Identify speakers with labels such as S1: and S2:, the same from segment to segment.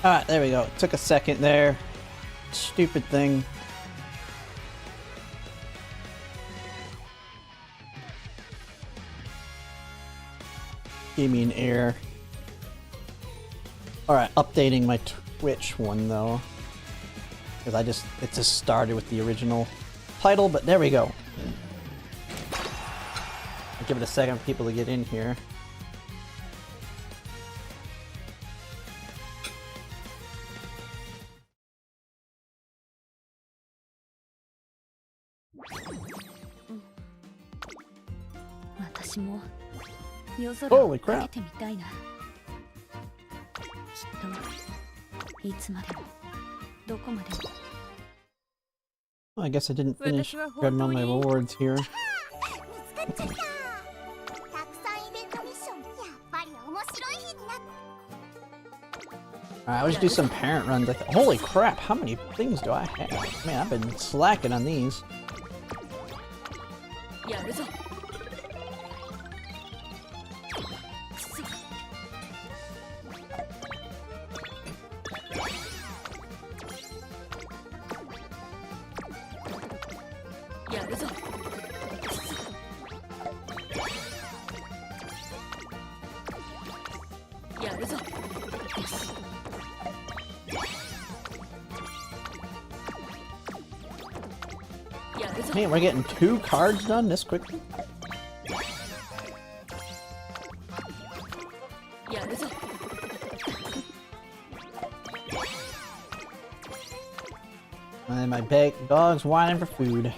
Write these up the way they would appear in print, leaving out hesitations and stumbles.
S1: Alright, there we go. Took a second there. Stupid thing. Gave me an error. Alright, updating my Twitch one though. Because it just started with the original title, but there we go. I'll give it a second for people to get in here. Holy crap. Well, I guess I didn't finish grabbing all my rewards here. Alright, let's do some parent runs. Holy crap, how many things do I have? Man, I've been slacking on these. Man, we're getting 2 cards done this quickly? And my dog's whining for food.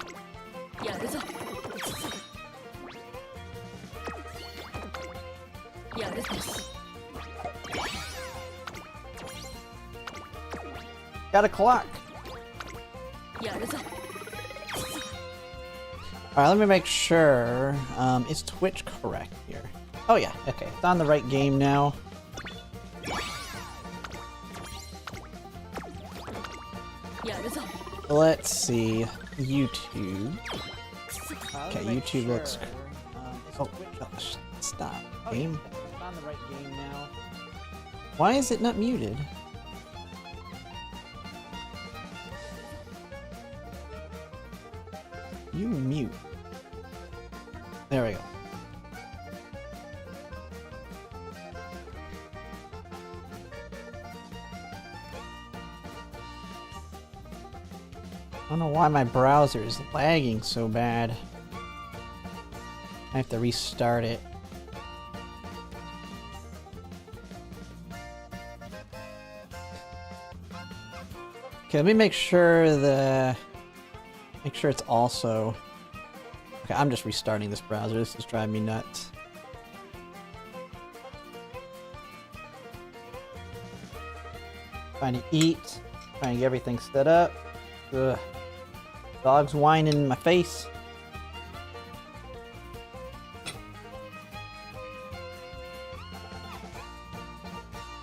S1: Got a clock. Alright, let me make sure. Is Twitch correct here? Oh yeah, okay. It's on the right game now. Let's see. YouTube. Okay, YouTube looks... oh, stop. Game? It's on the right game now. Why is it not muted? You mute. There we go. I don't know why my browser is lagging so bad. I have to restart it. Okay, let me make sure it's also... Okay, I'm just restarting this browser. This is driving me nuts. Trying to eat. Trying to get everything set up. Ugh. Dog's whining in my face.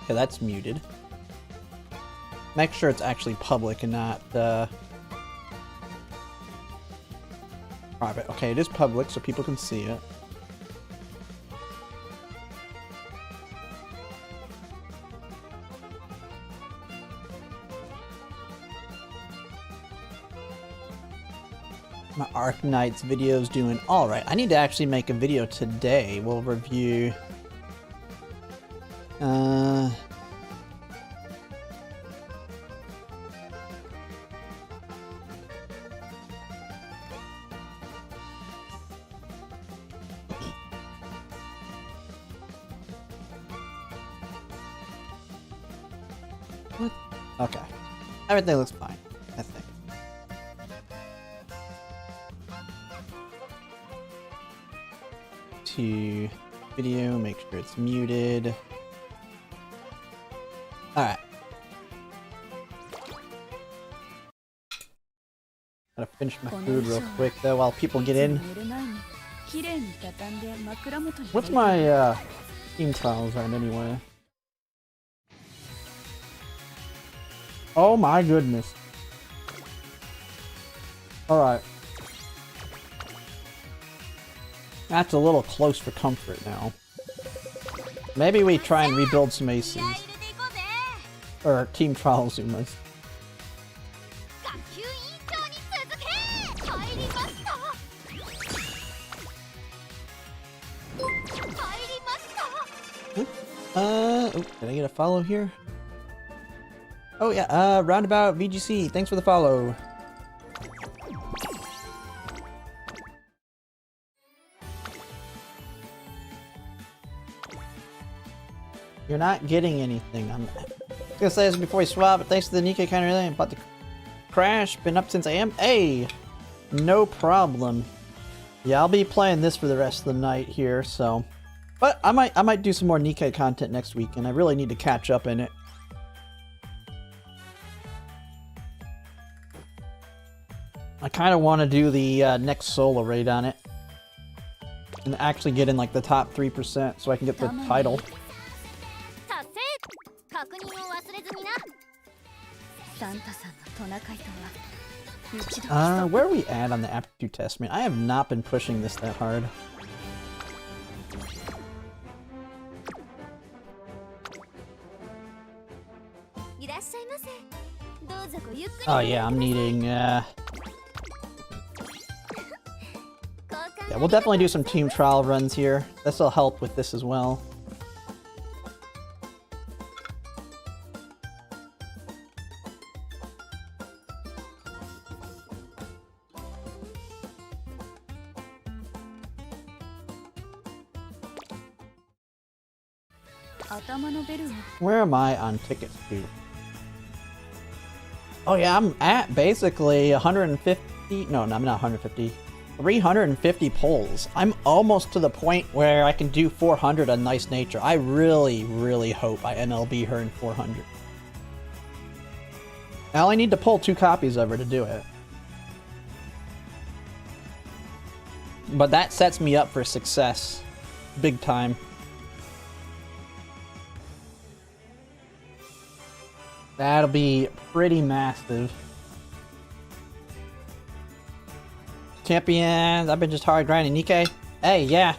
S1: Okay, that's muted. Make sure it's actually public and not private. Okay, it is public, so people can see it. My Arc Knight's video's doing alright. I need to actually make a video today. We'll review... What? Okay. Everything looks fine, I think. To video, make sure it's muted. Alright. Gotta finish my food real quick though while people get in. What's my team trials at anyway? Oh my goodness. Alright. That's a little close for comfort now. Maybe we try and rebuild some aces. Or Team Trial Zumas. Oh, did I get a follow here? Oh yeah, Roundabout VGC, thanks for the follow. You're not getting anything. I'm gonna say this before we swap, but thanks to the Nikkei kind of really about to crash. Been up since AM. Hey, no problem. Yeah, I'll be playing this for the rest of the night here, so. But I might do some more Nikkei content next week, and I really need to catch up in it. I kind of want to do the next solo raid on it. And actually get in like the top 3% so I can get the title. Where are we at on the aptitude test, man? I have not been pushing this that hard. Oh yeah, I'm needing, yeah, we'll definitely do some team trial runs here. This'll help with this as well. Where am I on tickets to? Oh yeah, I'm at basically 150, no, I'm not 150, 350 polls. I'm almost to the point where I can do 400 on Nice Nature. I really, really hope I MLB her in 400. I only need to pull 2 copies of her to do it. But that sets me up for success. Big time. That'll be pretty massive. Champions, I've been just hard grinding Nikkei. Hey, yeah.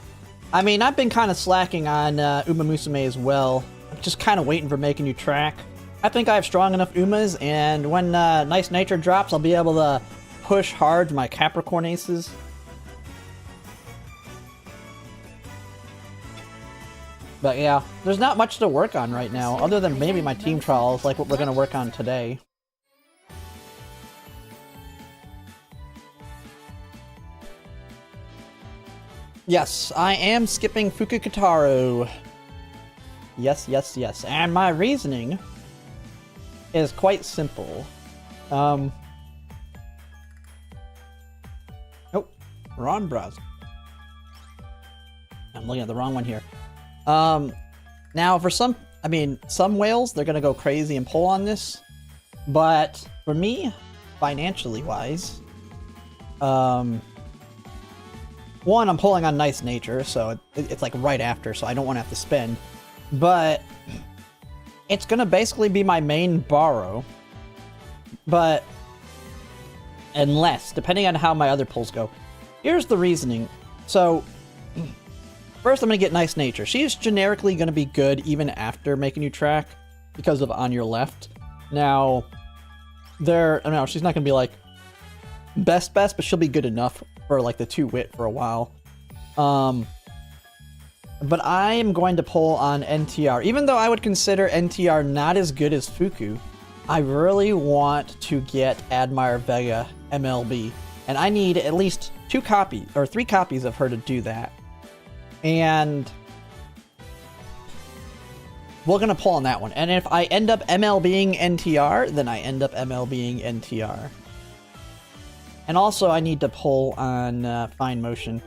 S1: I mean, I've been kind of slacking on Umamusume as well. I'm just kind of waiting for making you track. I think I have strong enough Umas, and when Nice Nature drops, I'll be able to push hard my Capricorn aces. But yeah, there's not much to work on right now, other than maybe my team trials, like what we're going to work on today. Yes, I am skipping Fukukataro. Yes, yes, yes. And my reasoning is quite simple. Oh, wrong browser. I'm looking at the wrong one here. Now for some whales, they're gonna go crazy and pull on this, but for me, financially wise, one, I'm pulling on Nice Nature, so it's like right after, so I don't want to have to spend, but it's gonna basically be my main borrow, but unless, depending on how my other pulls go. Here's the reasoning. So first, I'm going to get Nice Nature. She's generically going to be good even after making you track because of On Your Left. Now, she's not going to be like best, but she'll be good enough for like the 2 wit for a while. But I am going to pull on NTR. Even though I would consider NTR not as good as Fuku, I really want to get Admire Vega MLB. And I need at least 2 copies or 3 copies of her to do that. And we're going to pull on that one. And if I end up MLBing NTR, then I end up MLBing NTR. And also I need to pull on Fine Motion.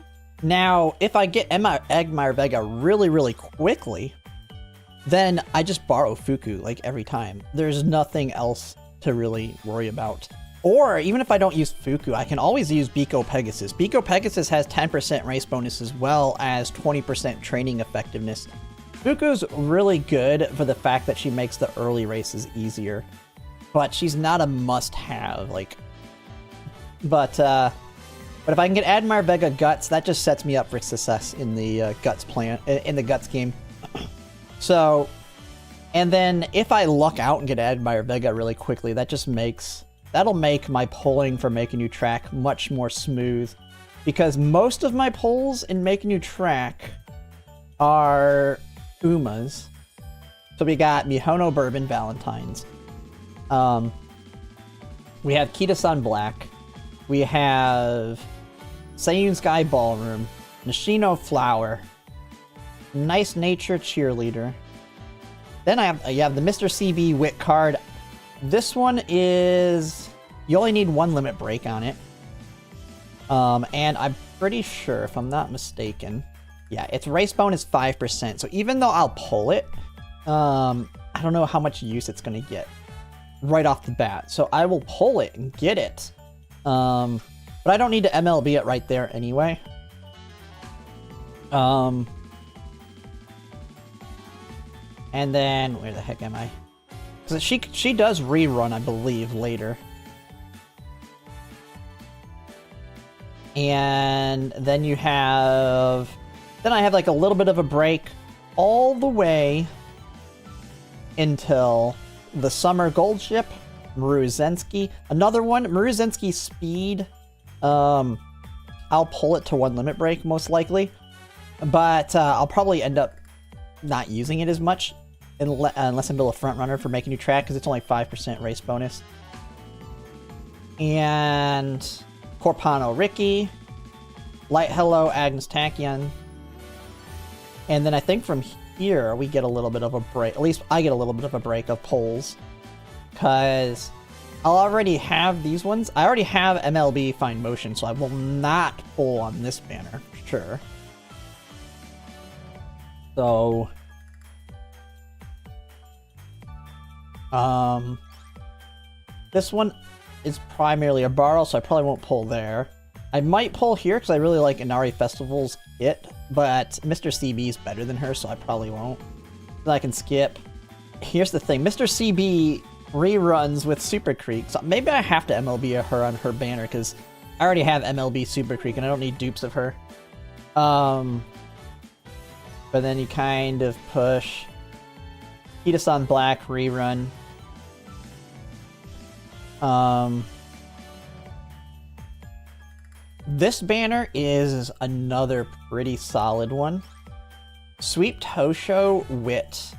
S1: Now, if I get Admire Vega really, really quickly, then I just borrow Fuku like every time. There's nothing else to really worry about. Or even if I don't use Fuku, I can always use Biko Pegasus. Biko Pegasus has 10% race bonus as well as 20% training effectiveness. Fuku's really good for the fact that she makes the early races easier, but she's not a must-have. But if I can get Admire Vega Guts, that just sets me up for success in the Guts game. So And then if I luck out and get added by Vega really quickly, that'll make my pulling for Make a New Track much more smooth. Because most of my pulls in Make a New Track are Umas. So we got Mihono Bourbon Valentine's. We have Kita-san Black. We have Seiyun Sky Ballroom. Nishino Flower. Nice Nature Cheerleader. Then you have the Mr. CB Wit card. This one is... You only need one limit break on it. And I'm pretty sure, if I'm not mistaken... Yeah, its race bonus 5%. So even though I'll pull it, I don't know how much use it's going to get right off the bat. So I will pull it and get it. But I don't need to MLB it right there anyway. And then, where the heck am I? Because she does rerun, I believe, later. And then you have... Then I have like a little bit of a break all the way until the Summer Gold Ship, Maruzensky. Another one, Maruzensky Speed. I'll pull it to one limit break most likely. But I'll probably end up not using it as much unless I'm build a front runner for Make a New Track because it's only 5% race bonus. And Corpano Ricky, Light Hello Agnes Tachyon. And then I think from here we get a little bit of a break. At least I get a little bit of a break of pulls. Because I'll already have these ones. I already have MLB Find Motion, so I will not pull on this banner for sure. So... this one is primarily a borrow, so I probably won't pull there. I might pull here because I really like Inari Festival's kit, but Mr. CB is better than her, so I probably won't. Then I can skip. Here's the thing, Mr. CB reruns with Super Creek, so maybe I have to MLB her on her banner because I already have MLB Super Creek and I don't need dupes of her. But then you kind of push Kita-san Black rerun. This banner is another pretty solid one. Sweep Tosho Wit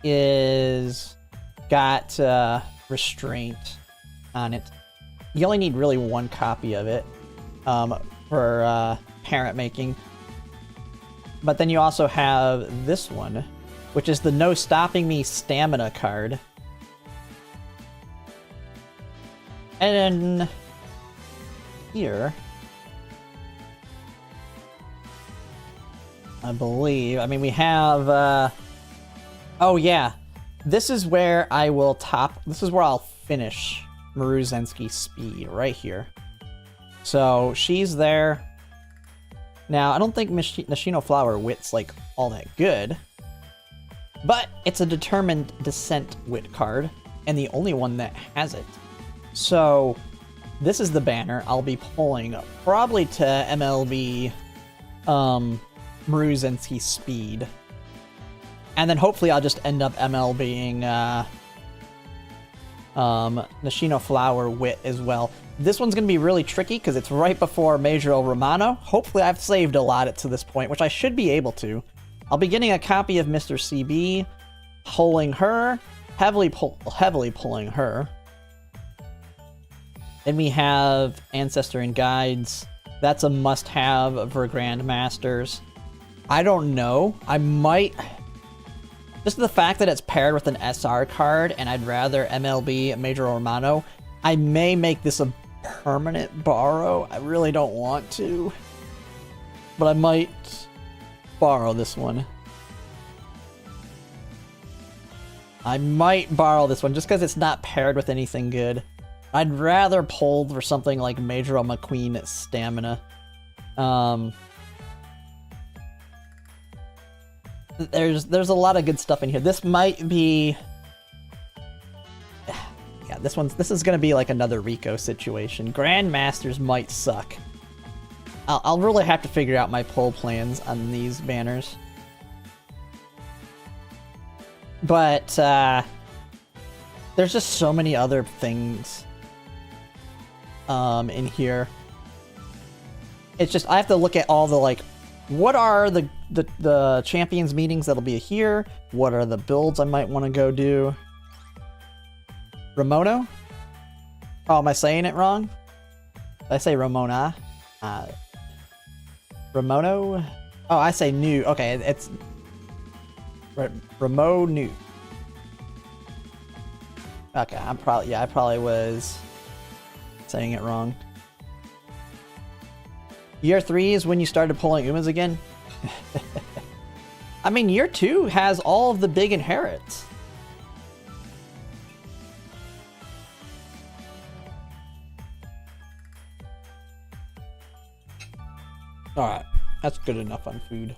S1: is got restraint on it. You only need really one copy of it for parent making. But then you also have this one, which is the No Stopping Me Stamina card. And then here, I believe, I mean, we have, oh yeah, this is where I will this is where I'll finish Maruzensky Speed, right here. So, she's there. Now, I don't think Nishino Flower Wit's, like, all that good. But it's a Determined Descent Wit card, and the only one that has it. So, this is the banner I'll be pulling, probably to MLB Maruzensky Speed. And then hopefully I'll just end up MLBing Nishino Flower Wit as well. This one's going to be really tricky because it's right before Major Romano. Hopefully I've saved a lot to this point, which I should be able to. I'll be getting a copy of Mr. CB, pulling her, heavily pulling her. Then we have Ancestor and Guides. That's a must-have for Grandmasters. I don't know. I might... Just the fact that it's paired with an SR card, and I'd rather MLB Major Romano, I may make this a permanent borrow. I really don't want to. But I might borrow this one. I might borrow this one, just because it's not paired with anything good. I'd rather pull for something like Major McQueen Stamina. There's a lot of good stuff in here. This might be... Yeah, this is gonna be like another Rico situation. Grandmasters might suck. I'll really have to figure out my pull plans on these banners. But there's just so many other things in here. It's just I have to look at all the like, what are the champions meetings that'll be here? What are the builds I might want to go do? Ramono? Oh, am I saying it wrong? Did I say Ramona? Ramono? Oh, I say new. Okay, it's Ramono. Okay, I probably was saying it wrong. Year 3 is when you started pulling Umas again? I mean, year 2 has all of the big inherits. Alright, that's good enough on food.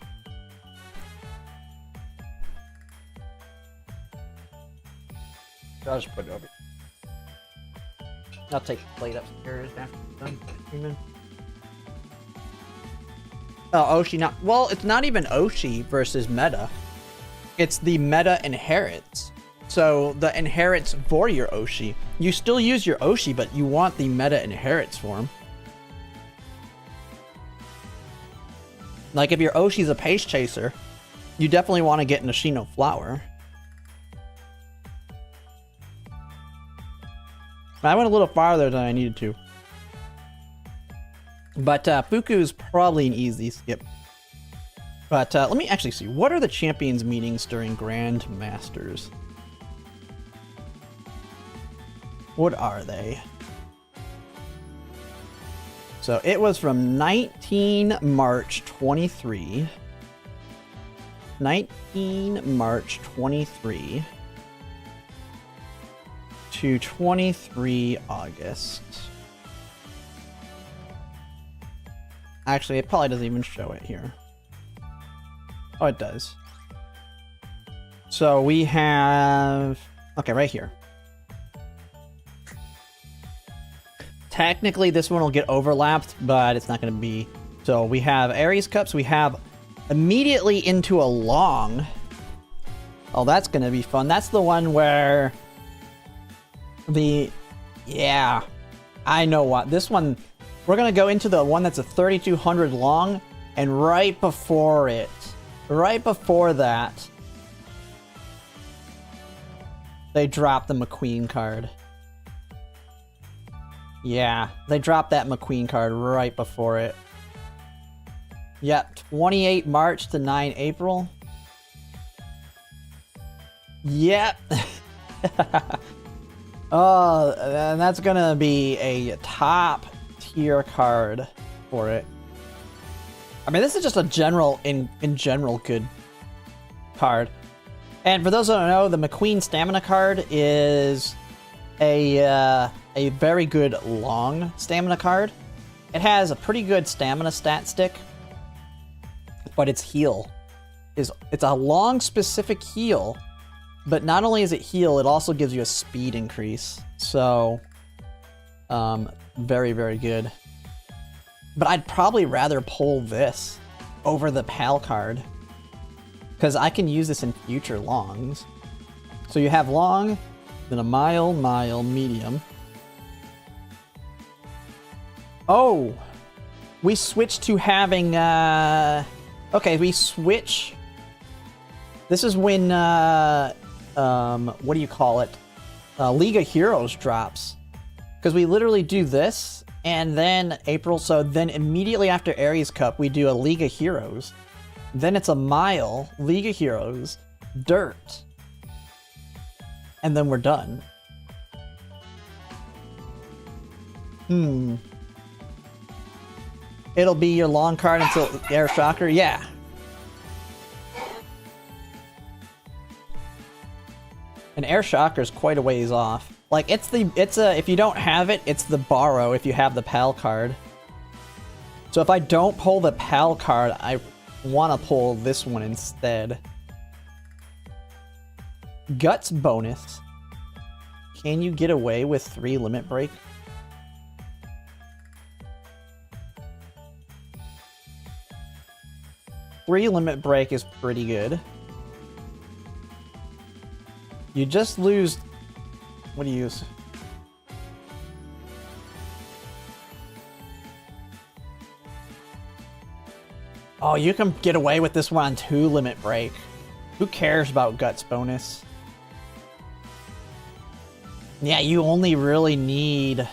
S1: I'll just put it over. I'll take the plate upstairs after I'm done. Oh, Oshi not. Well, it's not even Oshi versus meta. It's the meta inherits. So the inherits for your Oshi. You still use your Oshi, but you want the meta inherits form. Like if your Oshi's a pace chaser, you definitely want to get an Ashino flower. I went a little farther than I needed to. But Fuku's probably an easy skip. But let me actually see. What are the champions meetings during Grand Masters? What are they? So it was from 19 March 23. 19 March 23 to 23 August. Actually, it probably doesn't even show it here. Oh, it does. So we have... Okay, right here. Technically, this one will get overlapped, but it's not going to be... So we have Aries Cups. We have immediately into a long. Oh, that's going to be fun. That's the one where... Yeah. I know what. This one... We're going to go into the one that's a 3200 long, and right before that, they drop the McQueen card. Yeah, they dropped that McQueen card right before it. Yep, 28 March to 9 April. Yep. Oh, and that's going to be a top tier card for it. I mean, this is just a general, in general, good card. And for those who don't know, the McQueen stamina card is a very good long stamina card. It has a pretty good stamina stat stick, but its heal is, it's a long specific heal, but not only is it heal, it also gives you a speed increase. So, very, very good. But I'd probably rather pull this over the PAL card, because I can use this in future longs. So you have long, then a mile, medium. Oh! We switched to having, okay, we switch. This is when, what do you call it? League of Heroes drops. Because we literally do this, and then April, so then immediately after Aries Cup, we do a League of Heroes. Then it's a mile, League of Heroes, dirt. And then we're done. It'll be your long card until Air Shocker, yeah. And Air Shocker is quite a ways off. Like, it's a, if you don't have it, it's the borrow if you have the PAL card. So if I don't pull the PAL card, I want to pull this one instead. Guts bonus. Can you get away with 3 limit break? Three limit break is pretty good. You just lose... What do you use? Oh, you can get away with this one on 2 limit break. Who cares about guts bonus? Yeah, you only really need...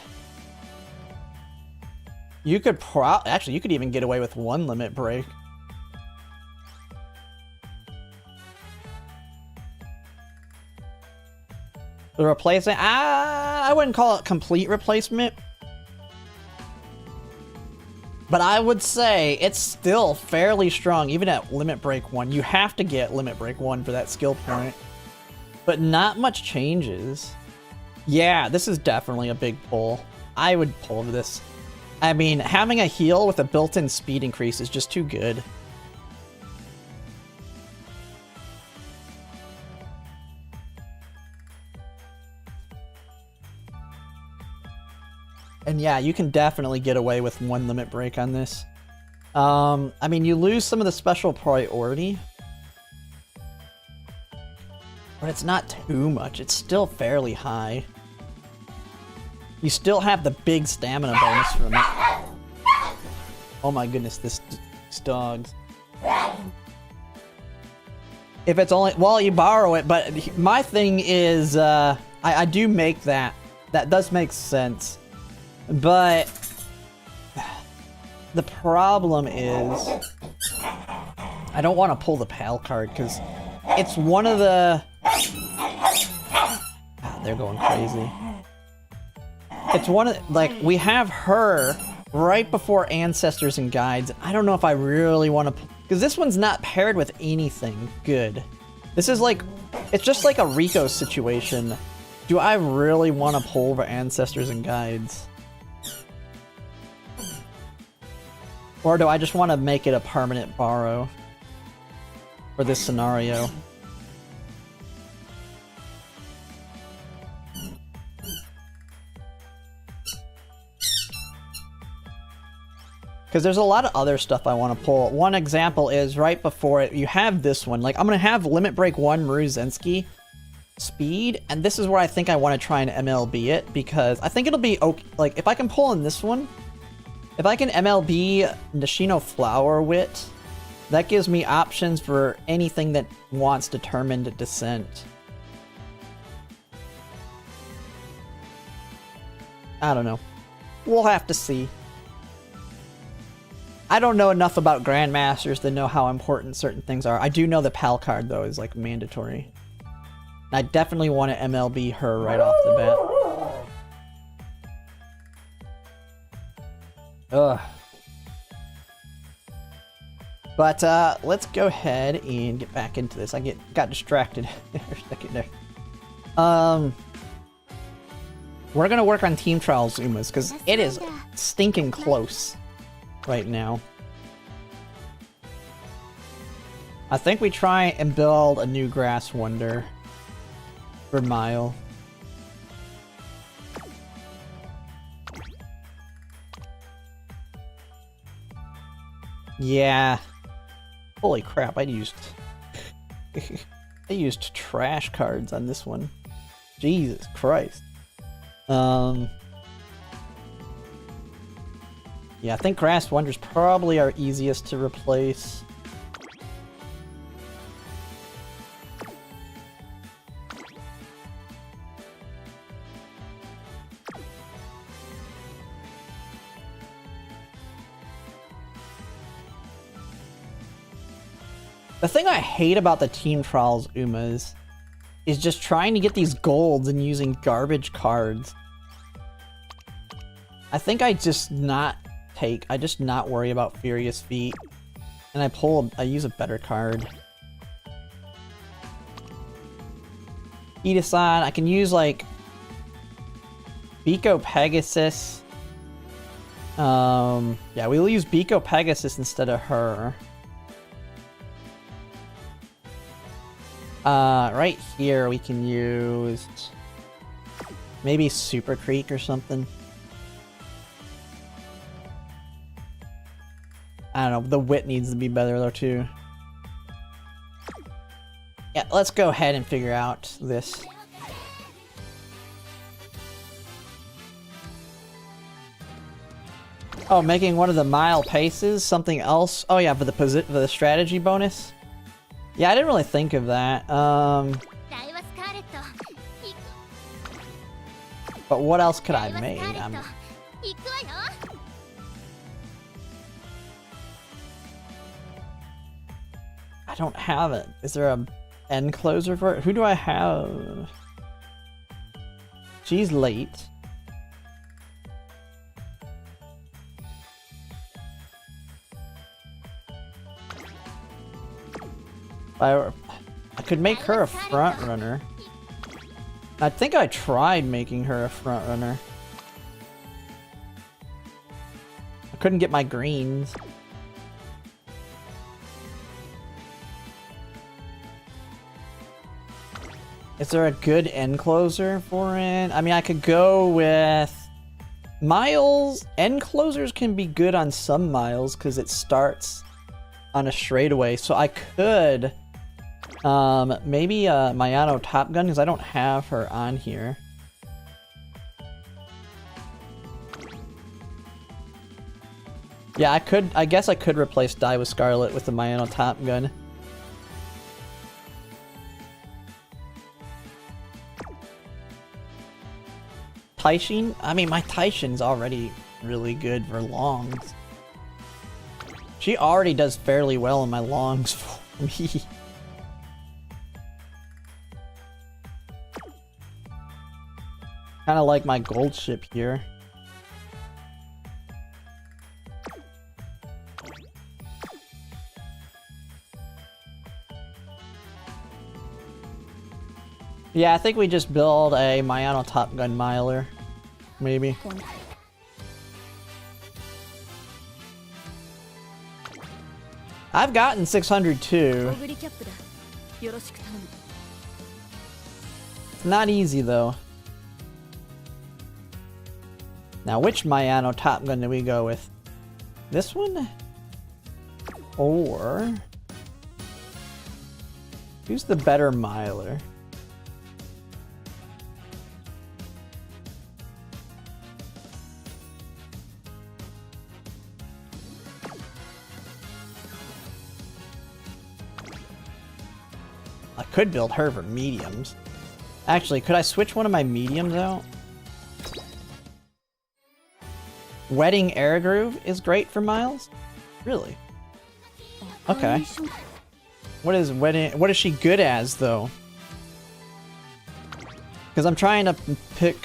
S1: You could actually, you could even get away with 1 limit break. The replacement? I wouldn't call it complete replacement. But I would say it's still fairly strong, even at limit break 1. You have to get limit break 1 for that skill point. But not much changes. Yeah, this is definitely a big pull. I would pull this. I mean, having a heal with a built-in speed increase is just too good. And yeah, you can definitely get away with 1 limit break on this. I mean, you lose some of the special priority. But it's not too much. It's still fairly high. You still have the big stamina bonus from it. Oh my goodness, these dogs. If it's only... Well, you borrow it, but my thing is... I do make that. That does make sense. But... The problem is... I don't want to pull the PAL card, because it's one of the... Ah, they're going crazy. It's one of... Like, we have her right before Ancestors and Guides. I don't know if I really want to... Because this one's not paired with anything good. This is like... It's just like a Rico situation. Do I really want to pull for Ancestors and Guides? Or do I just want to make it a permanent borrow for this scenario? Because there's a lot of other stuff I want to pull. One example is right before it, you have this one. Like, I'm going to have Limit Break 1 Maruzensky speed, and this is where I think I want to try and MLB it, because I think it'll be okay. Like, if I can pull in this one, if I can MLB Nishino Flower Wit, that gives me options for anything that wants Determined Descent. I don't know. We'll have to see. I don't know enough about Grandmasters to know how important certain things are. I do know the PAL card, though, is, like, mandatory. I definitely want to MLB her right off the bat. Ugh. But, let's go ahead and get back into this. I got distracted for a second there. We're gonna work on Team Trials Umas, because it is stinking close right now. I think we try and build a new Grass Wonder for Mile. Yeah. Holy crap, I used trash cards on this one. Jesus Christ. Yeah, I think Grass Wonder's probably our easiest to replace. The thing I hate about the Team Trials Umas is just trying to get these golds and using garbage cards. I think I just not worry about Furious Feet, and I use a better card. Ida-san, I can use like Biko Pegasus. Yeah, we'll use Biko Pegasus instead of her. Right here we can use maybe Super Creek or something. I don't know, the wit needs to be better though too. Yeah, let's go ahead and figure out this. Oh, making one of the mile paces, something else. Oh yeah, for the strategy bonus. Yeah, I didn't really think of that. But what else could I make? I don't have it. Is there a end closer for it? Who do I have? She's late. I could make her a front runner. I think I tried making her a front runner. I couldn't get my greens. Is there a good end closer for it? I mean, I could go with miles. End closers can be good on some miles because it starts on a straightaway. So I could maybe Mayano Top Gun because I don't have her on here. Yeah, I could. I guess I could replace Die with Scarlet with the Mayano Top Gun. Taishin? I mean, my Taishin's already really good for longs. She already does fairly well in my longs for me. Kind of like my gold ship here. Yeah, I think we just build a Mayano Top Gun Miler. Maybe. I've gotten 600 too. It's not easy though. Now, which Mayano Top Gun do we go with? This one? Or... who's the better Miler? I could build her for mediums. Actually, could I switch one of my mediums out? Wedding Air Groove is great for miles? Really? Okay. What is she good as though? Because I'm trying to pick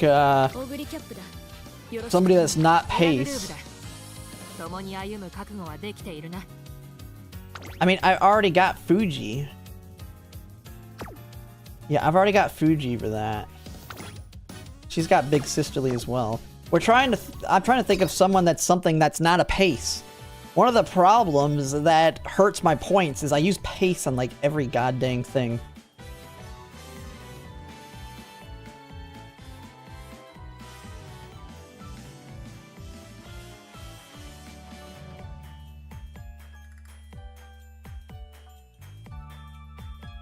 S1: somebody that's not pace. I mean, I already got Fuji. Yeah, I've already got Fuji for that. She's got Big Sisterly as well. I'm trying to think of someone that's something that's not a pace. One of the problems that hurts my points is I use pace on like every goddamn thing.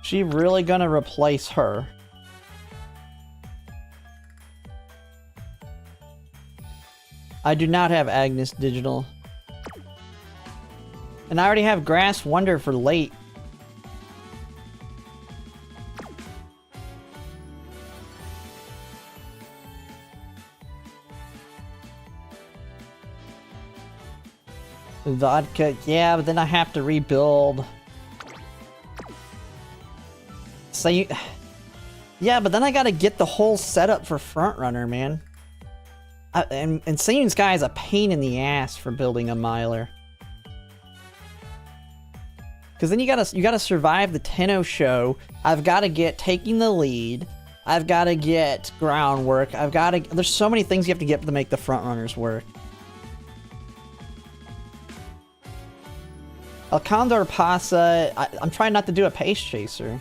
S1: She really gonna replace her? I do not have Agnes Digital. And I already have Grass Wonder for late. Vodka, yeah, but then I have to rebuild. So yeah, but then I gotta get the whole setup for Frontrunner, man. And Sayun Sky is a pain in the ass for building a Miler. Because then you gotta survive the Tenno show. I've gotta get taking the lead. I've gotta get groundwork. There's so many things you have to get to make the Frontrunners work. El Condor Pasa, I'm trying not to do a pace chaser.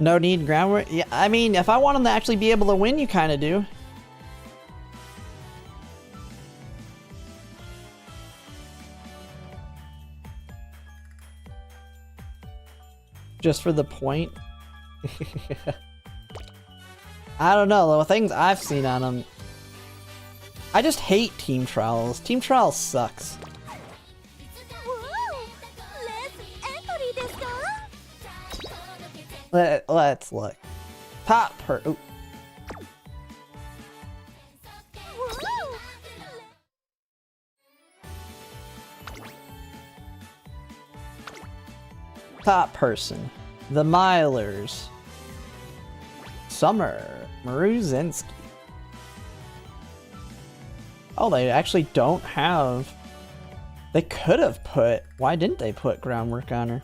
S1: No need groundwork? Yeah, I mean, if I want them to actually be able to win, you kind of do. Just for the point? I don't know, the things I've seen on them. I just hate team trials. Team trials sucks. Let's look. Top per. Ooh. Top person. The Milers. Summer. Maruzinski. Oh, they actually don't have... They could have put... Why didn't they put groundwork on her?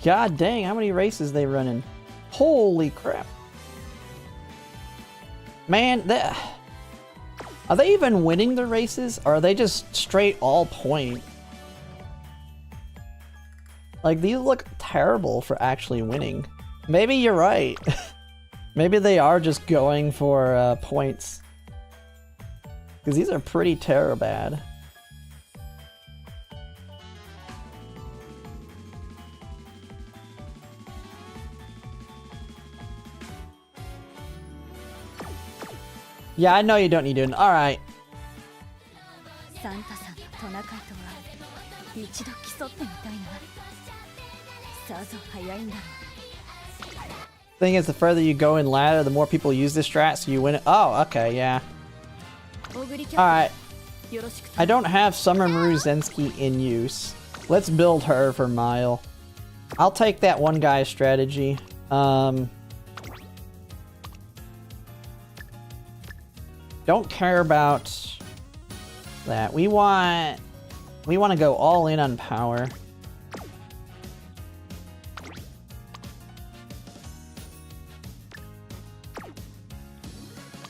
S1: God dang, how many races they running? Holy crap. Man, are they even winning the races? Or are they just straight all point? Like, these look terrible for actually winning. Maybe you're right. Maybe they are just going for points. Because these are pretty bad. Yeah, I know you don't need to. Alright. Thing is, the further you go in ladder, the more people use this strat, so you win it. Oh, okay, yeah. Alright. I don't have Summer Maruzinski in use. Let's build her for Mile. I'll take that one guy's strategy. Don't care about that. We want to go all in on power.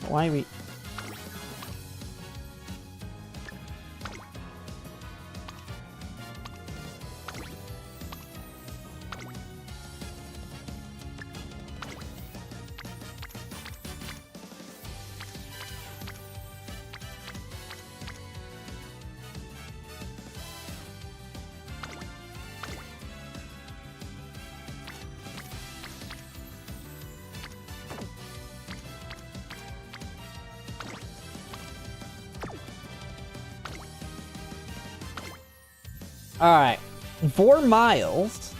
S1: Why we... Alright, 4 miles.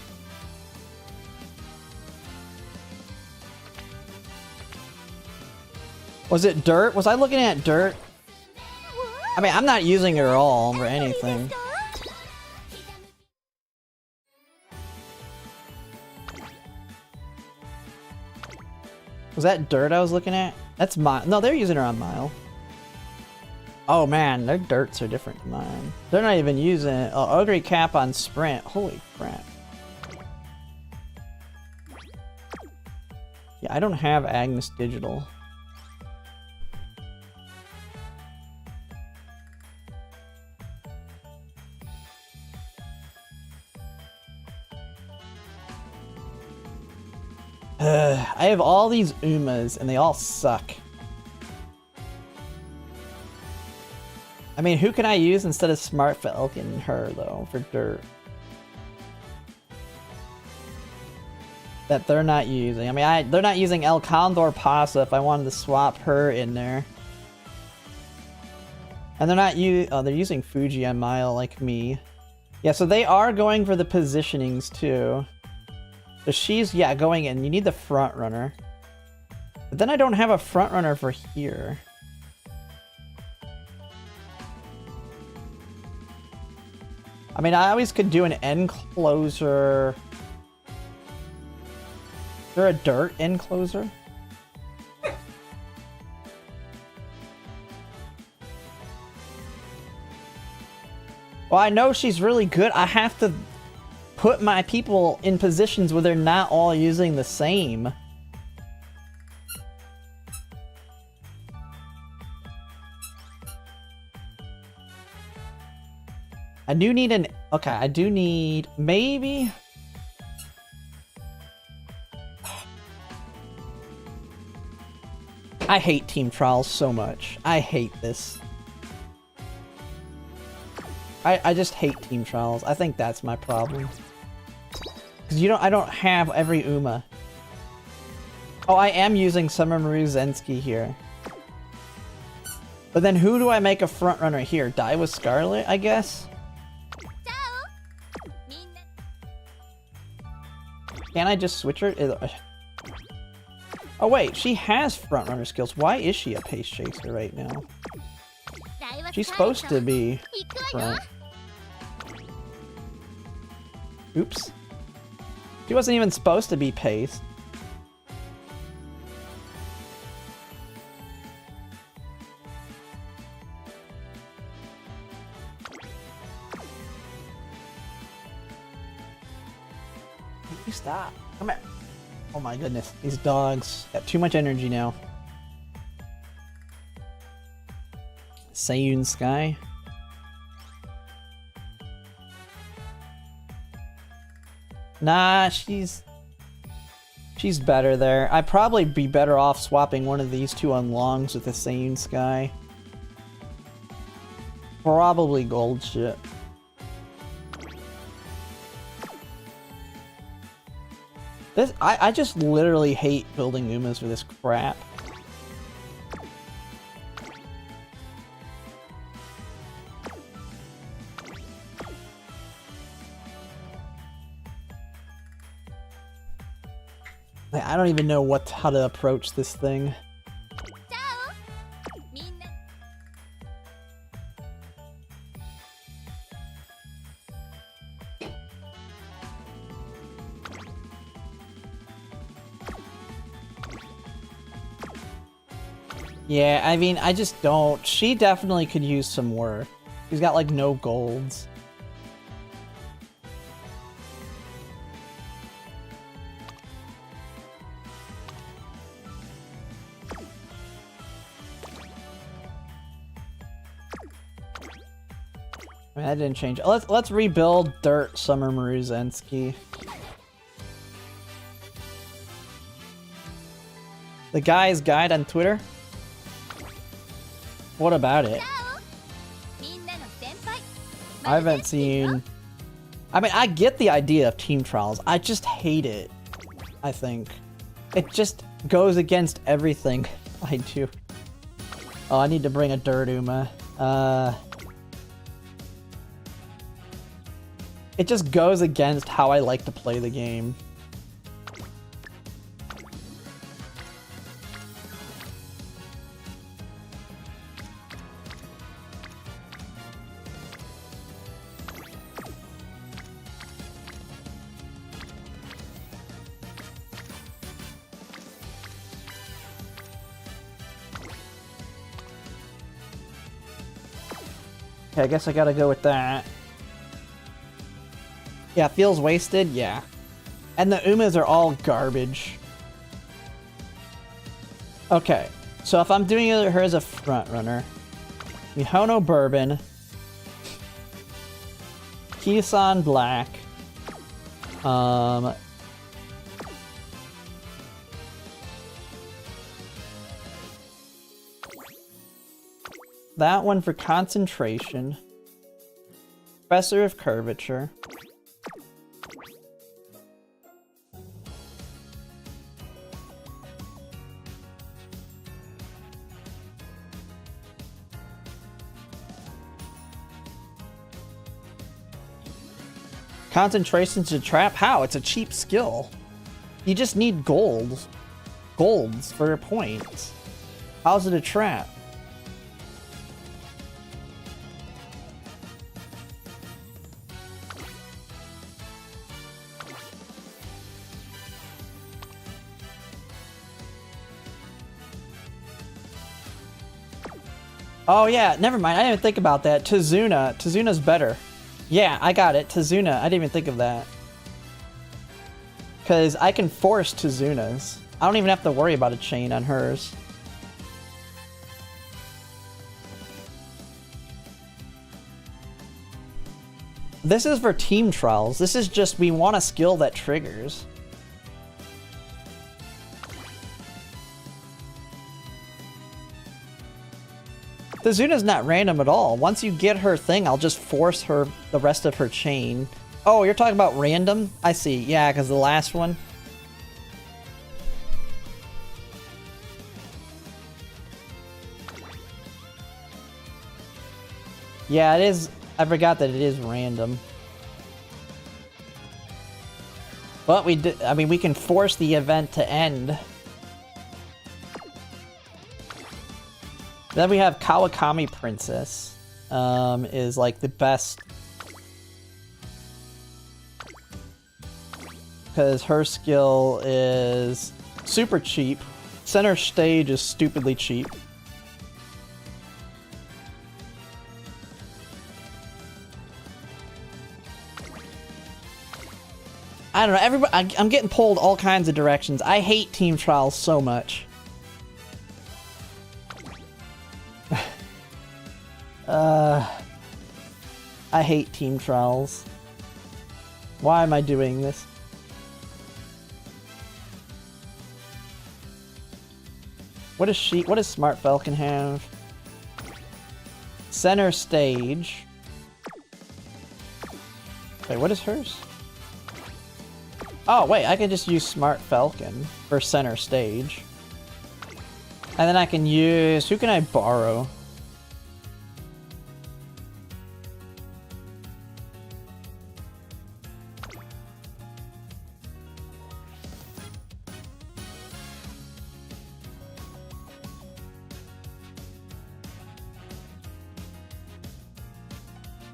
S1: Was it dirt? Was I looking at dirt? I mean, I'm not using her all or anything. Was that dirt I was looking at? That's mile. No, they're using her on mile. Oh man, their dirts are different than mine. They're not even using it. Oh, Ogre Cap on sprint. Holy crap. Yeah, I don't have Agnes Digital. I have all these Umas and they all suck. I mean, who can I use instead of Smart Falcon and her, though, for dirt? That they're not using. I mean, they're not using El Condor Pasa if I wanted to swap her in there. And they're not they're using Fuji on Mile like me. Yeah, so they are going for the positionings, too. So she's, yeah, going in. You need the front runner. But then I don't have a front runner for here. I mean, I always could do an end closer. Is there a dirt end closer? Well, I know she's really good. I have to put my people in positions where they're not all using the same. I do need an... Okay, I do need... Maybe... I hate team trials so much. I hate this. I just hate team trials. I think that's my problem. Cause I don't have every Uma. Oh, I am using Summermaru Zensky here. But then who do I make a front runner here? Die with Scarlet, I guess? Can I just switch her? Oh wait, she has front runner skills. Why is she a pace chaser right now? She's supposed to be front. Oops. She wasn't even supposed to be pace. You stop. Come here. Oh my goodness. These dogs got too much energy now. Seiyun Sky. Nah, she's better there. I'd probably be better off swapping one of these two on longs with the Seiyun Sky. Probably gold shit. I just literally hate building Umas for this crap. I don't even know how to approach this thing. Yeah, I mean, I just don't. She definitely could use some work. She's got like no golds. I mean, that didn't change. Let's rebuild Dirt Summermaru Zensky. The guy's guide on Twitter? What about it? I haven't seen... I mean, I get the idea of team trials. I just hate it, I think. It just goes against everything I do. Oh, I need to bring a Dirt Uma. It just goes against how I like to play the game. Okay, I guess I gotta go with that. Yeah, feels wasted? Yeah. And the Umas are all garbage. Okay, so if I'm doing her as a front runner, Mihono Bourbon, Kisan Black, that one for concentration, Professor of Curvature, Concentration's a trap? How? It's a cheap skill. You just need golds for your points. How's it a trap? Oh yeah, never mind. I didn't even think about that. Tazuna. Tazuna's better. Yeah, I got it. Tazuna. I didn't even think of that. Because I can force Tazuna's. I don't even have to worry about a chain on hers. This is for team trials. This is just we want a skill that triggers. Tizuna's not random at all. Once you get her thing, I'll just force her the rest of her chain. Oh, you're talking about random? I see. Yeah, because the last one. Yeah, it is. I forgot that it is random. But we did. I mean, we can force the event to end. Then we have Kawakami Princess. Is like the best. Because her skill is super cheap. Center stage is stupidly cheap. I don't know, everybody, I'm getting pulled all kinds of directions. I hate team trials so much. I hate team trials. Why am I doing this? What does Smart Falcon have? Center stage. Wait, what is hers? Oh, wait, I can just use Smart Falcon for center stage. And then I can use... Who can I borrow?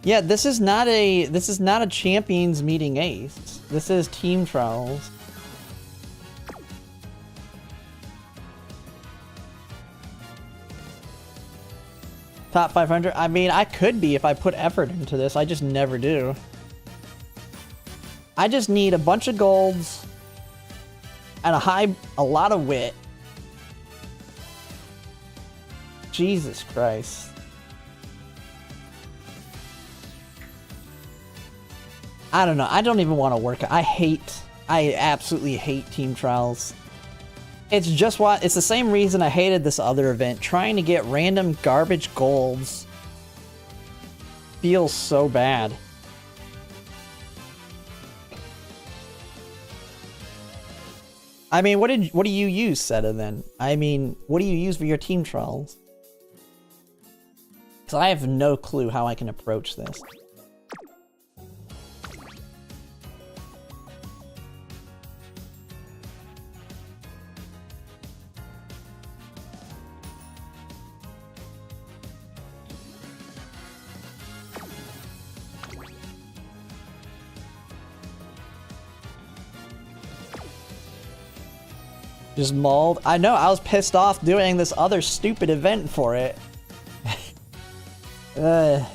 S1: Yeah, this is not a champions meeting ace. This is team trials. Top 500? I mean, I could be if I put effort into this. I just never do. I just need a bunch of golds and a lot of wit. Jesus Christ. I don't know. I don't even want to work. I absolutely hate team trials. It's just what, it's the same reason I hated this other event. Trying to get random garbage golds feels so bad. I mean, what do you use, Seta, then? I mean, what do you use for your team trials? Because I have no clue how I can approach this. Just mauled. I know, I was pissed off doing this other stupid event for it. I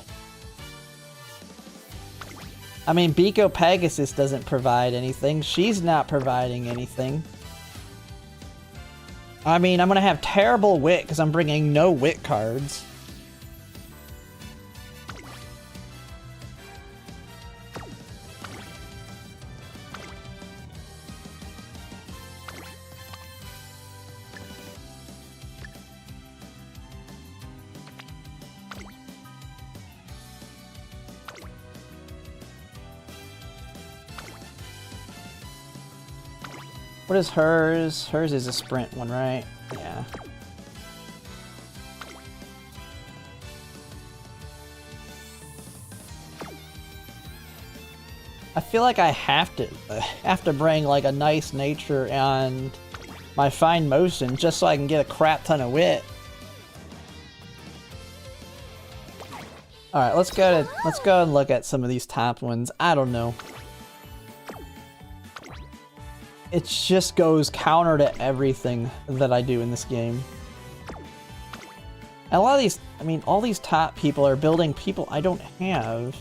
S1: mean, Biko Pegasus doesn't provide anything. She's not providing anything. I mean, I'm gonna have terrible wit because I'm bringing no wit cards. What is hers? Hers is a sprint one, right? Yeah. I feel like I have to bring like a nice nature and my fine motion just so I can get a crap ton of wit. All right, let's go and look at some of these top ones. I don't know. It just goes counter to everything that I do in this game. And a lot of these, I mean, all these top people are building people I don't have.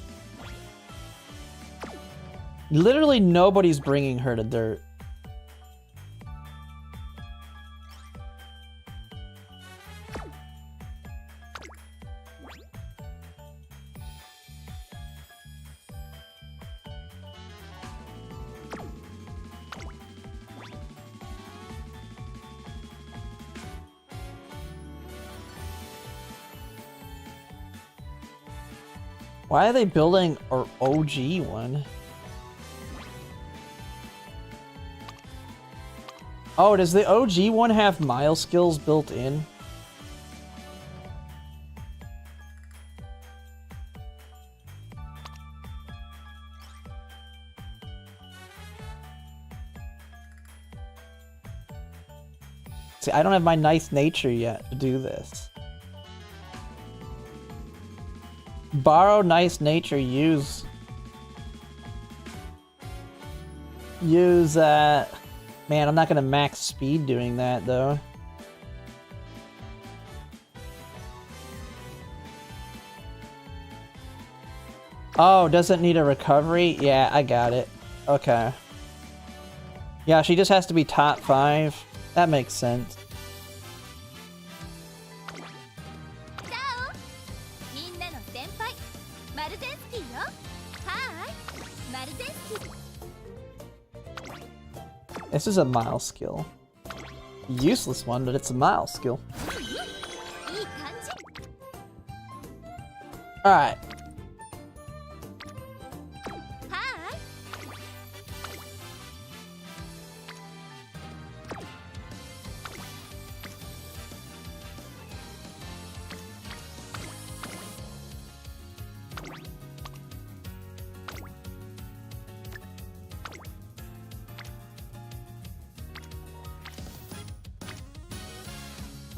S1: Literally nobody's bringing her to dirt. Why are they building our OG one? Oh, does the OG one have mile skills built in? See, I don't have my nice nature yet to do this. Borrow nice nature, use... Man, I'm not gonna max speed doing that, though. Oh, doesn't need a recovery? Yeah, I got it. Okay. Yeah, she just has to be top 5. That makes sense. This is a mile skill. Useless one, but it's a mile skill. Alright.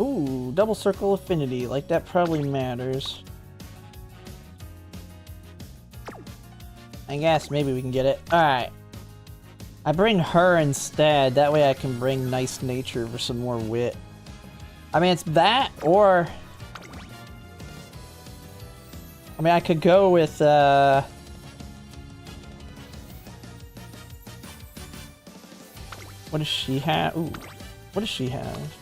S1: Ooh, double circle affinity, like that probably matters. I guess maybe we can get it. Alright. I bring her instead, that way I can bring nice nature for some more wit. I mean, it's that, or... I mean, I could go with, what does she have? Ooh, what does she have?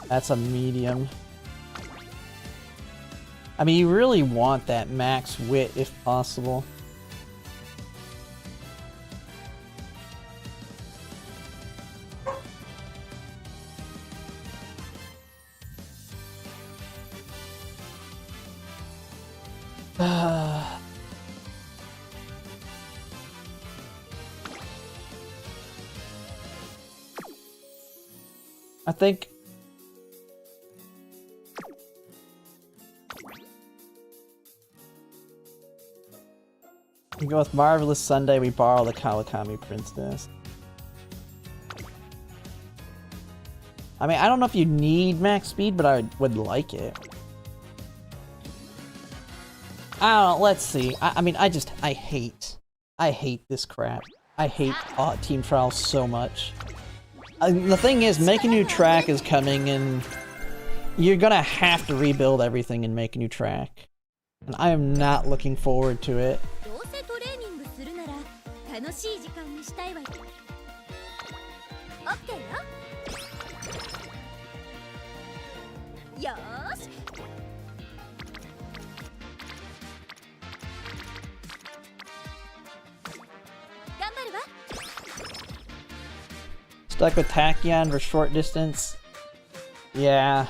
S1: That's a medium. I mean, you really want that max wit if possible. I think... We go with Marvelous Sunday, we borrow the Kawakami Princess. I mean, I don't know if you need max speed, but I would like it. I don't know, let's see. I mean, I hate this crap. I hate Team Trials so much. The thing is, Make a New Track is coming, and you're gonna have to rebuild everything and make a new track. And I am not looking forward to it. Stuck with Tachyon for short distance? Yeah.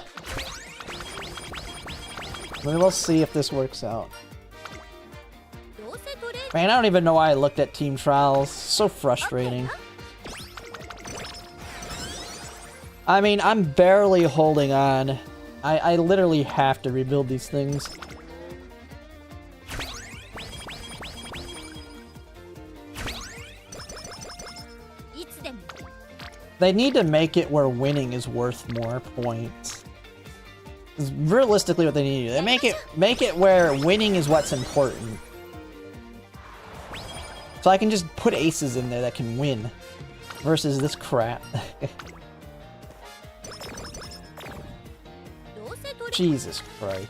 S1: We'll see if this works out. Man, I don't even know why I looked at Team Trials. So frustrating. I mean, I'm barely holding on. I literally have to rebuild these things. They need to make it where winning is worth more points. Is realistically what they need to do. They make it where winning is what's important. So I can just put aces in there that can win. Versus this crap. Jesus Christ.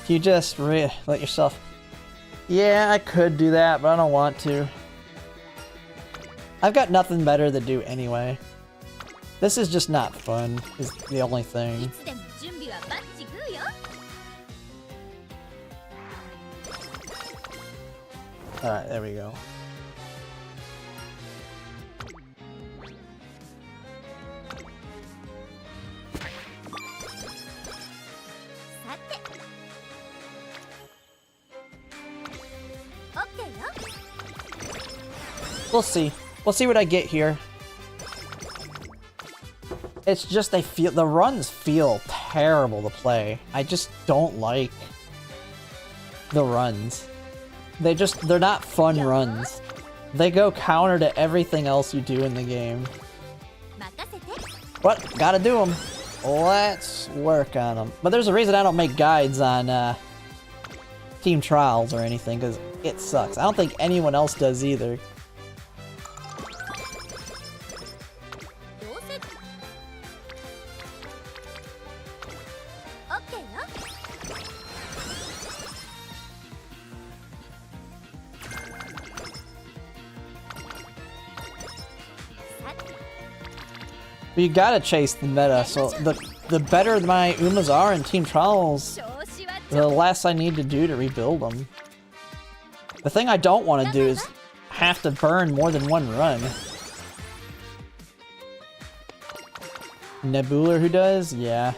S1: You just let yourself... Yeah, I could do that, but I don't want to. I've got nothing better to do anyway. This is just not fun, is the only thing. Alright, there we go. We'll see. We'll see what I get here. It's just the runs feel terrible to play. I just don't like the runs. They're not fun runs. They go counter to everything else you do in the game. But, gotta do them. Let's work on them. But there's a reason I don't make guides on team trials or anything, because it sucks. I don't think anyone else does either. But you gotta chase the meta, so the better my Umas are in Team Trials, the less I need to do to rebuild them. The thing I don't want to do is have to burn more than one run. Nebular who does? Yeah.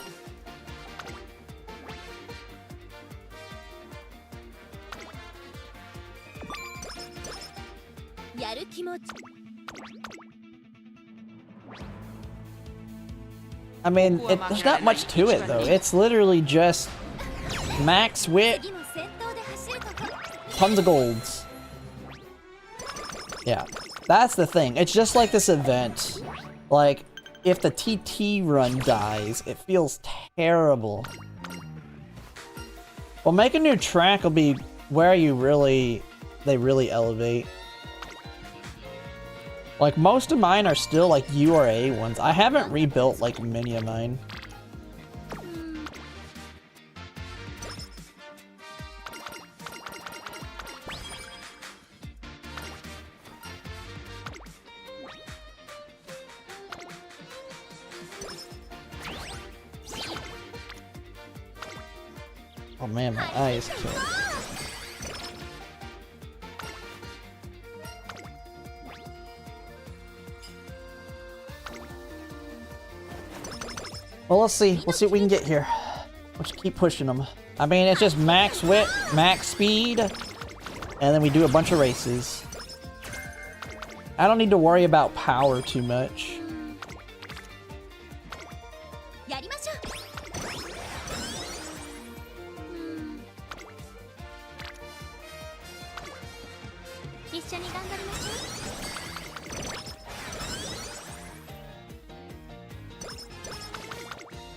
S1: I mean, there's not much to it though. It's literally just max wit, tons of golds. Yeah, that's the thing. It's just like this event. Like, if the TT run dies, it feels terrible. Well, make a new track will be where they really elevate. Like, most of mine are still, like, URA ones. I haven't rebuilt, like, many of mine. Oh man, my eye is killing. Well, let's see. We'll see what we can get here. Let's keep pushing them. I mean, it's just max wit, max speed, and then we do a bunch of races. I don't need to worry about power too much.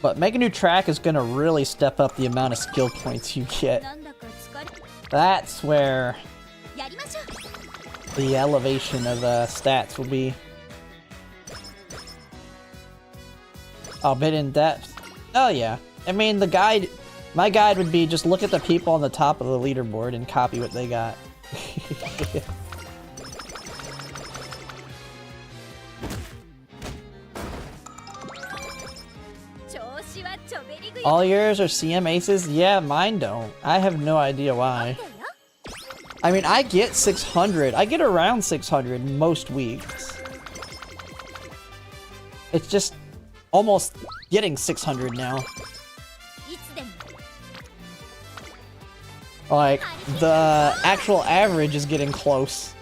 S1: But make a new track is gonna really step up the amount of skill points you get. That's where the elevation of stats will be. Oh, bit in depth. Oh yeah. I mean, my guide would be just look at the people on the top of the leaderboard and copy what they got. All yours are CM aces? Yeah, mine don't. I have no idea why. I mean, I get 600. I get around 600 most weeks. It's just almost getting 600 now. Like, the actual average is getting close.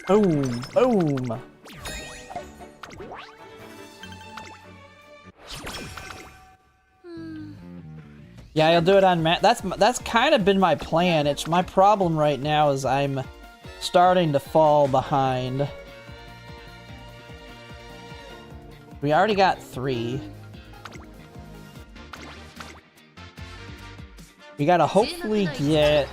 S1: Boom, boom. Yeah, I'll do it on Matt. That's kind of been my plan. It's my problem right now is I'm starting to fall behind. We already got 3. We gotta hopefully get...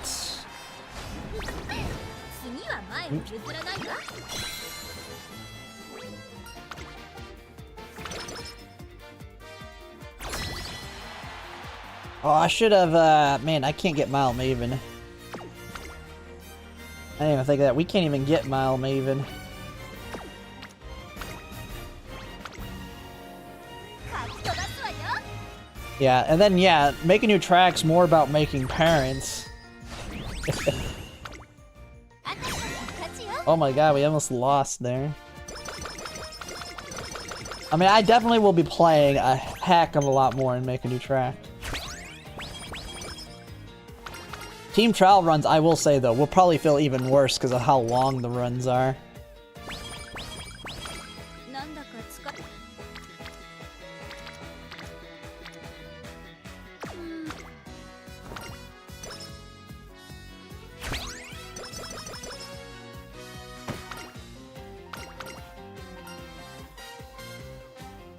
S1: Oh, I should have, man, I can't get Mile Maven. I didn't even think of that. We can't even get Mile Maven. Yeah, and then, yeah, making new tracks more about making parents. Oh my god, we almost lost there. I mean, I definitely will be playing a heck of a lot more and make a new track. Team trial runs, I will say though, will probably feel even worse because of how long the runs are.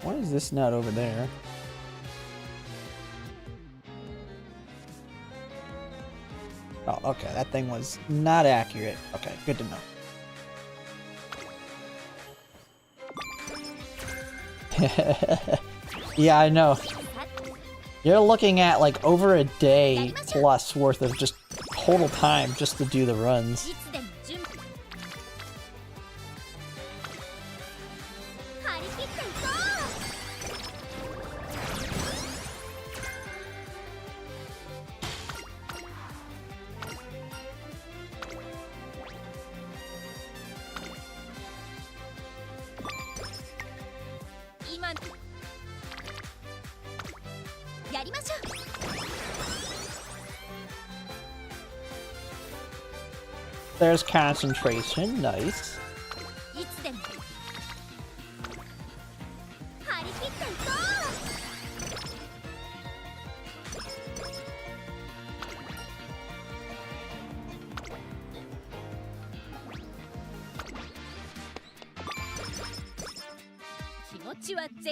S1: Why is this not over there? Oh, okay, that thing was not accurate. Okay, good to know. Yeah, I know. You're looking at like over a day plus worth of just total time just to do the runs. There's concentration, nice.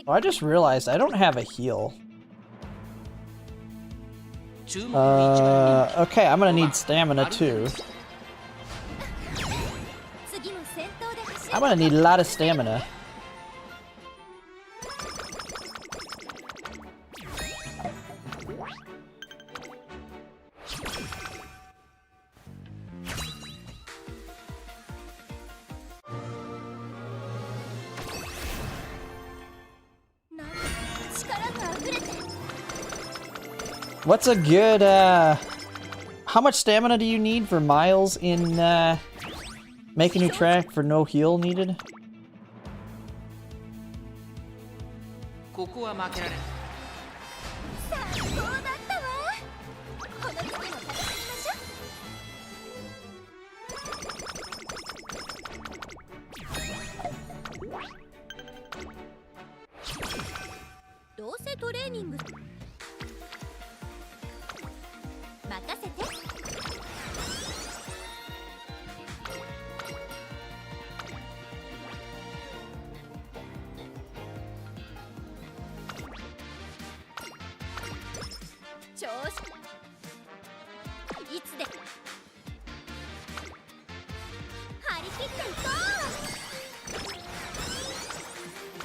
S1: Oh, I just realized I don't have a heal. Okay, I'm gonna need stamina too. I'm gonna need a lot of stamina. What's a good, how much stamina do you need for Miles in, make a new track for no heal needed?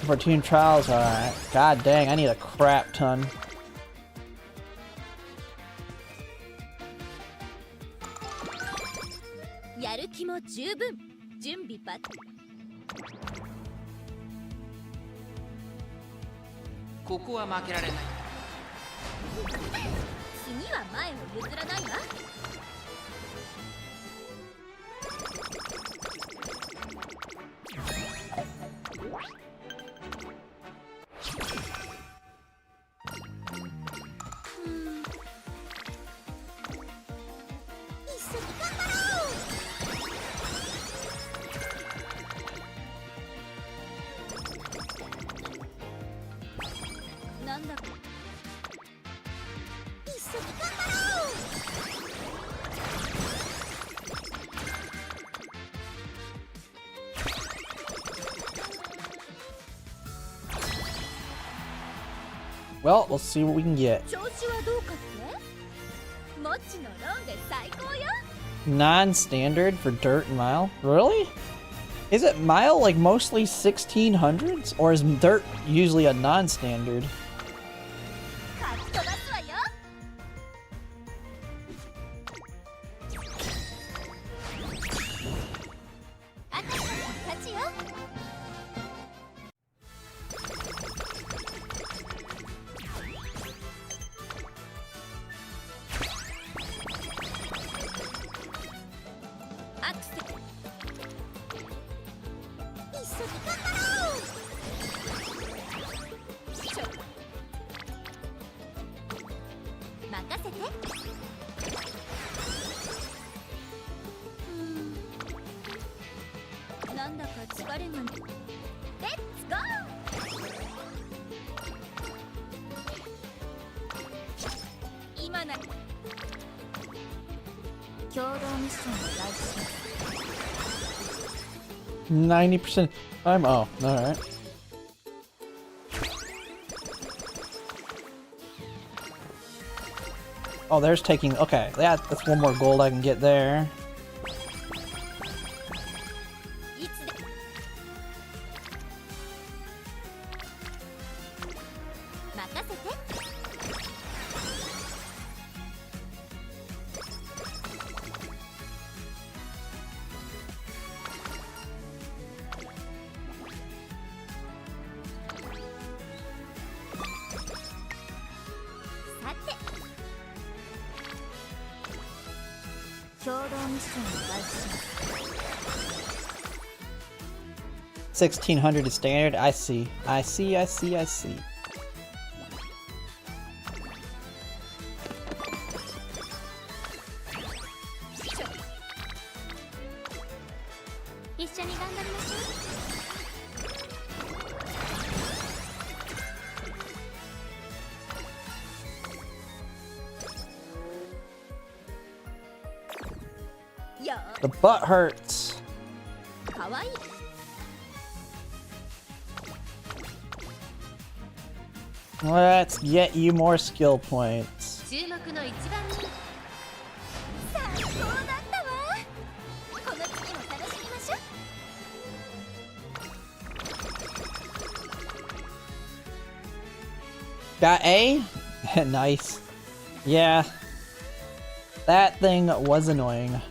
S1: For team trials, alright. God dang, I need a crap ton. Well, let's see what we can get. Non-standard for dirt and mile? Really? Is it mile like mostly 1600s? Or is dirt usually a non-standard? %. I'm oh, alright. Oh, there's taking okay, that's one more gold I can get there. $1,600 is standard. I see. I see. The butt hurts. Let's get you more skill points. Got A? Nice. Yeah. That thing was annoying.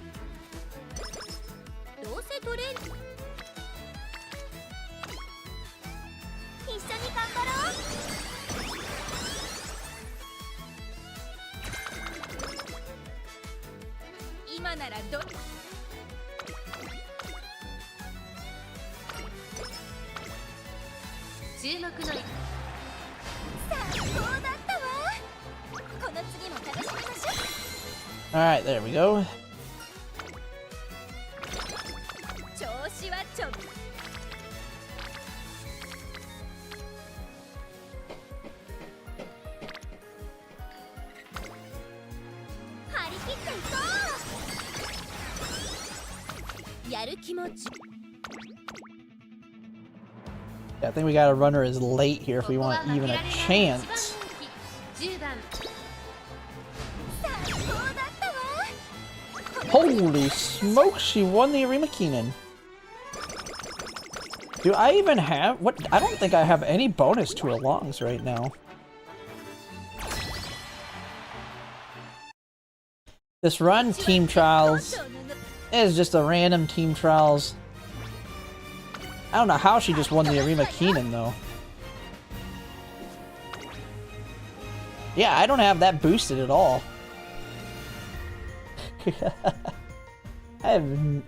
S1: Alright, there we go. Yeah, I think we gotta run her as late here if we want even a chance. Holy smoke, she won the Arima Keenan. Do I even have what? I don't think I have any bonus to her longs right now. This run team trials is just a random team trials. I don't know how she just won the Arima Keenan though. Yeah, I don't have that boosted at all. I have...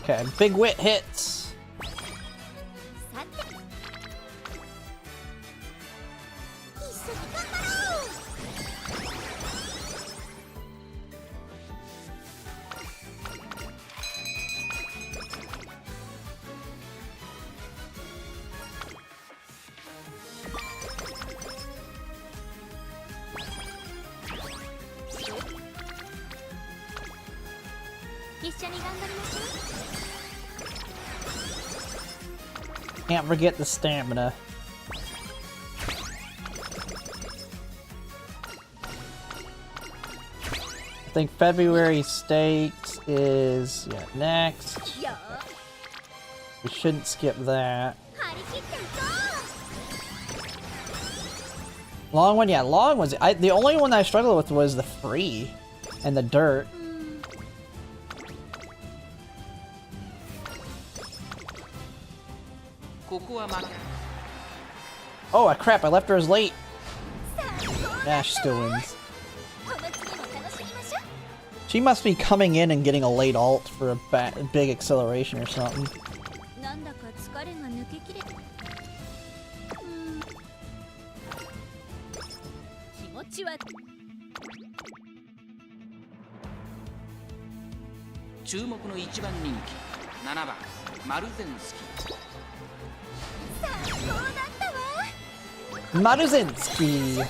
S1: Okay, big wit hits. Can't forget the stamina. I think February Stakes is next. We shouldn't skip that. Long one, yeah, long was the only one I struggled with was the free and the dirt. Oh crap, I left her as late. Yeah, she still wins. She must be coming in and getting a late ult for a big acceleration or something. Maruzinski.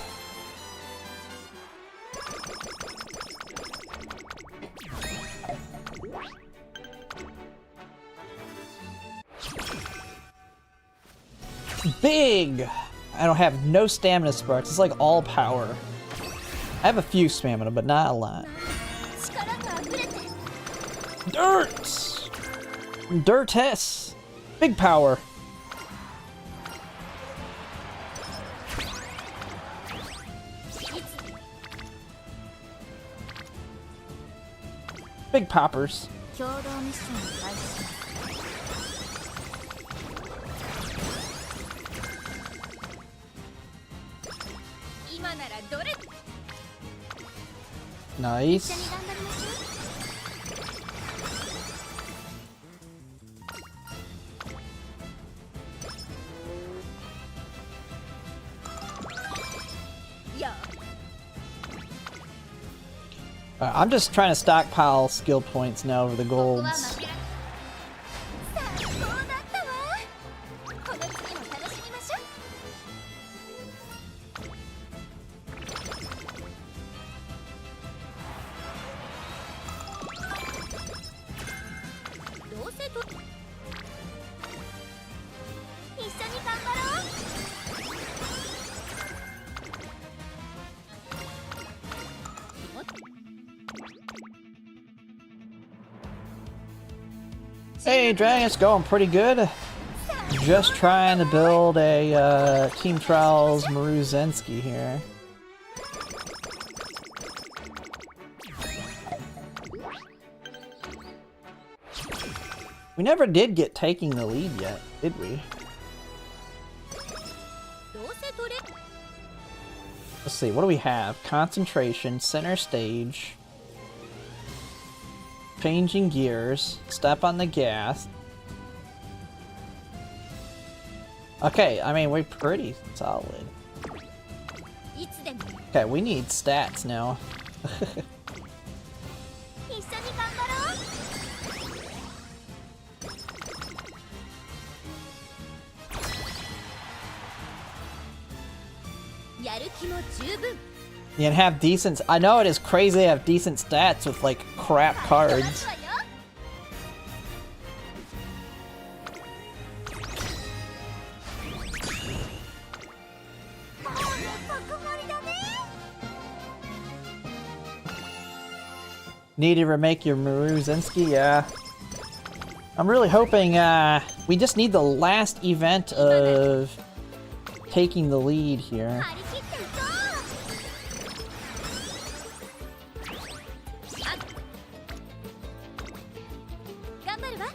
S1: Big! I don't have no stamina sparks. It's like all power. I have a few stamina, but not a lot. Dirt! Dirtess! Big power. Big poppers. Nice. I'm just trying to stockpile skill points now over the golds. Hey, Dragon's going pretty good. Just trying to build a Team Trials Maruzensky here. We never did get taking the lead yet, did we? Let's see, what do we have? Concentration, center stage. Changing gears, step on the gas. Okay, I mean, we're pretty solid. Okay, we need stats now. And have decent. I know it is crazy to have decent stats with like crap cards. Need to remake your Maruzensky, yeah. I'm really hoping we just need the last event of taking the lead here.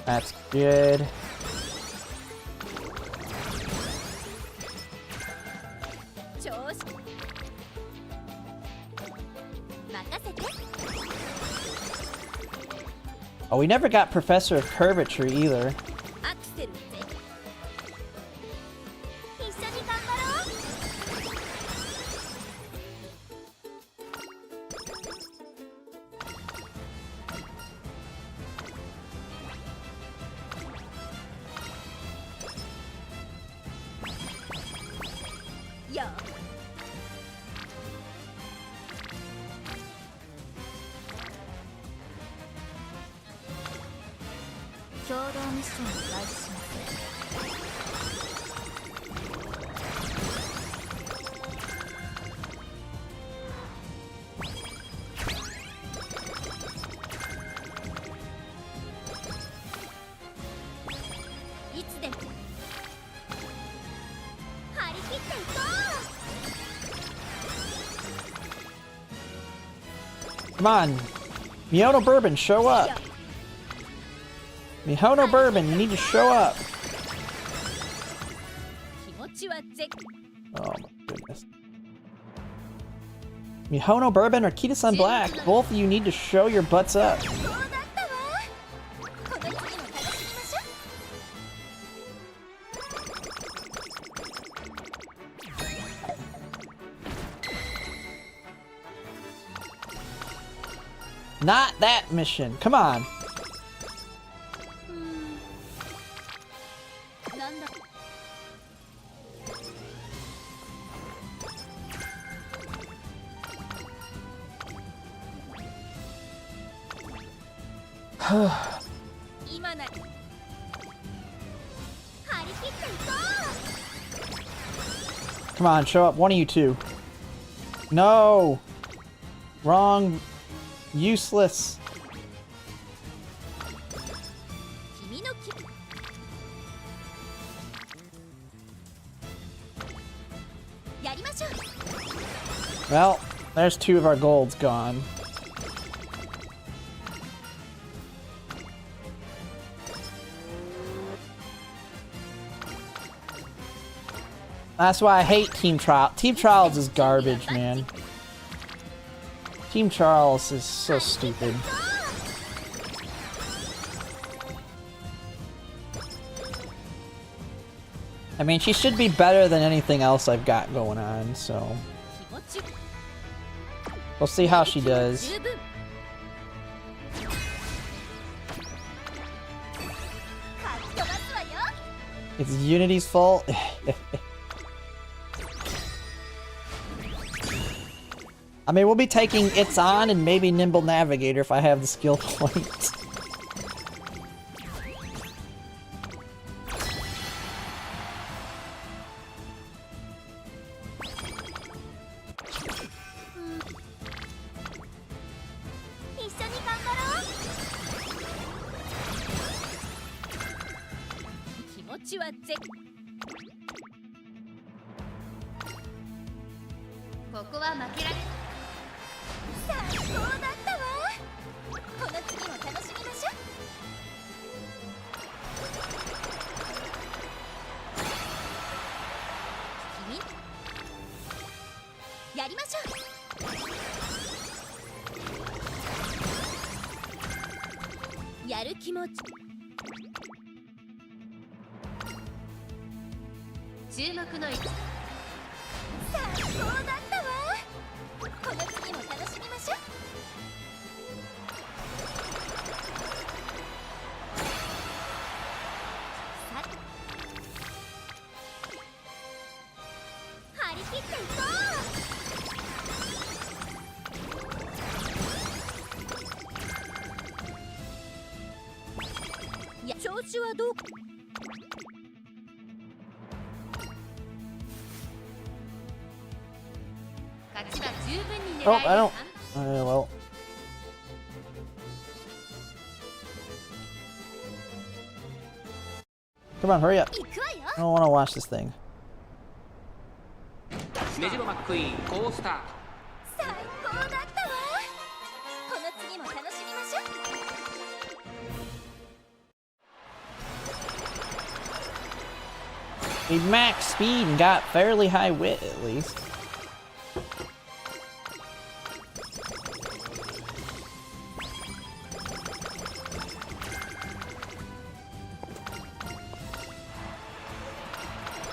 S1: That's good. Oh, we never got Professor of Curvature either. Come on, Mihono Bourbon, show up. Mihono Bourbon, you need to show up. Oh my goodness. Mihono Bourbon or Kita-san Black, both of you need to show your butts up. Not that mission. Come on. Come on, show up. One of you two. No. Wrong. Useless. Well, there's two of our golds gone. That's why I hate Team Trial. Team Trials is garbage, man. Team Charles is so stupid. I mean, she should be better than anything else I've got going on, so... We'll see how she does. It's Unity's fault? I mean, we'll be taking It's On and maybe Nimble Navigator if I have the skill points. Oh, I don't... well... Come on, hurry up. I don't want to watch this thing. We maxed speed and got fairly high wit, at least.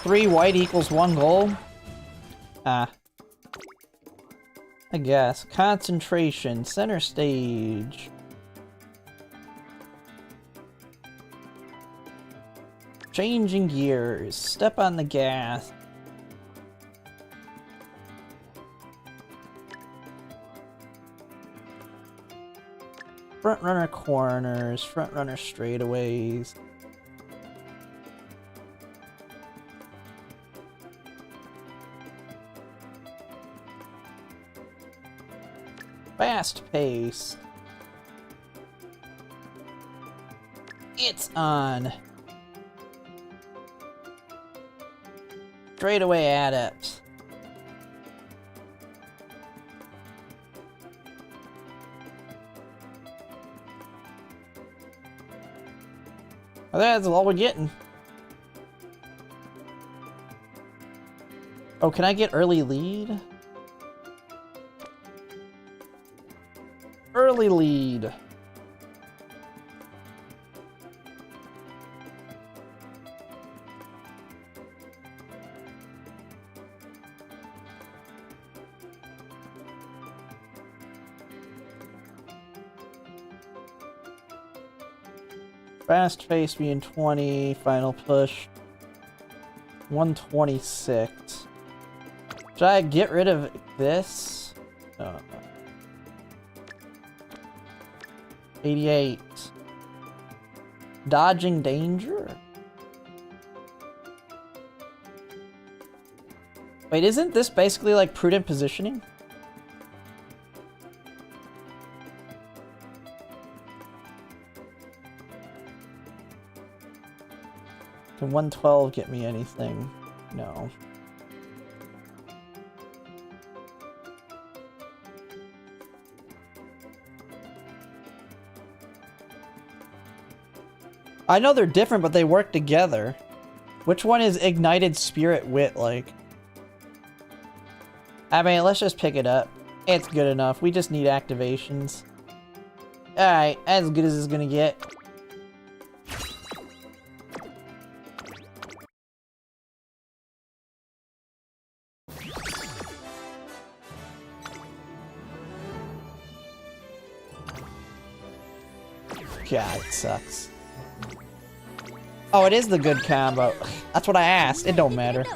S1: Three white equals one gold? Ah. I guess. Concentration. Center stage. Changing gears. Step on the gas. Front runner corners, front runner straightaways. Fast pace. It's on. Straightaway adepts. Well, that's all we're getting. Oh, can I get early lead? Early lead. Fast face being 20, final push 126. Should I get rid of this? 88. Dodging danger? Wait, isn't this basically like prudent positioning? Can 112 get me anything? No. I know they're different, but they work together. Which one is Ignited Spirit Wit like? I mean, let's just pick it up. It's good enough. We just need activations. Alright, as good as it's gonna get. God, it sucks. Oh, it is the good combo. That's what I asked. It don't matter.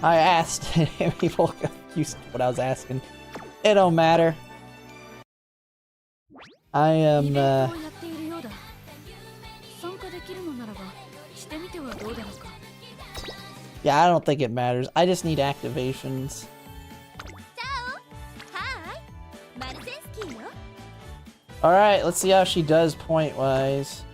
S1: I asked, and people confused what I was asking. It don't matter. I am, yeah, I don't think it matters. I just need activations. Alright, let's see how she does point-wise.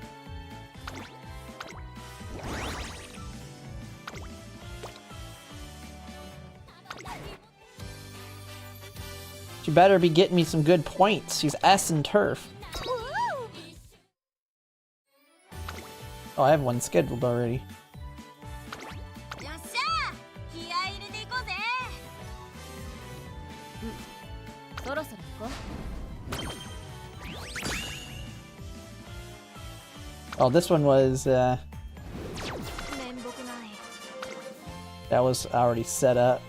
S1: She better be getting me some good points. She's S and turf. Oh, I have one scheduled already. Oh, this one was, that was already set up.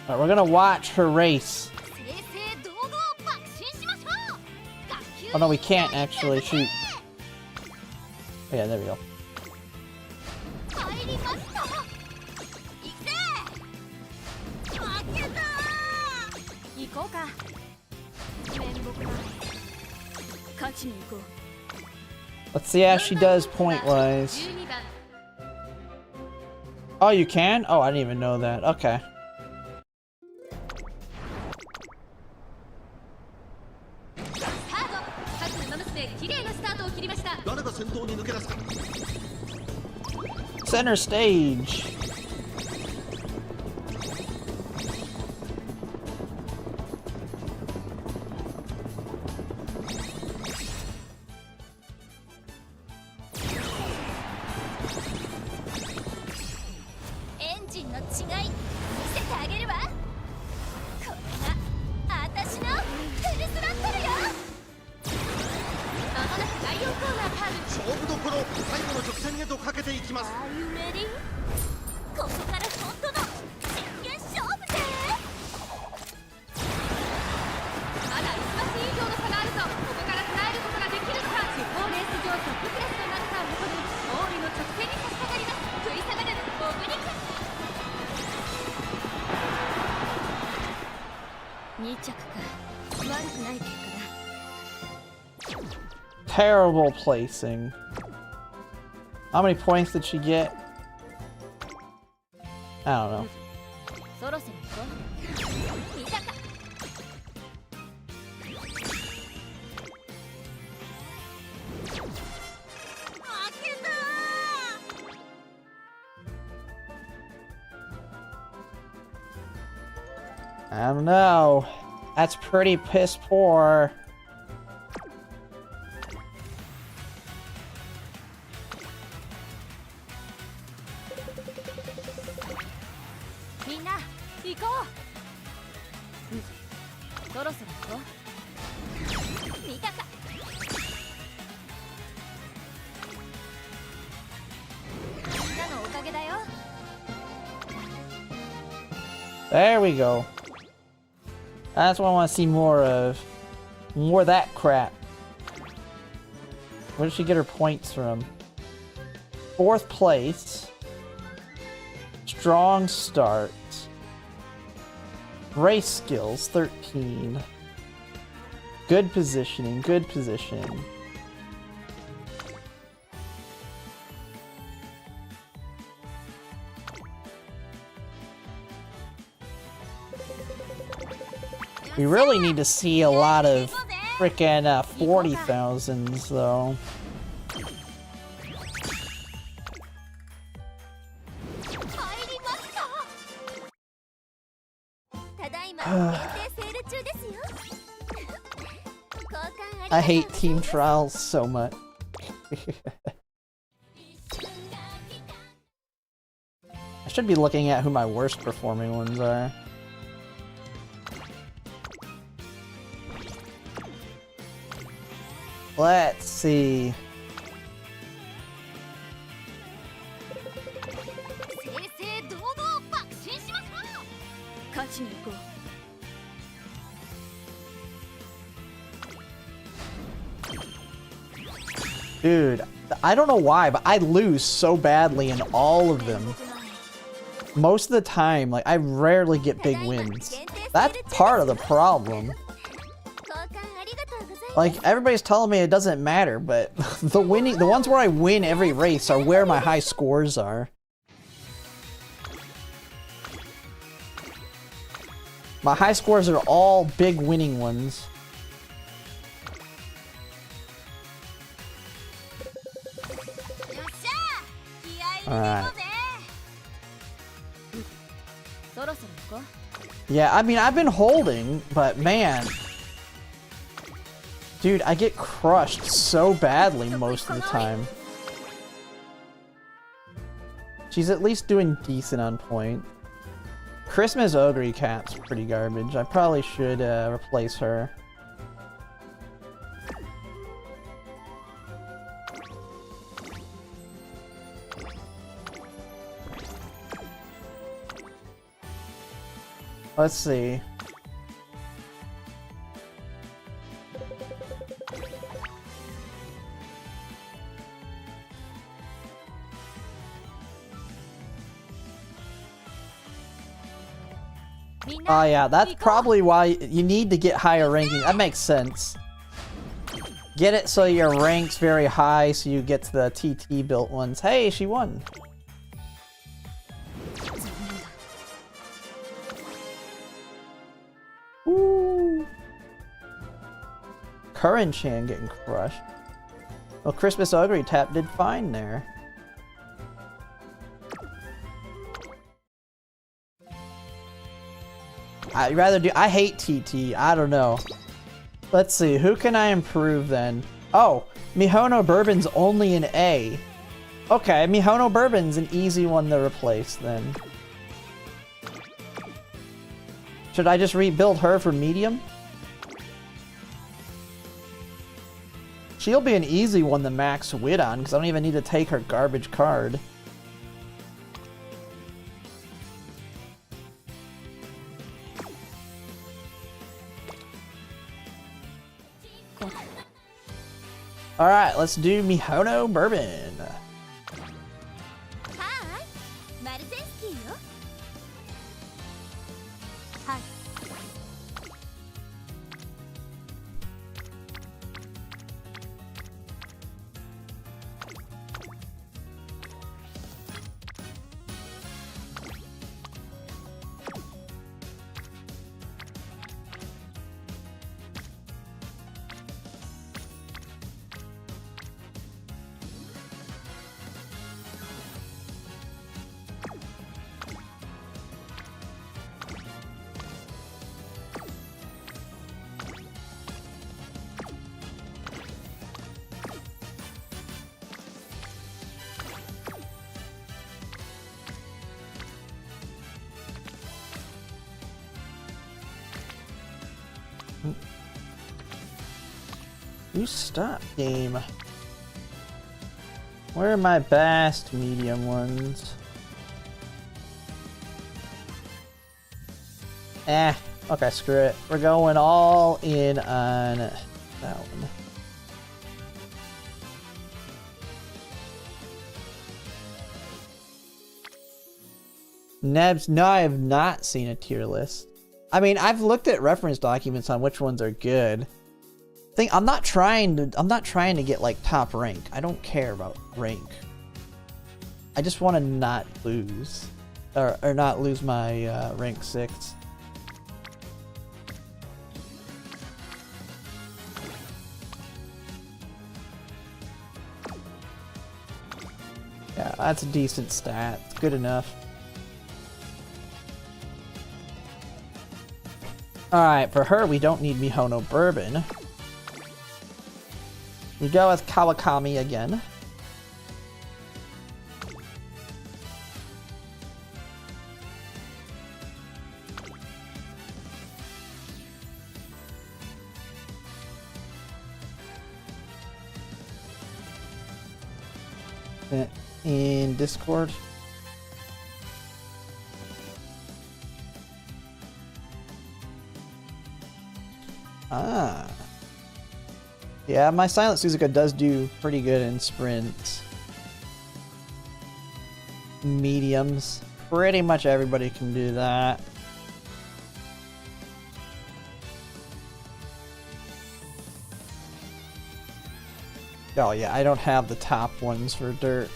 S1: Alright, we're gonna watch her race. Oh no, we can't actually shoot. Oh, yeah, there we go. Let's see how she does point-wise. Oh, you can? Oh, I didn't even know that. Okay. Center stage. Terrible placing. How many points did she get? I don't know. I don't know. That's pretty piss poor. There we go. That's what I want to see more of. More of that crap. Where did she get her points from? 4th place. Strong start. Race skills, 13. Good positioning, good positioning. We really need to see a lot of frickin' 40,000s though. I hate team trials so much. I should be looking at who my worst performing ones are. Let's see. Dude, I don't know why, but I lose so badly in all of them. Most of the time, like, I rarely get big wins. That's part of the problem. Like, everybody's telling me it doesn't matter, but the ones where I win every race are where my high scores are. My high scores are all big winning ones. Alright. Yeah, I mean, I've been holding, but man. Dude, I get crushed so badly most of the time. She's at least doing decent on point. Christmas Ogre Cat's pretty garbage. I probably should replace her. Let's see. Oh yeah, that's probably why you need to get higher ranking. That makes sense. Get it so your rank's very high so you get to the TT built ones. Hey, she won. Woo. Current Chan getting crushed. Well, Christmas Ogre Tap did fine there. I hate TT, I don't know. Let's see, who can I improve then? Oh, Mihono Bourbon's only an A. Okay, Mihono Bourbon's an easy one to replace then. Should I just rebuild her for medium? She'll be an easy one to max wit on, because I don't even need to take her garbage card. Alright, let's do Mihono Bourbon. You stop, game. Where are my best medium ones? Okay, screw it. We're going all in on that one. Nebs, no, I have not seen a tier list. I mean, I've looked at reference documents on which ones are good. I'm not trying to get like top rank. I don't care about rank. I just want to not lose, or not lose my rank 6. Yeah, that's a decent stat. It's good enough. Alright, for her, we don't need Mihono Bourbon. We go with Kawakami again. In Discord. Ah. Yeah, my Silent Suzuka does do pretty good in sprints. Mediums. Pretty much everybody can do that. Oh yeah, I don't have the top ones for Dirt.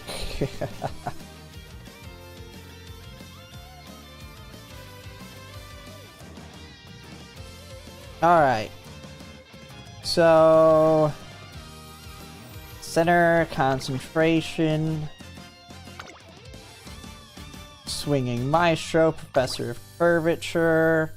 S1: Alright. So... Center, Concentration... Swinging Maestro, Professor of Curvature...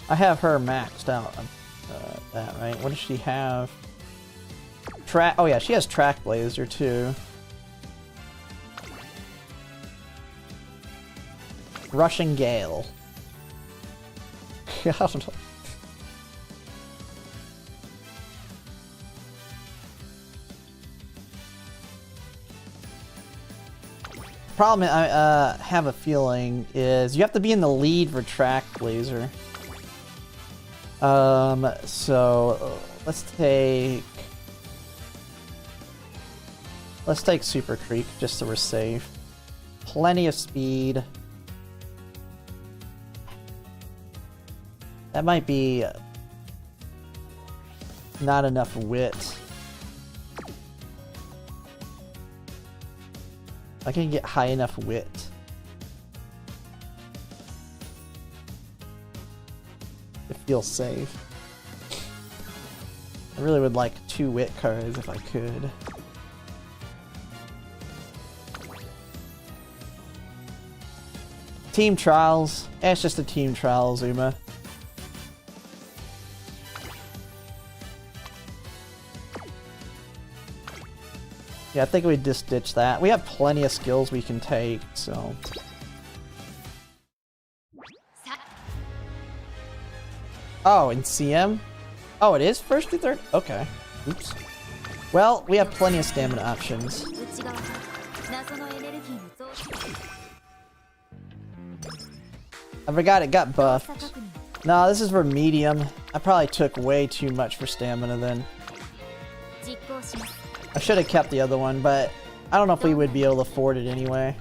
S1: I have her maxed out on that, right? What does she have? Oh yeah, she has Track Blazer too. Rushing Gale. I don't know. Problem I have a feeling is you have to be in the lead for Track Blazer. So let's take Super Creek just so we're safe. Plenty of speed. That might be not enough wit. I can get high enough wit. It feels safe. I really would like 2 wit cards if I could. Team Trials. It's just a Team Trials, Uma. Yeah, I think we just ditch that. We have plenty of skills we can take, so... Oh, in CM? Oh, it is first to third? Okay. Oops. Well, we have plenty of stamina options. I forgot it got buffed. No, this is for medium. I probably took way too much for stamina then. I should have kept the other one, but I don't know if we would be able to afford it anyway.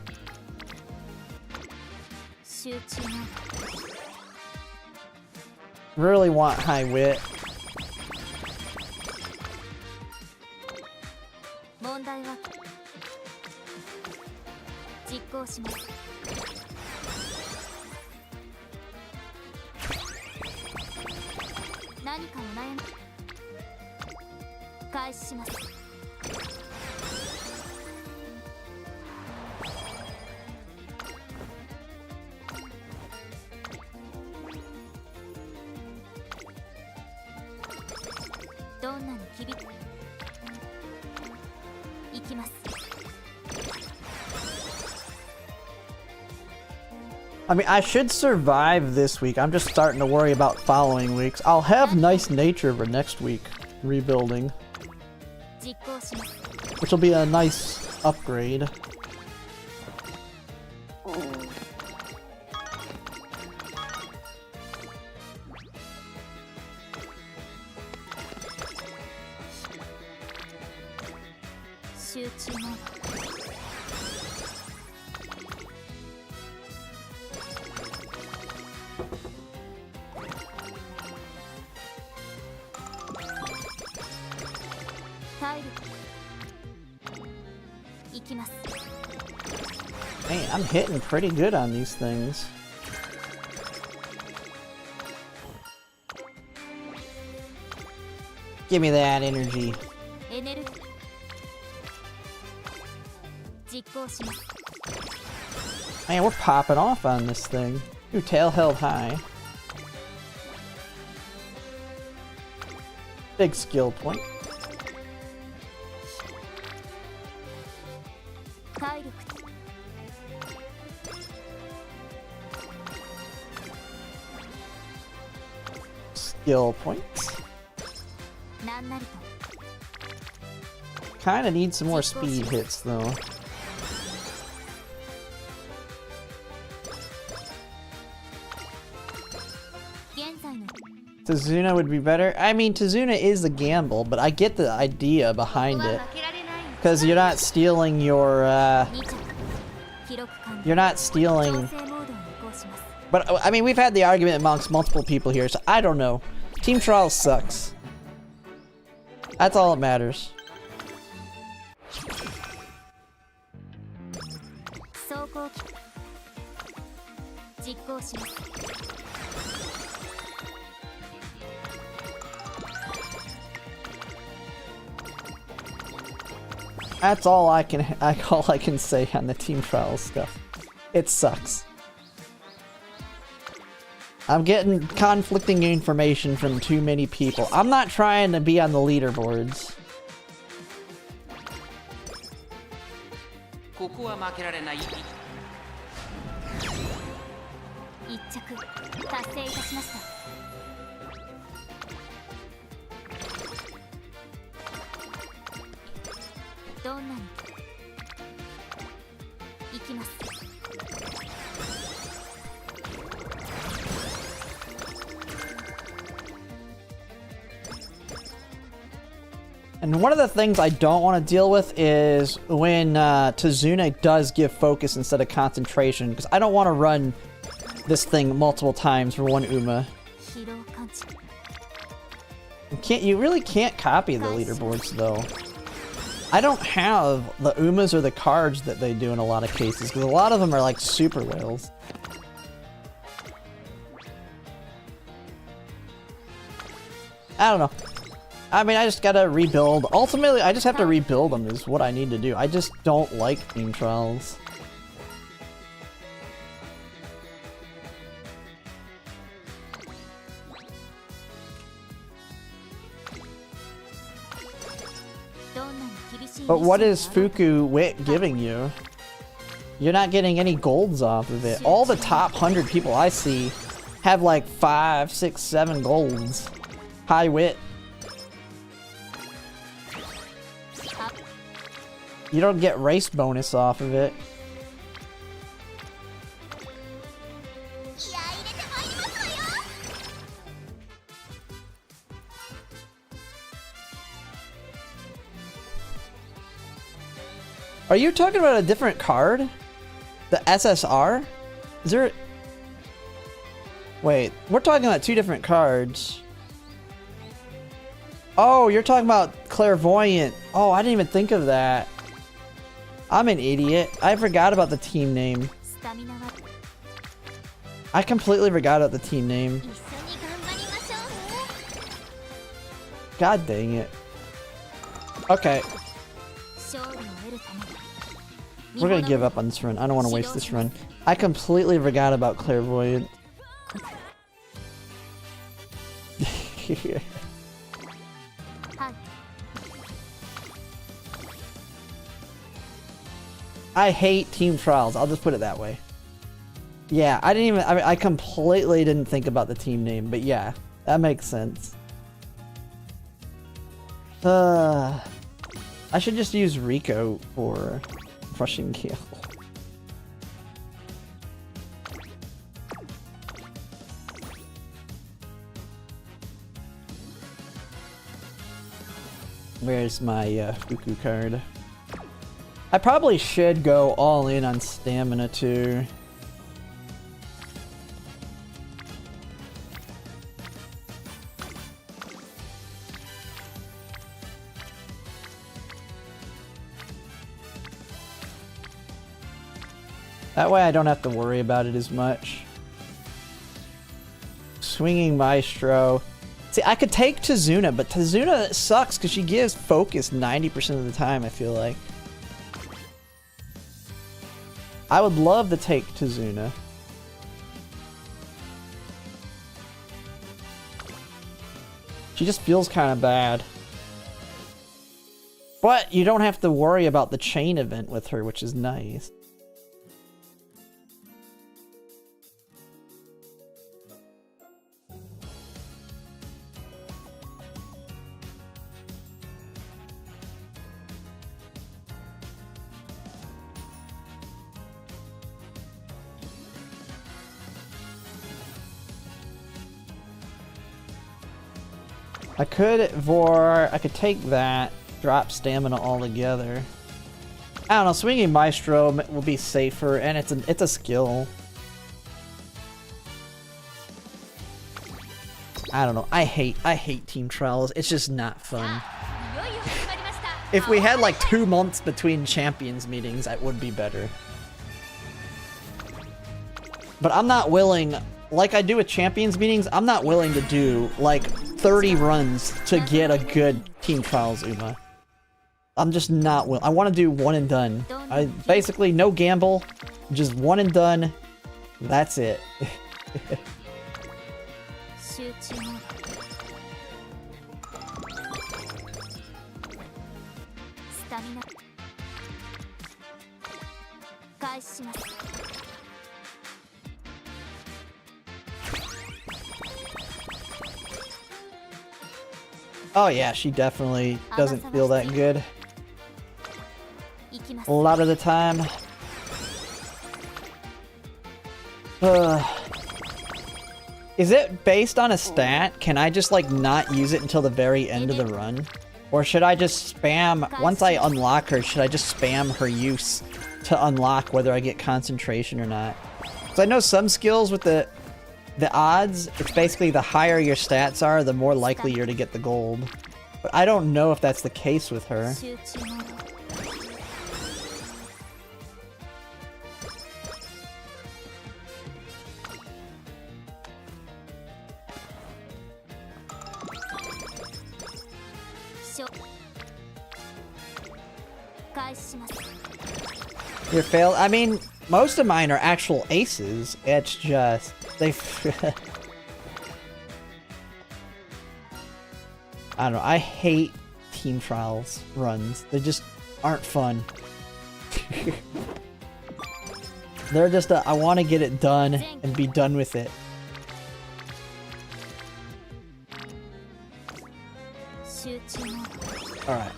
S1: Really want high wit. I mean, I should survive this week. I'm just starting to worry about following weeks. I'll have nice nature for next week, rebuilding. Which will be a nice upgrade. Man, I'm hitting pretty good on these things. Give me that energy. Man, we're popping off on this thing. Ooh, tail held high. Big skill point. Skill points. Kinda need some more speed hits though. Tazuna would be better. I mean, Tazuna is a gamble, but I get the idea behind it. Because you're not stealing your, you're not stealing... But, I mean, we've had the argument amongst multiple people here, so I don't know. Team Trials sucks. That's all that matters. That's all I can say on the Team Trials stuff. It sucks. I'm getting conflicting information from too many people. I'm not trying to be on the leaderboards. And one of the things I don't want to deal with is when Tazuna does give focus instead of concentration, because I don't want to run this thing multiple times for one Uma. You really can't copy the leaderboards though. I don't have the Umas or the cards that they do in a lot of cases, because a lot of them are like super whales. I don't know. I mean, I just gotta rebuild. Ultimately, I just have to rebuild them is what I need to do. I just don't like Team Trials. But what is Fuku Wit giving you? You're not getting any golds off of it. All the top 100 people I see have like 5, 6, 7 golds. High Wit. You don't get race bonus off of it. Are you talking about a different card? The SSR? Is there... Wait, we're talking about two different cards. Oh, you're talking about Clairvoyant. Oh, I didn't even think of that. I'm an idiot. I forgot about the team name. I completely forgot about the team name. God dang it. Okay. We're gonna give up on this run. I don't want to waste this run. I completely forgot about Clairvoyant. I hate team trials. I'll just put it that way. Yeah, I didn't even... I mean, I completely didn't think about the team name, but yeah, that makes sense. I should just use Rico for rushing kill. Where's my Fuku card? I probably should go all in on stamina too. That way I don't have to worry about it as much. Swinging Maestro. See, I could take Tazuna, but Tazuna sucks because she gives focus 90% of the time, I feel like. I would love to take Tazuna. She just feels kind of bad. But you don't have to worry about the chain event with her, which is nice. I could take that, drop stamina altogether. I don't know, swinging Maestro will be safer, and it's a skill. I don't know, I hate team trials. It's just not fun. If we had like 2 months between champions meetings, that would be better. But I'm not willing, like I do with champions meetings, I'm not willing to do like 30 runs to get a good team trials Uma. I'm just not willing. I want to do one and done. Basically no gamble, just one and done. That's it. Oh yeah, she definitely doesn't feel that good a lot of the time. Is it based on a stat? Can I just like not use it until the very end of the run? Or should I just spam, once I unlock her, should I just spam her use to unlock whether I get concentration or not? Because I know some skills with the odds, it's basically the higher your stats are, the more likely you're to get the gold. But I don't know if that's the case with her. Your fail? I mean, most of mine are actual aces. It's just they. I don't know. I hate team trials runs. They just aren't fun. They're just I want to get it done and be done with it. All right.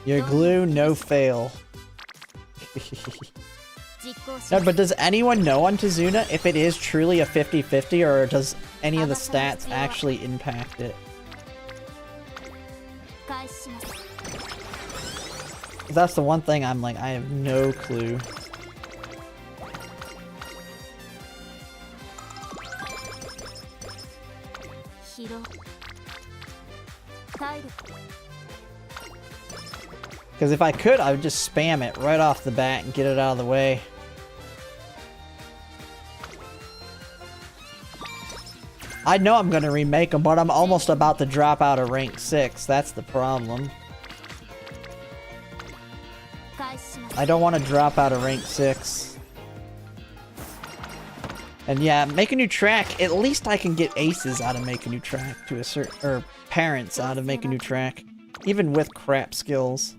S1: Your glue, no fail. No, but does anyone know on Tazuna if it is truly a 50-50 or does any of the stats actually impact it? That's the one thing I'm like, I have no clue. Because if I could, I would just spam it right off the bat and get it out of the way. I know I'm going to remake them, but I'm almost about to drop out of rank 6. That's the problem. I don't want to drop out of rank 6. And yeah, make a new track. At least I can get aces out of make a new track to a certain, or parents out of make a new track, even with crap skills.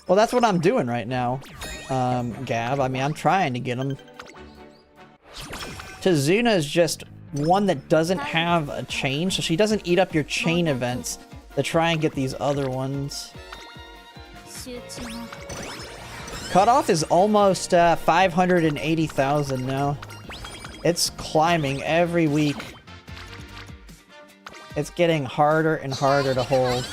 S1: Well, that's what I'm doing right now, Gab. I mean, I'm trying to get them. Tazuna is just one that doesn't have a chain, so she doesn't eat up your chain events to try and get these other ones. Cutoff is almost 580,000 now. It's climbing every week. It's getting harder and harder to hold.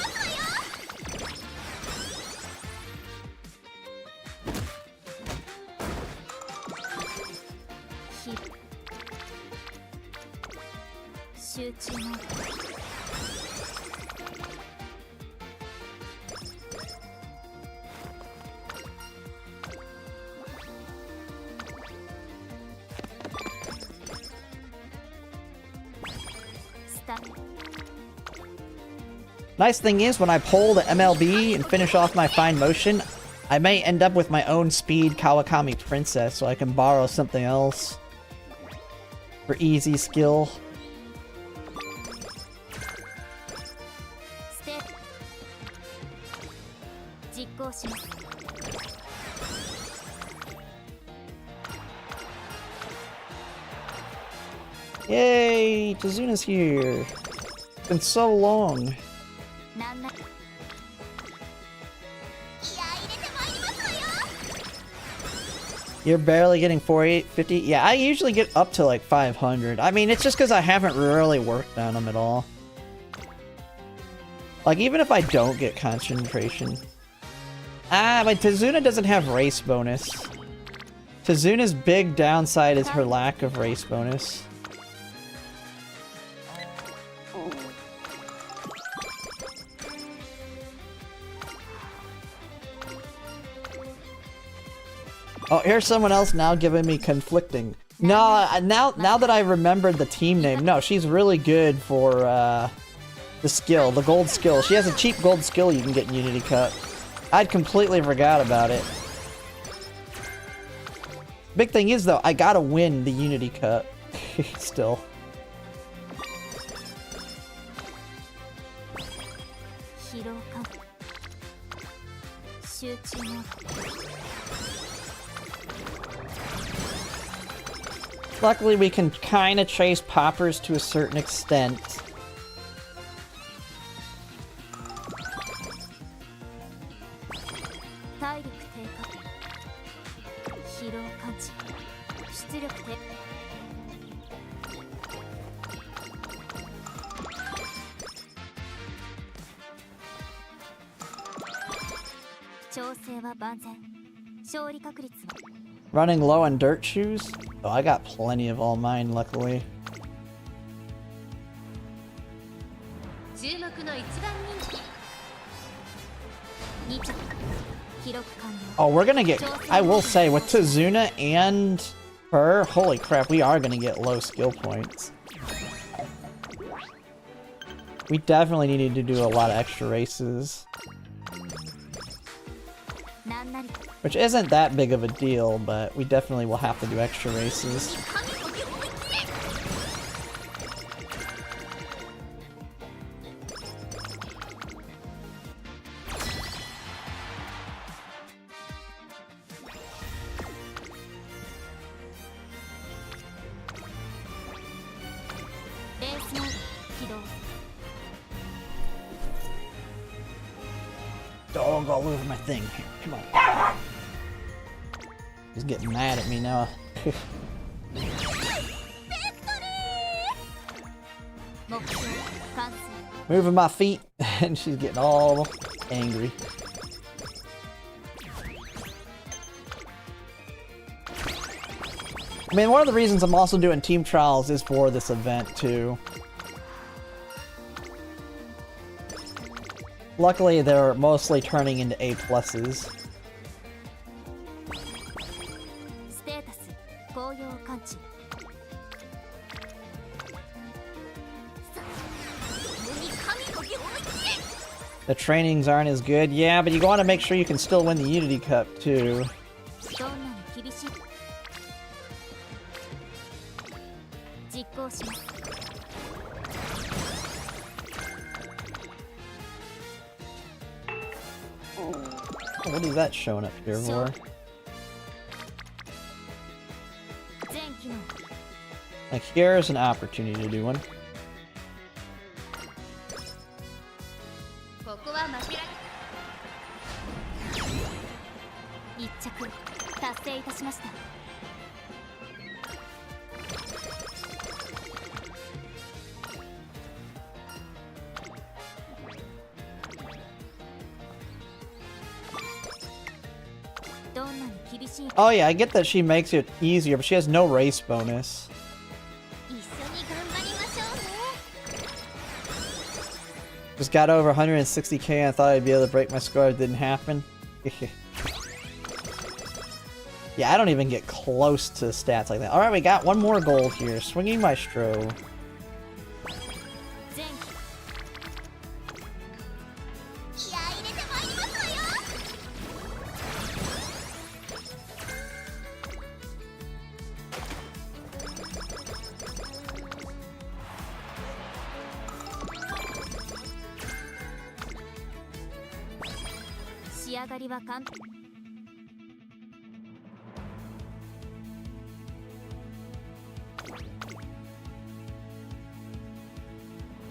S1: Nice thing is, when I pull the MLB and finish off my fine motion, I may end up with my own speed Kawakami Princess, so I can borrow something else for easy skill. Yay! Tazuna's here! It's been so long. You're barely getting 450? Yeah, I usually get up to like 500. I mean, it's just because I haven't really worked on them at all. Like, even if I don't get concentration. Ah, but Tazuna doesn't have race bonus. Tazuna's big downside is her lack of race bonus. Oh, here's someone else now giving me conflicting. No, now that I remembered the team name, no, she's really good for the skill, the gold skill. She has a cheap gold skill you can get in Unity Cup. I'd completely forgot about it. Big thing is, though, I gotta win the Unity Cup. Still. Luckily, we can kind of chase poppers to a certain extent. Running low on dirt shoes? Oh, I got plenty of all mine, luckily. Oh, we're gonna get... I will say, with Tazuna and her, holy crap, we are gonna get low skill points. We definitely needed to do a lot of extra races. Which isn't that big of a deal, but we definitely will have to do extra races. Don't go lose my thing. Here, come on. He's getting mad at me now. Moving my feet, and she's getting all angry. I mean, one of the reasons I'm also doing team trials is for this event, too. Luckily, they're mostly turning into A+. The trainings aren't as good. Yeah, but you want to make sure you can still win the Unity Cup, too. What is that showing up here for? Like, here's an opportunity to do one. Oh yeah, I get that she makes it easier, but she has no race bonus. Just got over 160k and I thought I'd be able to break my score. It didn't happen. Yeah, I don't even get close to stats like that. Alright, we got one more gold here. Swinging Maestro.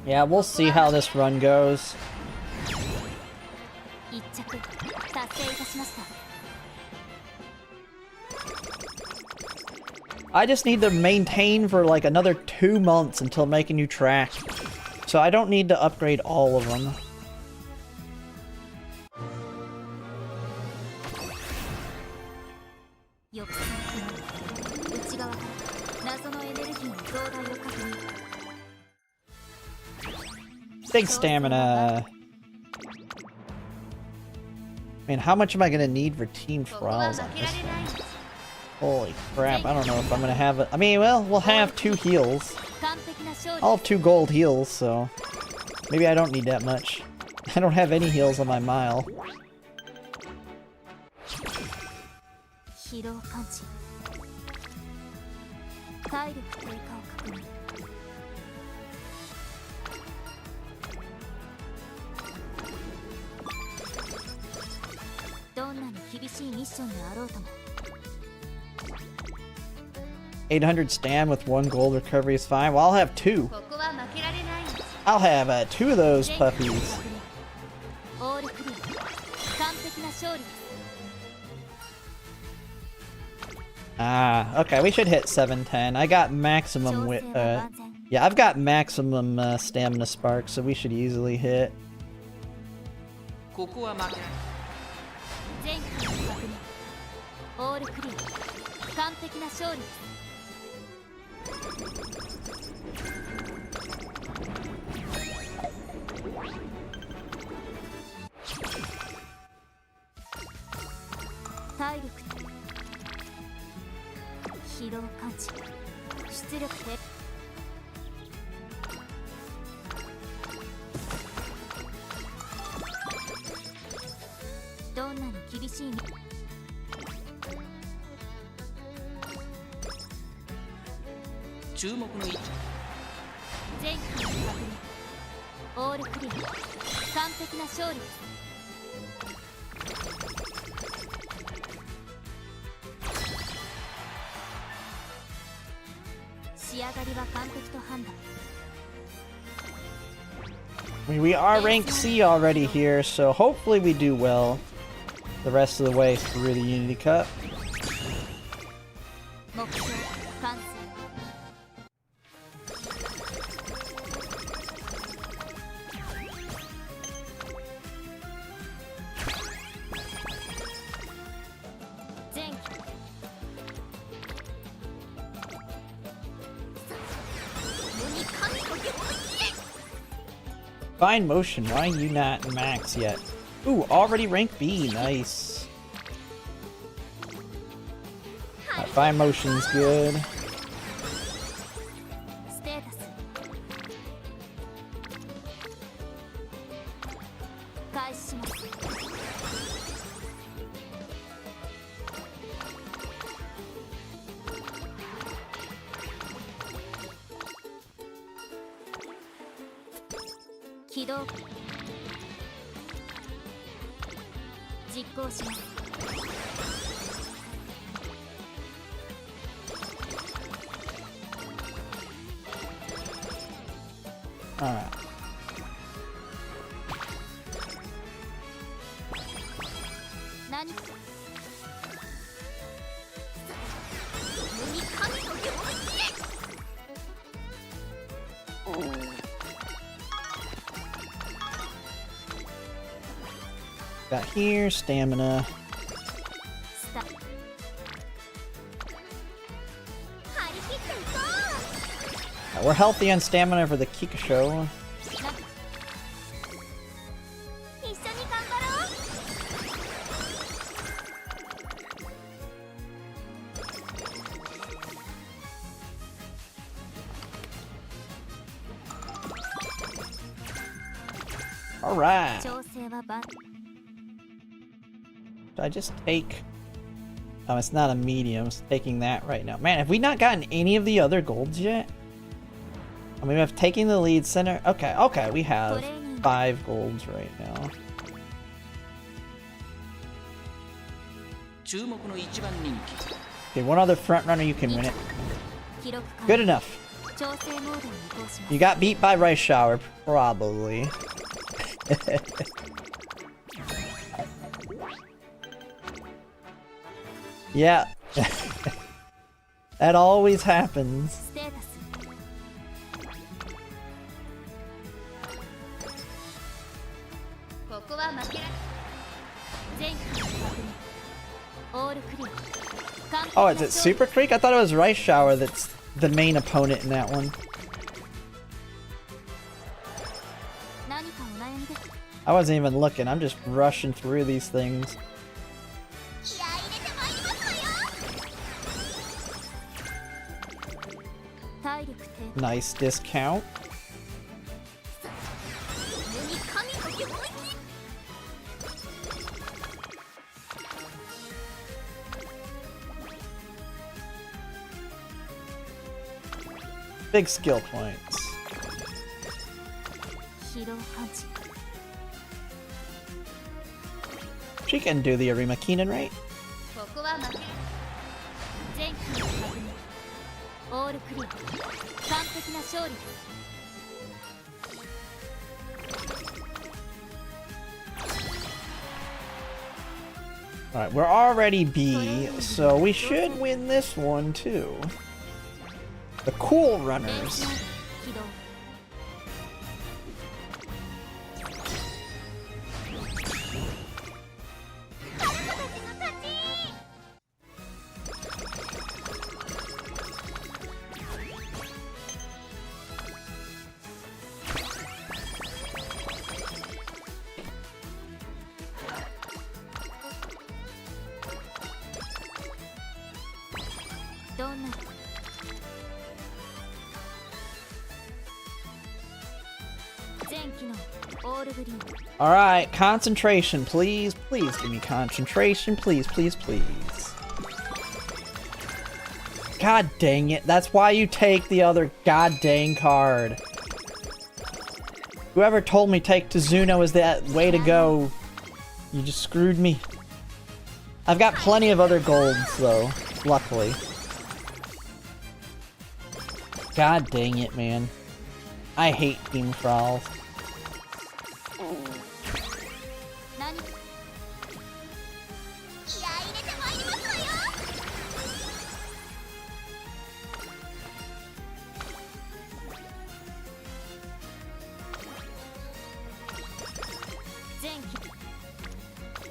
S1: Yeah, we'll see how this run goes. I just need to maintain for like another 2 months until making new track. So I don't need to upgrade all of them. Big stamina. Man, how much am I gonna need for team trials on this one? Holy crap, I don't know if I'm gonna have it. I mean, well, we'll have 2 heals. I'll have 2 gold heals, so maybe I don't need that much. I don't have any heals on my mile. $800 stam with 1 gold recovery is fine. Well, I'll have 2. I'll have 2 of those puppies. Ah, okay, we should hit 710. I got maximum yeah, I've got maximum stamina spark, so we should easily hit. I mean, we are rank C already here, so hopefully we do well the rest of the way through the Unity Cup. Fine motion, why are you not max yet? Ooh, already rank B, nice. Fine motion's good. Alright. Got here, stamina. We're healthy on stamina for the Kikasho. Alright. Should I just take... Oh, it's not a medium. I'm taking that right now. Man, have we not gotten any of the other golds yet? I mean, we have taking the lead center. Okay, okay, we have 5 golds right now. Okay, one other front runner, you can win it. Good enough. You got beat by Rice Shower, probably. Yeah. That always happens. Oh, is it Super Creek? I thought it was Rice Shower that's the main opponent in that one. I wasn't even looking, I'm just rushing through these things. Nice discount. Big skill points. She can do the Arima Keenan, right? Alright, we're already B, so we should win this one too. The Cool Runners. Alright, concentration, please. Please give me concentration. Please, please, please. God dang it. That's why you take the other god dang card. Whoever told me take Tizuno is that way to go. You just screwed me. I've got plenty of other golds, though. Luckily. God dang it, man. I hate Team Thralls.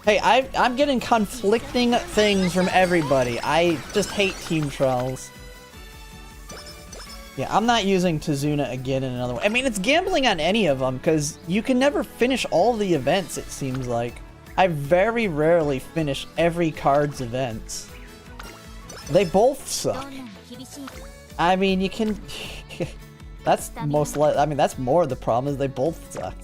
S1: Hey, I'm getting conflicting things from everybody. I just hate Team Trolls. Yeah, I'm not using Tizuna again in another one. I mean, it's gambling on any of them, because you can never finish all the events, it seems like. I very rarely finish every card's events. They both suck. I mean, you can... that's I mean, that's more of the problem, is they both suck.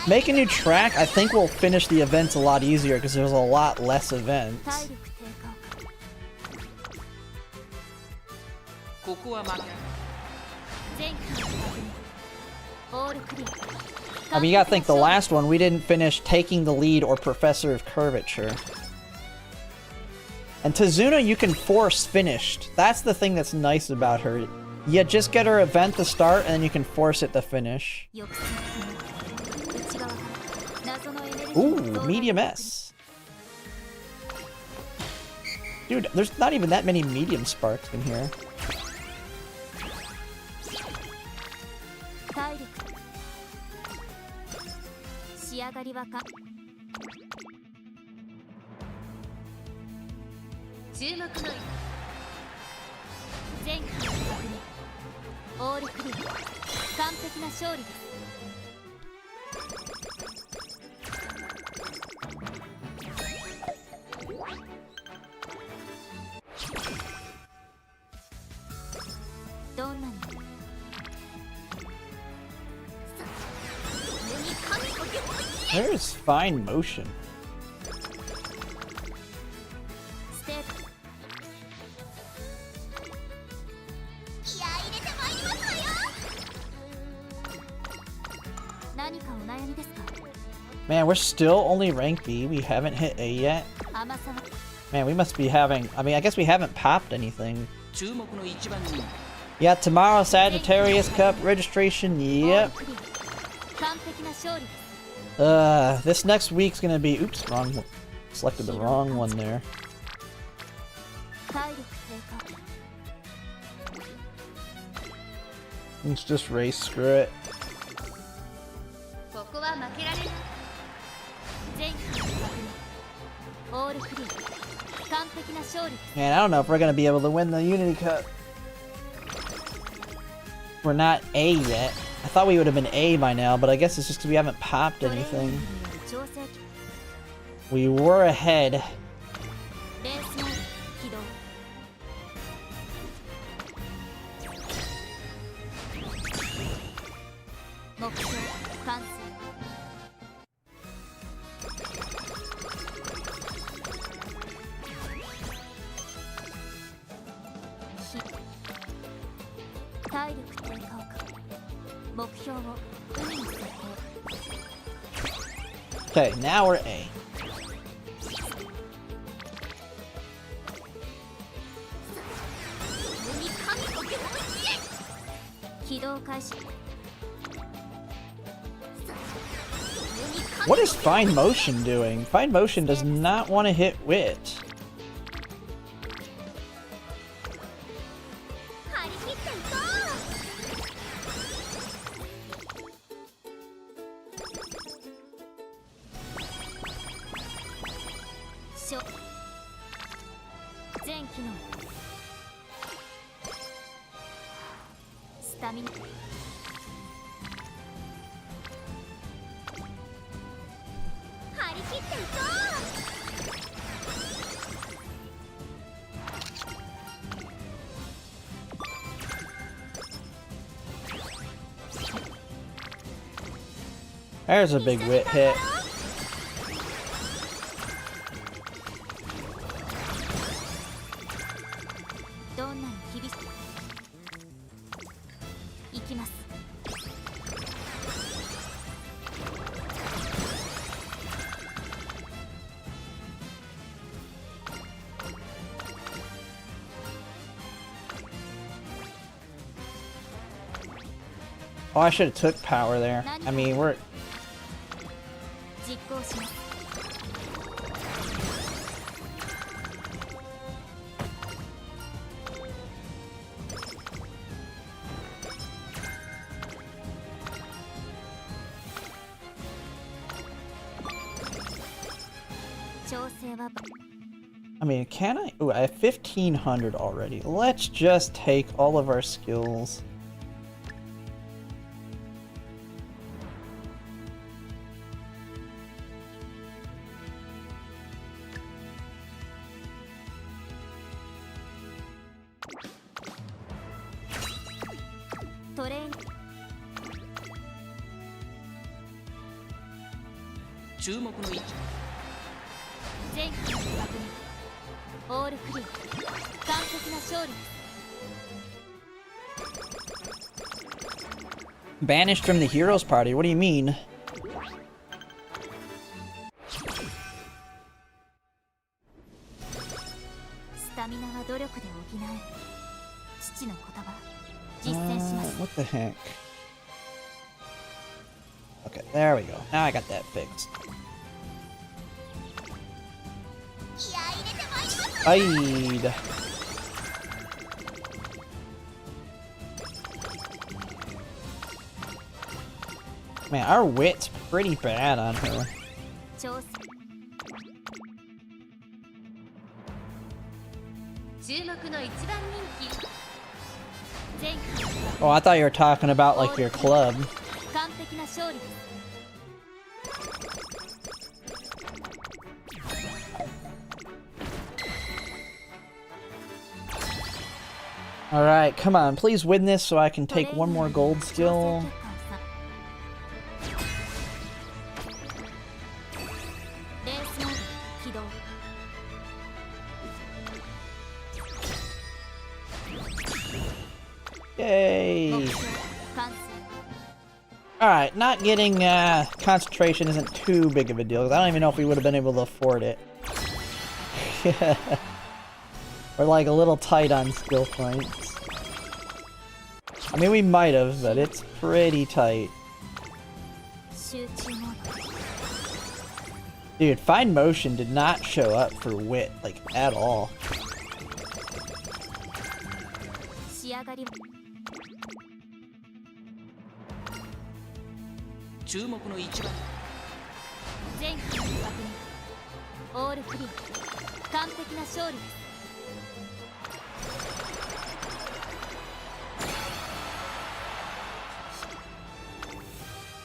S1: Make a new track, I think will finish the events a lot easier, because there's a lot less events. I mean, you gotta think, the last one, we didn't finish taking the lead or Professor of Curvature. And Tazuna, you can force finished. That's the thing that's nice about her. You just get her event to start, and then you can force it to finish. Ooh, medium S. Dude, there's not even that many medium sparks in here. There's fine motion. Man, we're still only rank B. We haven't hit A yet. Man, we must be having... I mean, I guess we haven't popped anything. Yeah, tomorrow, Sagittarius Cup registration. Yep. This next week's gonna be... Oops, wrong one. Selected the wrong one there. Let's just race, screw it. Man, I don't know if we're gonna be able to win the Unity Cup. We're not A yet. I thought we would have been A by now, but I guess it's just because we haven't popped anything. We were ahead. Okay, now we're A. What is Fine Motion doing? Fine Motion does not want to hit Wit. There's a big Wit hit. Oh, I should have took power there. I mean, we're... I mean, can I? Ooh, I have 1500 already. Let's just take all of our skills. Banished from the heroes party? What do you mean? What the heck? Okay, there we go. Now I got that fixed. Aid. Man, our wit's pretty bad on her. Oh, I thought you were talking about like your club. Alright, come on, please win this so I can take one more gold skill. Yay! Alright, not getting concentration isn't too big of a deal, because I don't even know if we would have been able to afford it. We're like a little tight on skill points. I mean, we might have, but it's pretty tight. Dude, Fine Motion did not show up for wit, like, at all.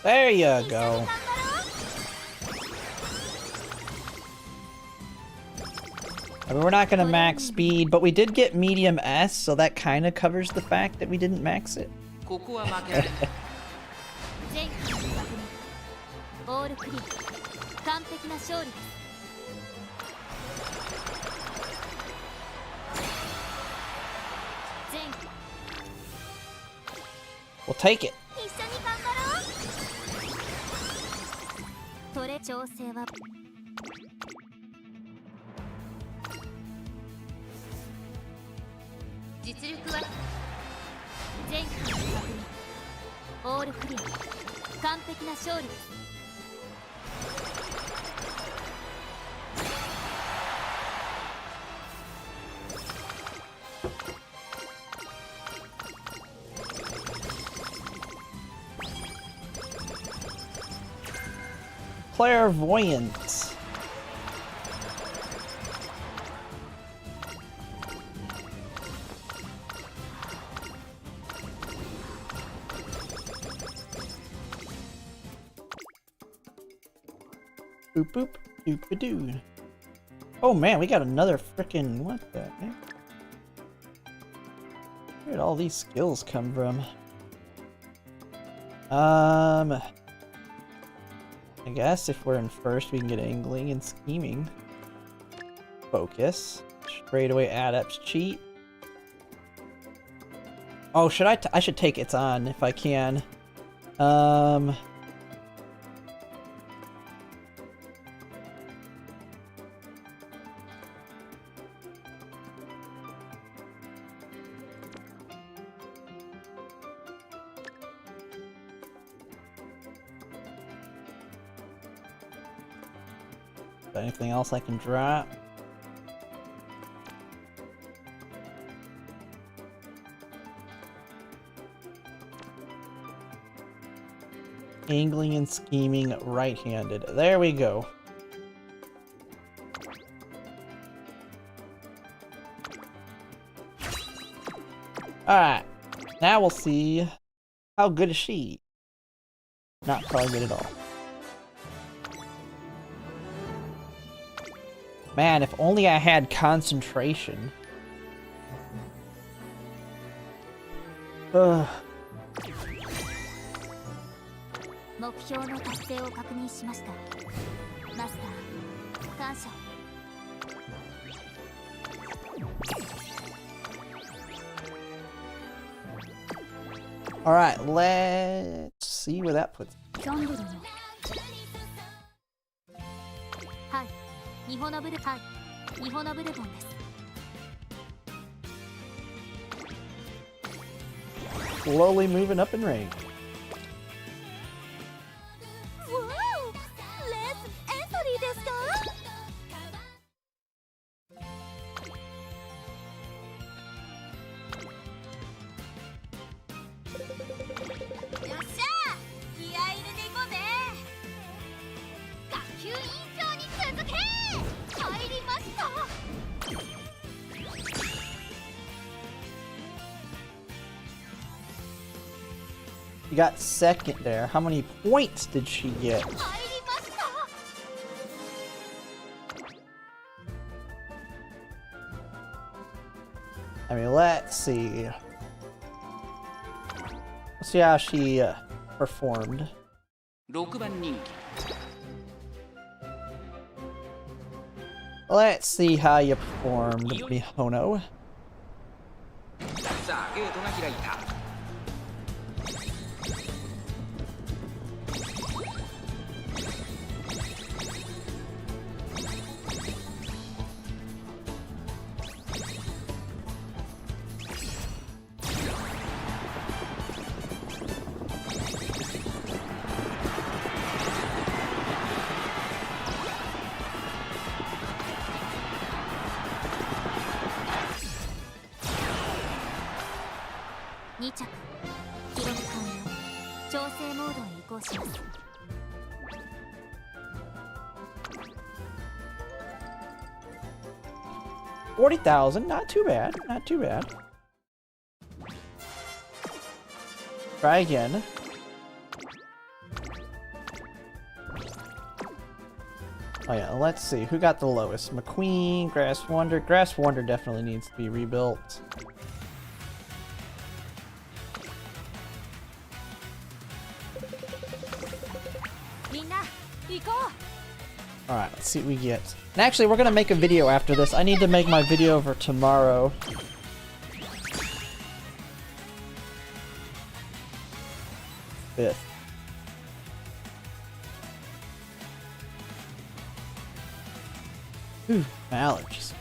S1: There you go. I mean, we're not gonna max speed, but we did get medium S, so that kind of covers the fact that we didn't max it. We'll take it. Clairvoyance. Boop boop doop a doo. Oh man, we got another frickin' what the heck? Where'd all these skills come from? I guess if we're in first, we can get angling and scheming. Focus. Straight away adepts cheat. Oh, should I should take it's on if I can. Anything else I can drop? Angling and scheming right-handed. There we go. Alright. Now we'll see how good is she. Not probably good at all. Man, if only I had concentration. Ugh. Alright, let's see where that puts. Slowly moving up in rank. You got second there. How many points did she get? I mean, let's see. Let's see how she performed. Let's see how you performed, Mihono. $40,000, not too bad, not too bad. Try again. Oh yeah, let's see, who got the lowest? McQueen, Grass Wonder. Grass Wonder definitely needs to be rebuilt. Alright, let's see what we get. And actually, we're gonna make a video after this. I need to make my video for tomorrow. Fifth. Ooh, my allergies.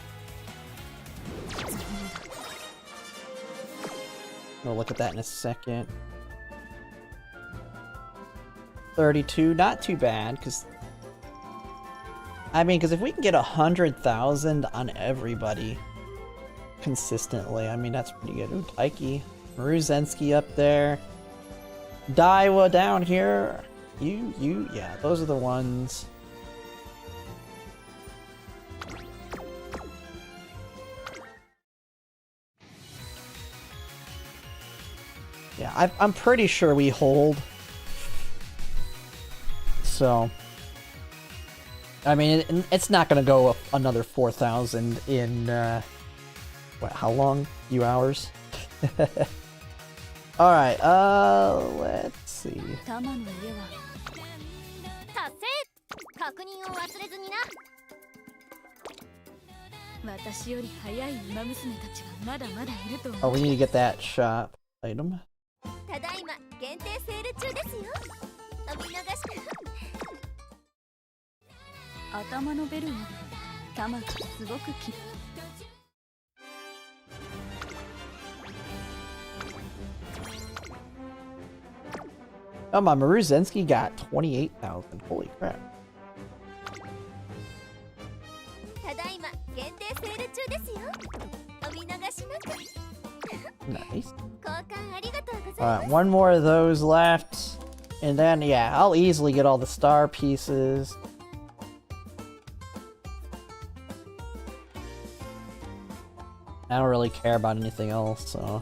S1: We'll look at that in a second. 32, not too bad, because if we can get 100,000 on everybody consistently, I mean, that's pretty good. Ooh, Taiki. Maruzensky up there. Daiwa down here. Yeah, those are the ones. Yeah, I'm pretty sure we hold. So, I mean, it's not going to go up another 4,000 in, what, how long? A few hours? Alright, let's see. Oh, we need to get that shop item. Oh, my Maruzensky got 28,000. Holy crap. Nice. Alright, one more of those left. And then, yeah, I'll easily get all the star pieces. I don't really care about anything else, so...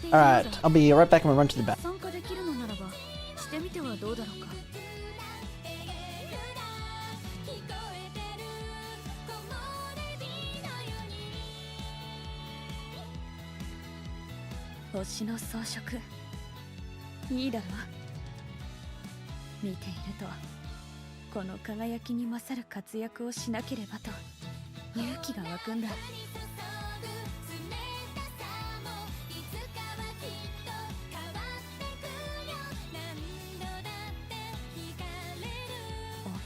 S1: Alright, I'll be right back and we'll run to the back.
S2: この輝きに勝る活躍をしなければと勇気が湧くんだ。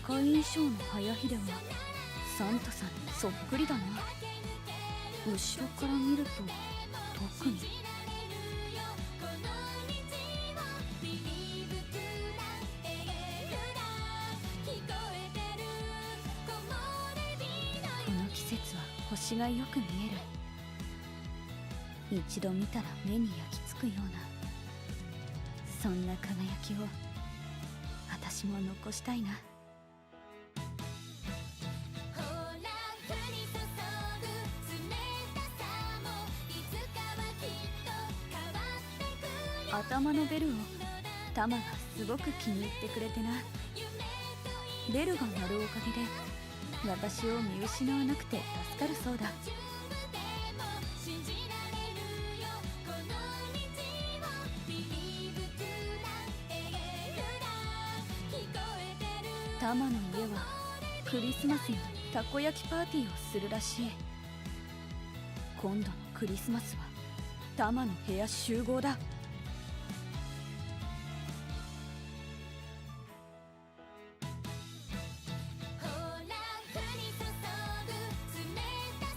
S2: 赤い衣装の早秀はサンタさんにそっくりだな。後ろから見ると特に。この季節は星がよく見える。一度見たら目に焼き付くような、そんな輝きを私も残したいな。頭のベルをタマがすごく気に入ってくれてな。ベルが鳴るおかげで私を見失わなくて助かるそうだ。タマの家はクリスマスにたこ焼きパーティーをするらしい。今度のクリスマスはタマの部屋集合だ。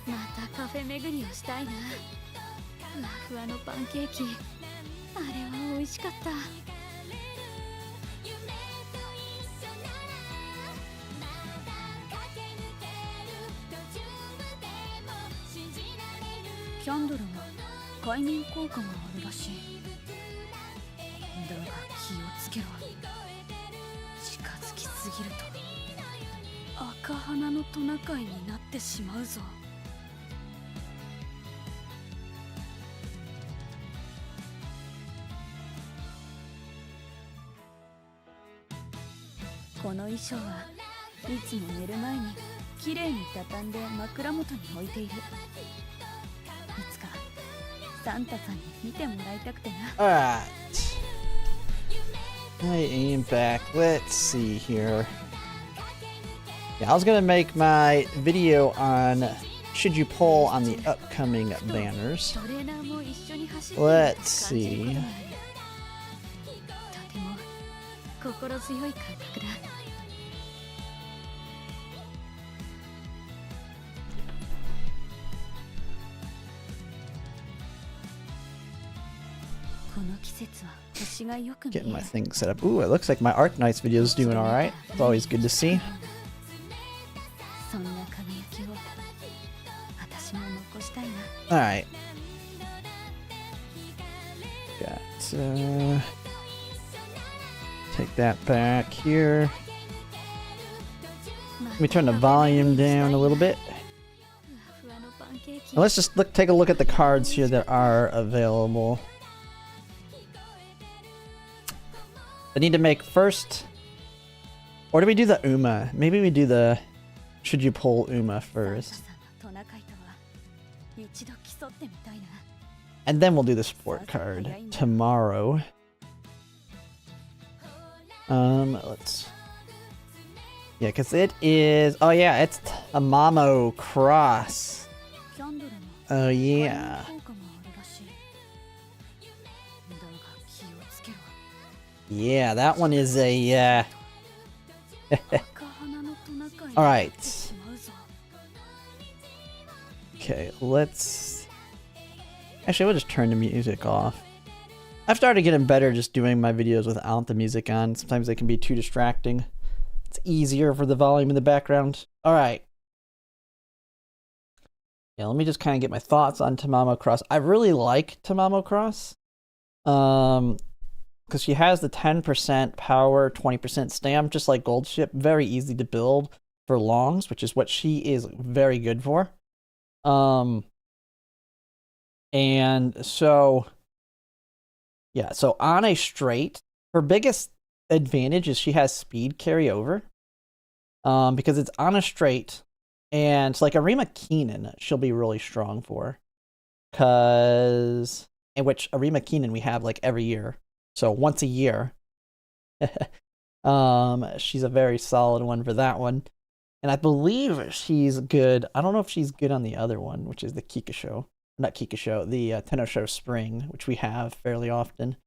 S2: またカフェ巡りをしたいな。ふわふわのパンケーキ、あれは美味しかった。キャンドルは快眠効果があるらしい。だが気をつけろ。近づきすぎると赤鼻のトナカイになってしまうぞ。この衣装はいつも寝る前にきれいに畳んで枕元に置いている。いつかサンタさんに見てもらいたくてな。
S1: Alright. I am back. Let's see here. Yeah, I was gonna make my video on should you pull on the upcoming banners. Let's see.
S2: とても心強い感覚だ。この季節は星がよく見える。
S1: Getting my thing set up. Ooh, it looks like my Arknights video is doing alright. It's always good to see.
S2: そんな輝きを私も残したいな。
S1: Alright. Got, take that back here. Let me turn the volume down a little bit. Now let's just take a look at the cards here that are available. I need to make first, or do we do the Uma? Maybe we do the should you pull Uma first, and then we'll do the sport card tomorrow. Let's, yeah, because it is, oh yeah, it's Umamusume Cross. Oh yeah. Yeah, that one is a, Alright. Okay, let's... Actually, we'll just turn the music off. I've started getting better just doing my videos without the music on. Sometimes they can be too distracting. It's easier for the volume in the background. Alright. Yeah, let me just kind of get my thoughts on Tamamo Cross. I really like Tamamo Cross. Because she has the 10% power, 20% stam, just like Gold Ship. Very easy to build for longs, which is what she is very good for. And so, yeah, so on a straight, her biggest advantage is she has speed carryover. Because it's on a straight, and like Arima Keenan, she'll be really strong for. Because, in which Arima Keenan we have like every year. So once a year. She's a very solid one for that one. And I believe she's good. I don't know if she's good on the other one, which is the Kikasho. Not Kikasho, the Tenosho Spring, which we have fairly often.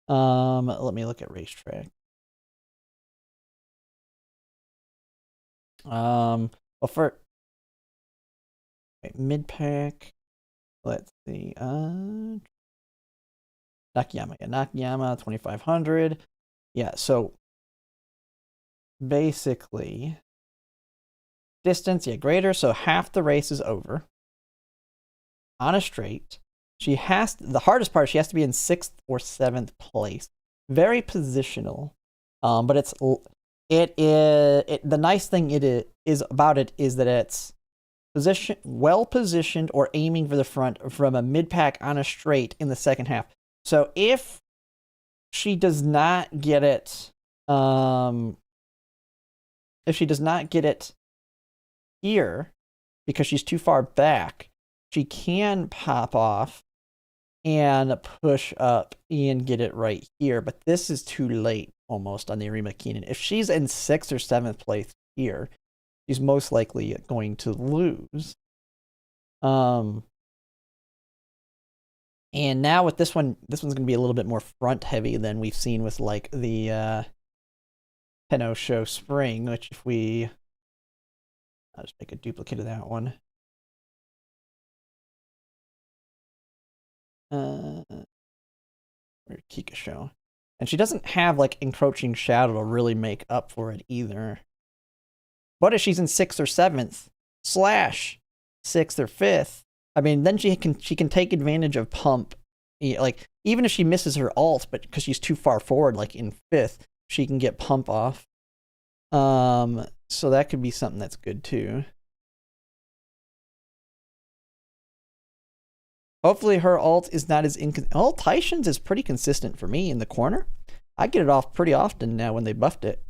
S1: Let me look at racetrack. Well, for mid pack, let's see. Nakayama, yeah, Nakayama 2500. Yeah, so basically distance, yeah, greater, so half the race is over on a straight. She has the hardest part, she has to be in 6th or 7th place. Very positional. But the nice thing is about it is that it's well positioned or aiming for the front from a mid pack on a straight in the second half. So if she does not get it, here because she's too far back, she can pop off and push up and get it right here. But this is too late almost on the Arima Keenan. If she's in 6th or 7th place here, she's most likely going to lose. And now with this one's going to be a little bit more front heavy than we've seen with like the Tenosho Spring, which I'll just make a duplicate of that one. Or Kikasho. And she doesn't have like encroaching shadow to really make up for it either. But if she's in 6th or 7th / 6th or 5th, I mean, then she can take advantage of pump. Like even if she misses her ult, but because she's too far forward, like in 5th, she can get pump off. So that could be something that's good too. Hopefully her ult is not as ult Tyson's is pretty consistent for me in the corner. I get it off pretty often now when they buffed it.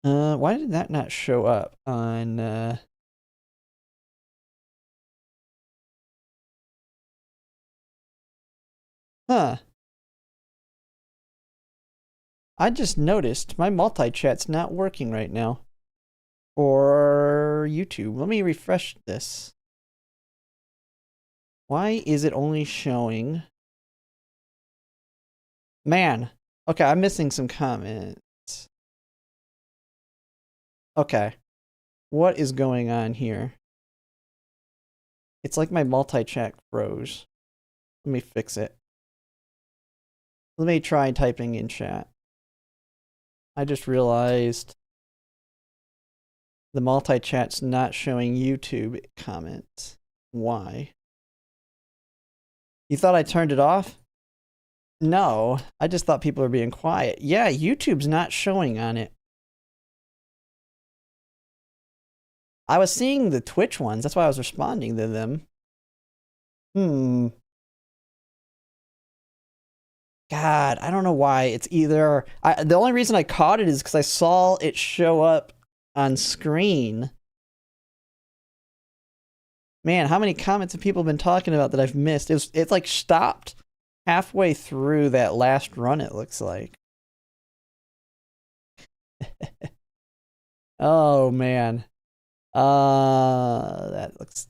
S1: Why did that not show up on Huh. I just noticed my multi-chat's not working right now. For YouTube. Let me refresh this. Why is it only showing? Man. Okay, I'm missing some comments. Okay. What is going on here? It's like my multi-chat froze. Let me fix it. Let me try typing in chat. I just realized the multi-chat's not showing YouTube comments. Why? You thought I turned it off? No, I just thought people were being quiet. Yeah, YouTube's not showing on it. I was seeing the Twitch ones. That's why I was responding to them. God, I don't know why. It's either... the only reason I caught it is because I saw it show up on screen. Man, how many comments have people been talking about that I've missed? It's like stopped halfway through that last run, it looks like. Oh, man. That looks...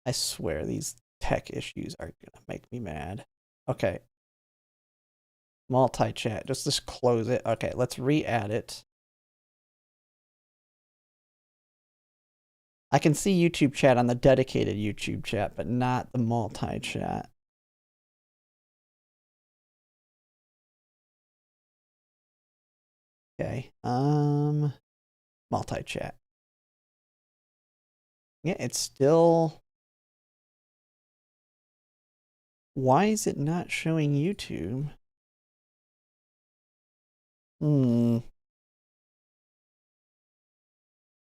S1: I swear these tech issues are gonna make me mad. Okay. Multi-chat. Just close it. Okay, let's re-add it. I can see YouTube chat on the dedicated YouTube chat, but not the multi-chat. Okay. Multi-chat. Yeah, it's still... Why is it not showing YouTube?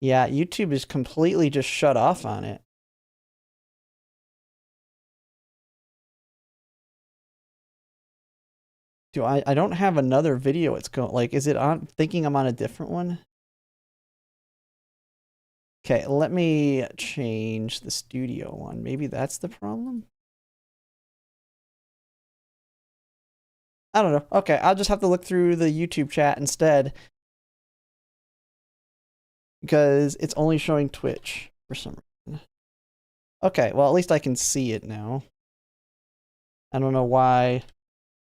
S1: Yeah, YouTube is completely just shut off on it. I don't have another video it's going, like, is it on, thinking I'm on a different one? Okay, let me change the studio one. Maybe that's the problem? I don't know. Okay, I'll just have to look through the YouTube chat instead. Because it's only showing Twitch for some reason. Okay, well, at least I can see it now. I don't know why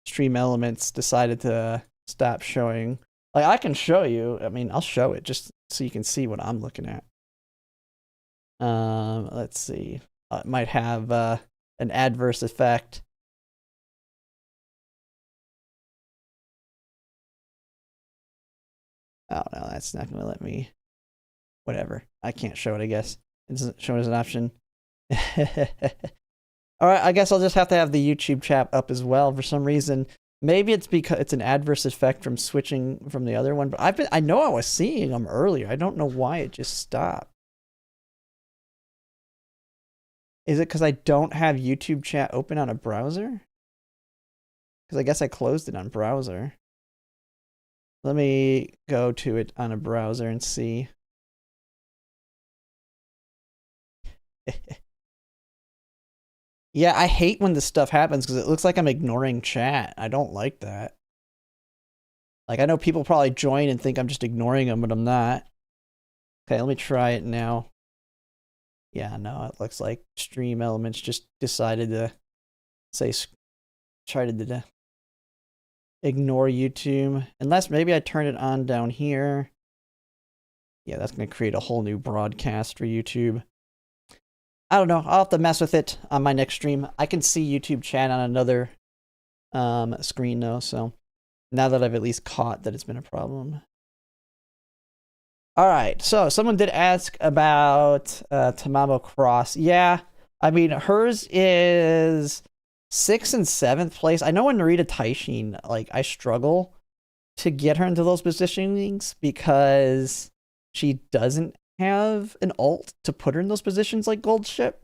S1: Stream Elements decided to stop showing. Like, I can show you. I mean, I'll show it just so you can see what I'm looking at. Let's see. It might have an adverse effect. Oh, no, that's not going to let me. Whatever. I can't show it, I guess. It doesn't show it as an option. Alright, I guess I'll just have to have the YouTube chat up as well for some reason. Maybe it's because it's an adverse effect from switching from the other one, but I know I was seeing them earlier. I don't know why it just stopped. Is it because I don't have YouTube chat open on a browser? Because I guess I closed it on browser. Let me go to it on a browser and see. Yeah, I hate when this stuff happens because it looks like I'm ignoring chat. I don't like that. Like, I know people probably join and think I'm just ignoring them, but I'm not. Okay, let me try it now. Yeah, no, it looks like Stream Elements just decided to try to ignore YouTube. Unless maybe I turn it on down here. Yeah, that's going to create a whole new broadcast for YouTube. I don't know. I'll have to mess with it on my next stream. I can see YouTube chat on another screen though, so now that I've at least caught that it's been a problem. Alright, so someone did ask about Tamamo Cross. Yeah, I mean, hers is 6th and 7th place. I know in Narita Taishin, like, I struggle to get her into those positionings because she doesn't have an alt to put her in those positions like Gold Ship.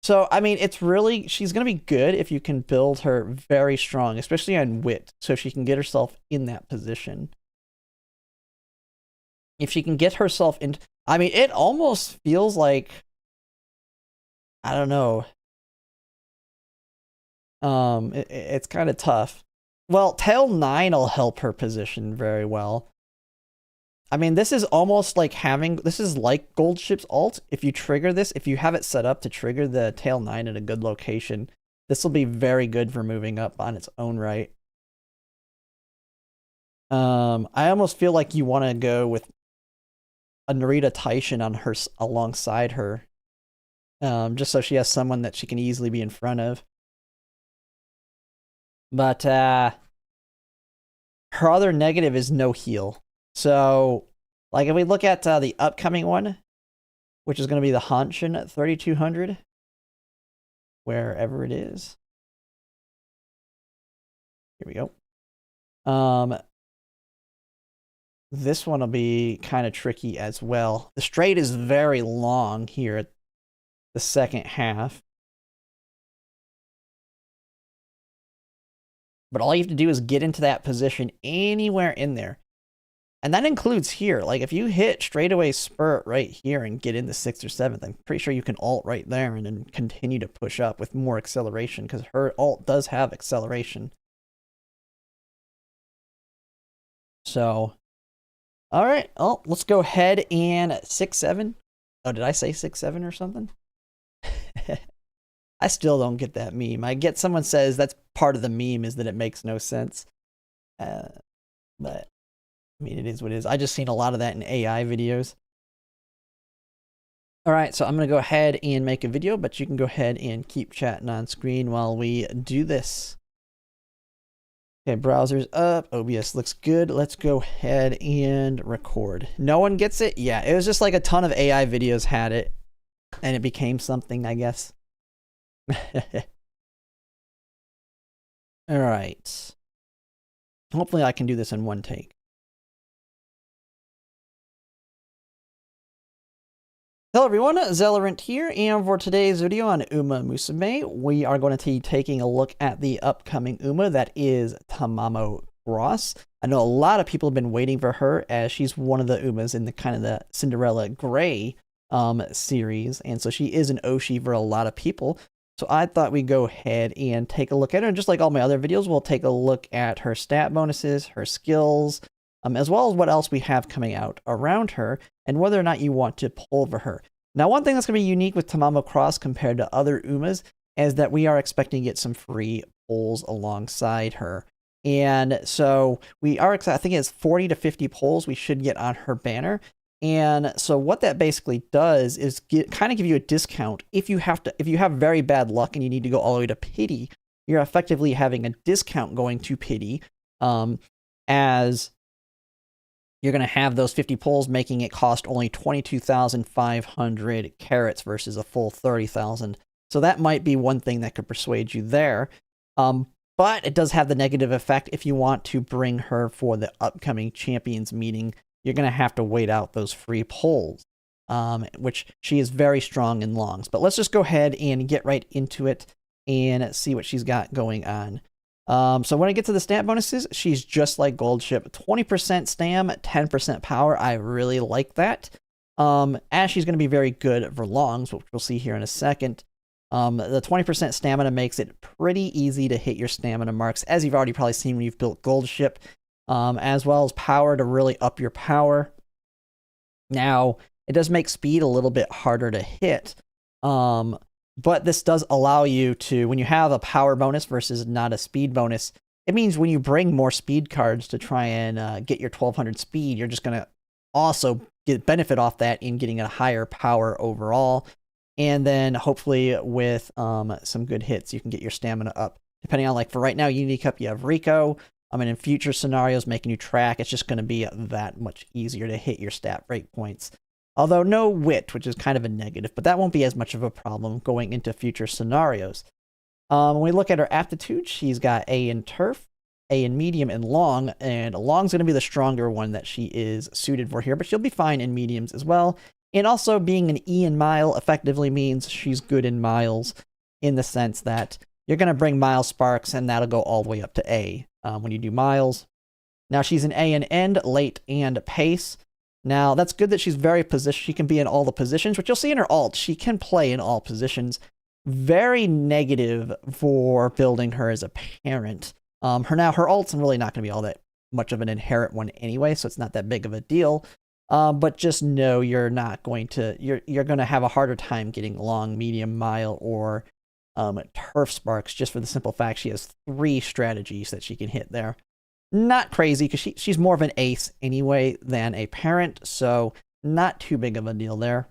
S1: So, I mean, it's really, she's going to be good if you can build her very strong, especially on wit, so she can get herself in that position. If she can get herself in, I mean, it almost feels like, I don't know. It's kind of tough. Well, Tail 9 will help her position very well. I mean, this is almost like this is like Gold Ship's alt. If you trigger this, if you have it set up to trigger the Tail 9 at a good location, this will be very good for moving up on its own right. I almost feel like you want to go with a Narita Taishin on her alongside her, just so she has someone that she can easily be in front of. But her other negative is no heal. So, like, if we look at the upcoming one, which is going to be the Hanshin at 3200, wherever it is. Here we go. This one will be kind of tricky as well. The straight is very long here at the second half. But all you have to do is get into that position anywhere in there. And that includes here. Like, if you hit straightaway spurt right here and get into 6th or 7th, I'm pretty sure you can ult right there and then continue to push up with more acceleration, because her ult does have acceleration. So, alright. Oh, let's go ahead and 6-7. Oh, did I say 6-7 or something? I still don't get that meme. I get someone says that's part of the meme is that it makes no sense. But I mean, it is what it is. I just seen a lot of that in AI videos. Alright, so I'm going to go ahead and make a video, but you can go ahead and keep chatting on screen while we do this. Okay, browser's up. OBS looks good. Let's go ahead and record. No one gets it? Yeah, it was just like a ton of AI videos had it, and it became something, I guess. Alright. Hopefully I can do this in one take. Hello everyone, Zellerant here, and for today's video on Umamusume, we are going to be taking a look at the upcoming Uma that is Tamamo Cross. I know a lot of people have been waiting for her, as she's one of the Umas in the kind of the Cinderella Grey series, and so she is an Oshi for a lot of people. So I thought we'd go ahead and take a look at her. And just like all my other videos, we'll take a look at her stat bonuses, her skills, as well as what else we have coming out around her, and whether or not you want to pull for her. Now, one thing that's going to be unique with Tamamo Cross compared to other Umas is that we are expecting to get some free pulls alongside her. And so we are, I think it's 40 to 50 pulls we should get on her banner. And so what that basically does is kind of give you a discount. If you have very bad luck and you need to go all the way to pity, you're effectively having a discount going to pity, as you're going to have those 50 pulls, making it cost only 22,500 carats versus a full 30,000. So that might be one thing that could persuade you there. But it does have the negative effect. If you want to bring her for the upcoming champions meeting, you're going to have to wait out those free pulls, which she is very strong in longs. But let's just go ahead and get right into it and see what she's got going on. So when I get to the stat bonuses, she's just like Gold Ship. 20% stam, 10% power. I really like that. As she's going to be very good for longs, which we'll see here in a second. The 20% stamina makes it pretty easy to hit your stamina marks, as you've already probably seen when you've built Gold Ship, as well as power to really up your power. Now, it does make speed a little bit harder to hit, but this does allow you to, when you have a power bonus versus not a speed bonus, it means when you bring more speed cards to try and get your 1200 speed, you're just going to also get benefit off that in getting a higher power overall. And then hopefully with some good hits, you can get your stamina up. Depending on, like for right now, Unity Cup, you have Rico. In future scenarios, making you track, it's just going to be that much easier to hit your stat break points. Although no wit, which is kind of a negative, but that won't be as much of a problem going into future scenarios. When we look at her aptitude, she's got A in turf, A in medium, and long. And long's going to be the stronger one that she is suited for here, but she'll be fine in mediums as well. And also being an E in mile effectively means she's good in miles, in the sense that you're going to bring mile sparks and that'll go all the way up to A when you do miles. Now she's an A in end, late, and pace. Now that's good that she's very positioned. She can be in all the positions, which you'll see in her alt. She can play in all positions. Very negative for building her as a parent. Her alt's really not going to be all that much of an inherent one anyway, so it's not that big of a deal. But just know you're not going to, you're going to have a harder time getting long, medium, mile, or turf sparks, just for the simple fact she has 3 strategies that she can hit there. Not crazy, because she's more of an ace anyway than a parent, so not too big of a deal there.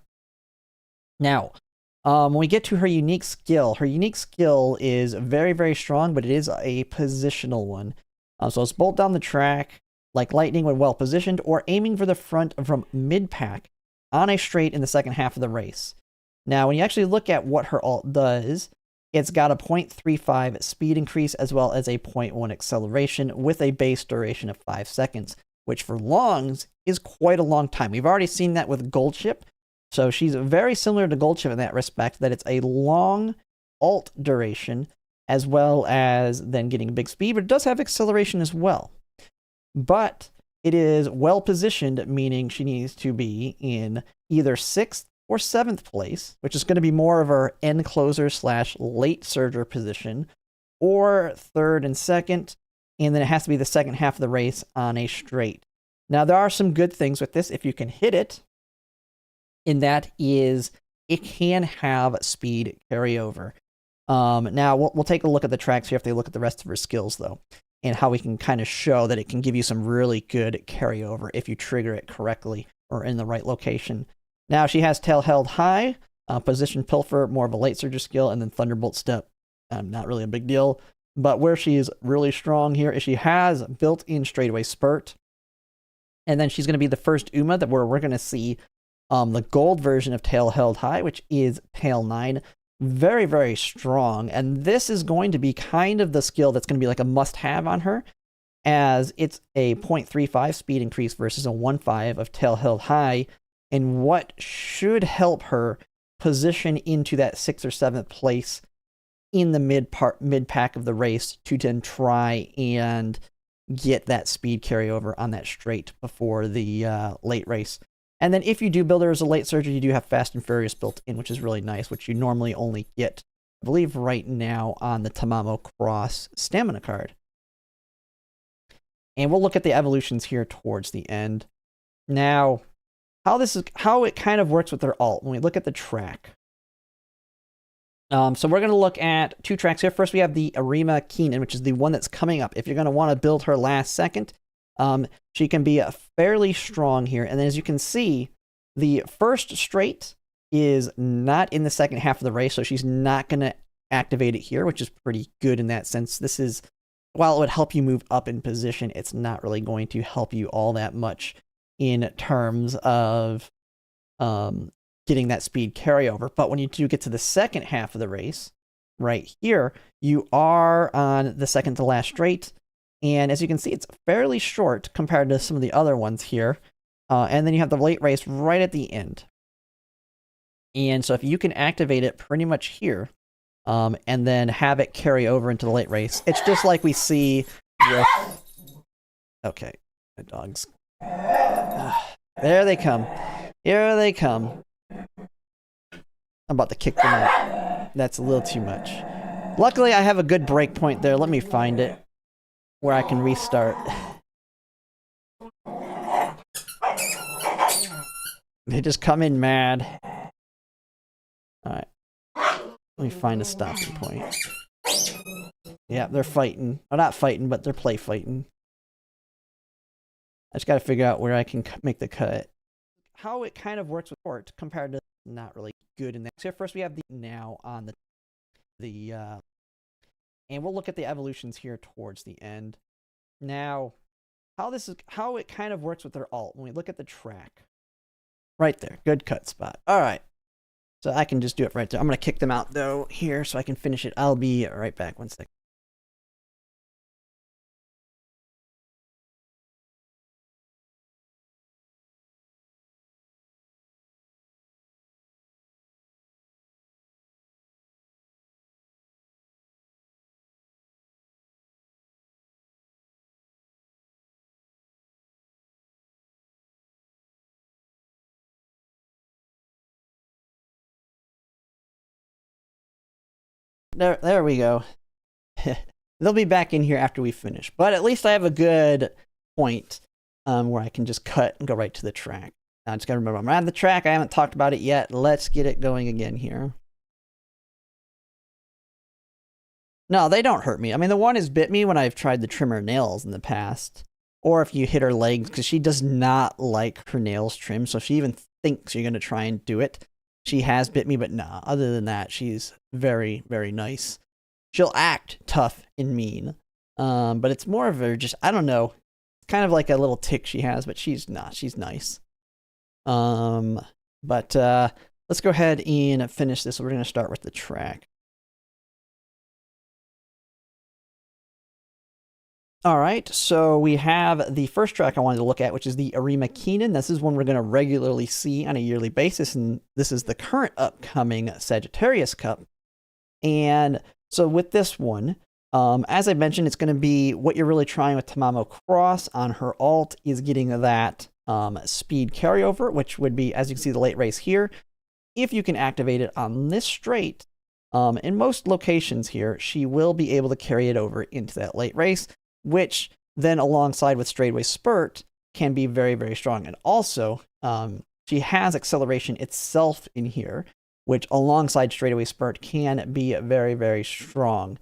S1: Now, when we get to her unique skill is very, very strong, but it is a positional one. So it's bolt down the track, like lightning when well positioned, or aiming for the front from mid-pack on a straight in the second half of the race. Now, when you actually look at what her alt does, it's got a 0.35 speed increase as well as a 0.1 acceleration with a base duration of 5 seconds, which for longs is quite a long time. We've already seen that with Gold Ship, so she's very similar to Gold Ship in that respect, that it's a long alt duration as well as then getting big speed, but it does have acceleration as well. But it is well positioned, meaning she needs to be in either 6th or 7th place, which is going to be more of her end closer / late surger position, or 3rd and 2nd, and then it has to be the second half of the race on a straight. Now, there are some good things with this if you can hit it, and that is it can have speed carryover. Now, we'll take a look at the tracks here if they look at the rest of her skills, though, and how we can kind of show that it can give you some really good carryover if you trigger it correctly or in the right location. Now, she has Tail Held High, Position Pilfer, more of a late surger skill, and then Thunderbolt Step. Not really a big deal. But where she is really strong here is she has built-in straightaway spurt. And then she's going to be the first Uma that we're going to see the gold version of Tail Held High, which is Tail 9. Very, very strong. And this is going to be kind of the skill that's going to be like a must-have on her, as it's a 0.35 speed increase versus a 1.5 of Tail Held High, and what should help her position into that 6th or 7th place in the mid-pack of the race to then try and get that speed carryover on that straight before the late race. And then if you do build her as a late surger, you do have Fast and Furious built in, which is really nice, which you normally only get I believe right now on the Tamamo Cross stamina card. And we'll look at the evolutions here towards the end. Now, how it kind of works with their alt when we look at the track. So we're going to look at 2 tracks here. First, we have the Arima Keenan, which is the one that's coming up. If you're going to want to build her last second, she can be fairly strong here. And then as you can see, the first straight is not in the second half of the race, so she's not going to activate it here, which is pretty good in that sense. This is, while it would help you move up in position, it's not really going to help you all that much in terms of getting that speed carryover. But when you do get to the second half of the race, right here, you are on the second to last straight. And as you can see, it's fairly short compared to some of the other ones here. And then you have the late race right at the end. And so if you can activate it pretty much here, and then have it carry over into the late race, it's just like we see with... Okay, my dogs. There they come. Here they come. I'm about to kick them out. That's a little too much. Luckily, I have a good break point there. Let me find it where I can restart. They just come in mad. Alright. Let me find a stopping point. Yeah, they're fighting. Well, not fighting, but they're play fighting. I just gotta figure out where I can make the cut. How it kind of works with port compared to not really good in that. So first we have the now on the and we'll look at the evolutions here towards the end. Now, how it kind of works with their alt when we look at the track. Right there, good cut spot. All right, so I can just do it right there. I'm gonna kick them out though here so I can finish it. I'll be right back. 1 second. There we go. They'll be back in here after we finish. But at least I have a good point where I can just cut and go right to the track. Now I just gotta remember, I'm on the track. I haven't talked about it yet. Let's get it going again here. No, they don't hurt me. I mean, the one has bit me when I've tried to trim her nails in the past. Or if you hit her legs, because she does not like her nails trimmed. So if she even thinks you're going to try and do it, she has bit me, but nah, other than that, she's very, very nice. She'll act tough and mean, but it's more of her just, I don't know, kind of like a little tick she has, but she's not, she's nice. But let's go ahead and finish this. We're going to start with the track. All right, so we have the first track I wanted to look at, which is the Arima Keenan. This is one we're going to regularly see on a yearly basis, and this is the current upcoming Sagittarius Cup. And so with this one, as I mentioned, it's going to be what you're really trying with Tamamo Cross on her alt is getting that speed carryover, which would be, as you can see, the late race here. If you can activate it on this straight, in most locations here, she will be able to carry it over into that late race, which then alongside with straightaway spurt can be very, very strong. And also, she has acceleration itself in here, which alongside straightaway spurt can be very, very strong.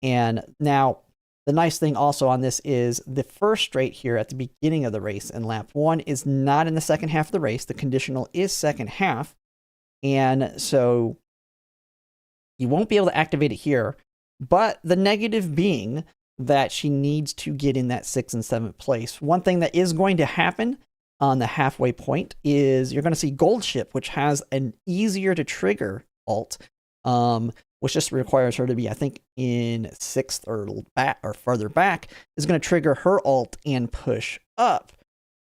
S1: And now the nice thing also on this is the first straight here at the beginning of the race in lap 1 is not in the second half of the race. The conditional is second half. And so you won't be able to activate it here, but the negative being that she needs to get in that 6th and 7th place. One thing that is going to happen on the halfway point is you're going to see Gold Ship, which has an easier to trigger alt, which just requires her to be, I think, in 6th or back or further back, is going to trigger her alt and push up.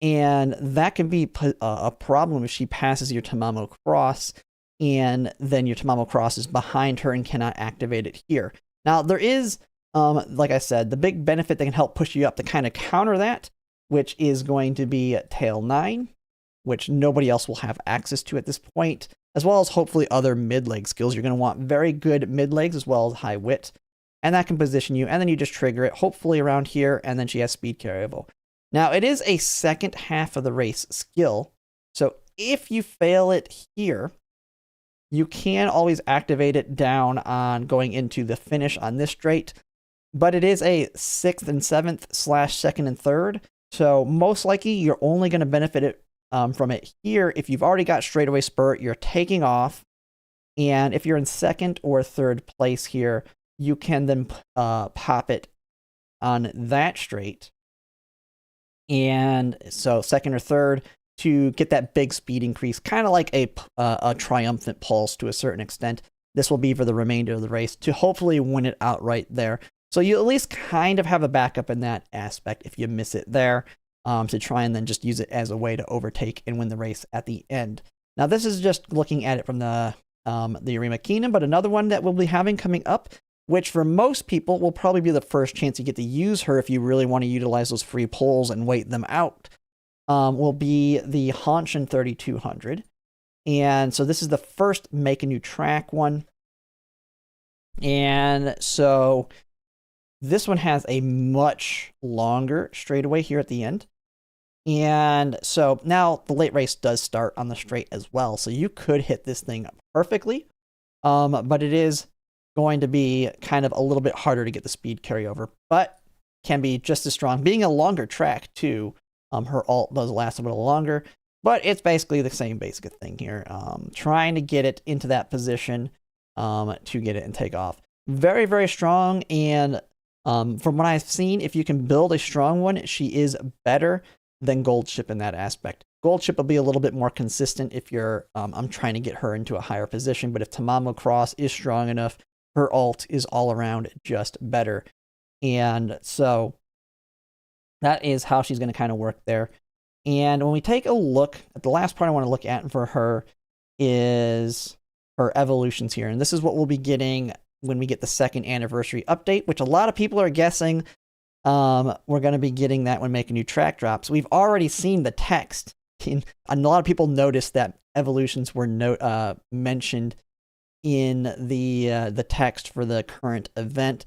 S1: And that can be a problem if she passes your Tamamo Cross, and then your Tamamo Cross is behind her and cannot activate it here. Now, there is, like I said, the big benefit that can help push you up to kind of counter that, which is going to be Tail 9, which nobody else will have access to at this point. as well as hopefully other mid-leg skills. You're going to want very good mid-legs as well as high wit, and that can position you, and then you just trigger it, hopefully around here, and then she has speed carryable. Now, it is a second half of the race skill, so if you fail it here, you can always activate it down on going into the finish on this straight, but it is a 6th and 7th / 2nd and 3rd, so most likely you're only going to benefit it from it here if you've already got straightaway spurt, you're taking off, and if you're in 2nd or 3rd place here, you can then pop it on that straight, and so 2nd or 3rd, to get that big speed increase, kind of like a triumphant pulse to a certain extent. This will be for the remainder of the race to hopefully win it outright there. So you at least kind of have a backup in that aspect if you miss it there, to try and then just use it as a way to overtake and win the race at the end. Now this is just looking at it from the Arima Keenan, but another one that we'll be having coming up, which for most people will probably be the first chance you get to use her if you really want to utilize those free pulls and wait them out, will be the Hanshin 3200. And so this is the first make a new track one. And so this one has a much longer straightaway here at the end. And so now the late race does start on the straight as well. So you could hit this thing perfectly, but it is going to be kind of a little bit harder to get the speed carryover, but can be just as strong. Being a longer track too, her ult does last a little longer, but it's basically the same basic thing here. Trying to get it into that position to get it and take off. Very, very strong, and from what I've seen, if you can build a strong one, she is better than Gold Ship in that aspect. Gold Ship will be a little bit more consistent if you're, I'm trying to get her into a higher position, but if Tamamo Cross is strong enough, her ult is all around just better. And so that is how she's going to kind of work there. And when we take a look at the last part I want to look at for her is her evolutions here. And this is what we'll be getting when we get the 2nd anniversary update, which a lot of people are guessing we're going to be getting that when Make a New Track drops. We've already seen the text. And a lot of people noticed that evolutions were mentioned in the text for the current event.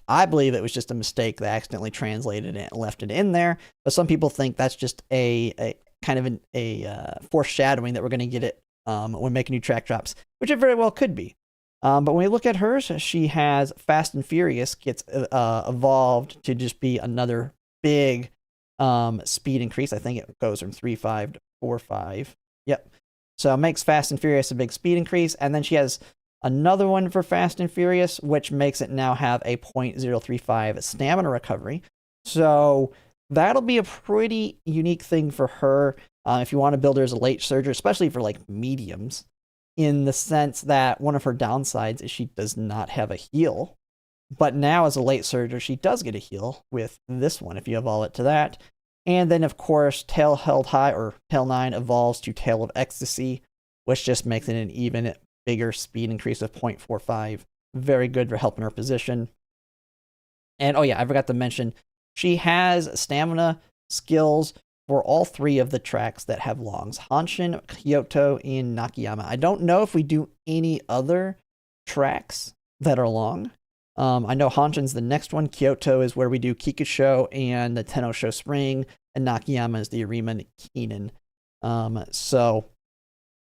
S1: I believe it was just a mistake. They accidentally translated it and left it in there. But some people think that's just a kind of a foreshadowing that we're going to get it when Make a New Track drops, which it very well could be. But when we look at hers, she has Fast and Furious gets evolved to just be another big speed increase. I think it goes from 3.5 to 4.5. Yep. So it makes Fast and Furious a big speed increase. And then she has another one for Fast and Furious, which makes it now have a 0.035 stamina recovery. So that'll be a pretty unique thing for her if you want to build her as a late surger, especially for like mediums, in the sense that one of her downsides is she does not have a heal. But now as a late surger, she does get a heal with this one if you evolve it to that. And then, of course, Tail Held High, or Tail 9, evolves to Tail of Ecstasy, which just makes it an even bigger speed increase of 0.45. Very good for helping her position. And, oh yeah, I forgot to mention, she has stamina skills for all 3 of the tracks that have longs. Hanshin, Kyoto, and Nakayama. I don't know if we do any other tracks that are long. I know Hanshin's the next one. Kyoto is where we do Kikusho and the Tennosho Spring, and Nakayama is the Arima Keenan. So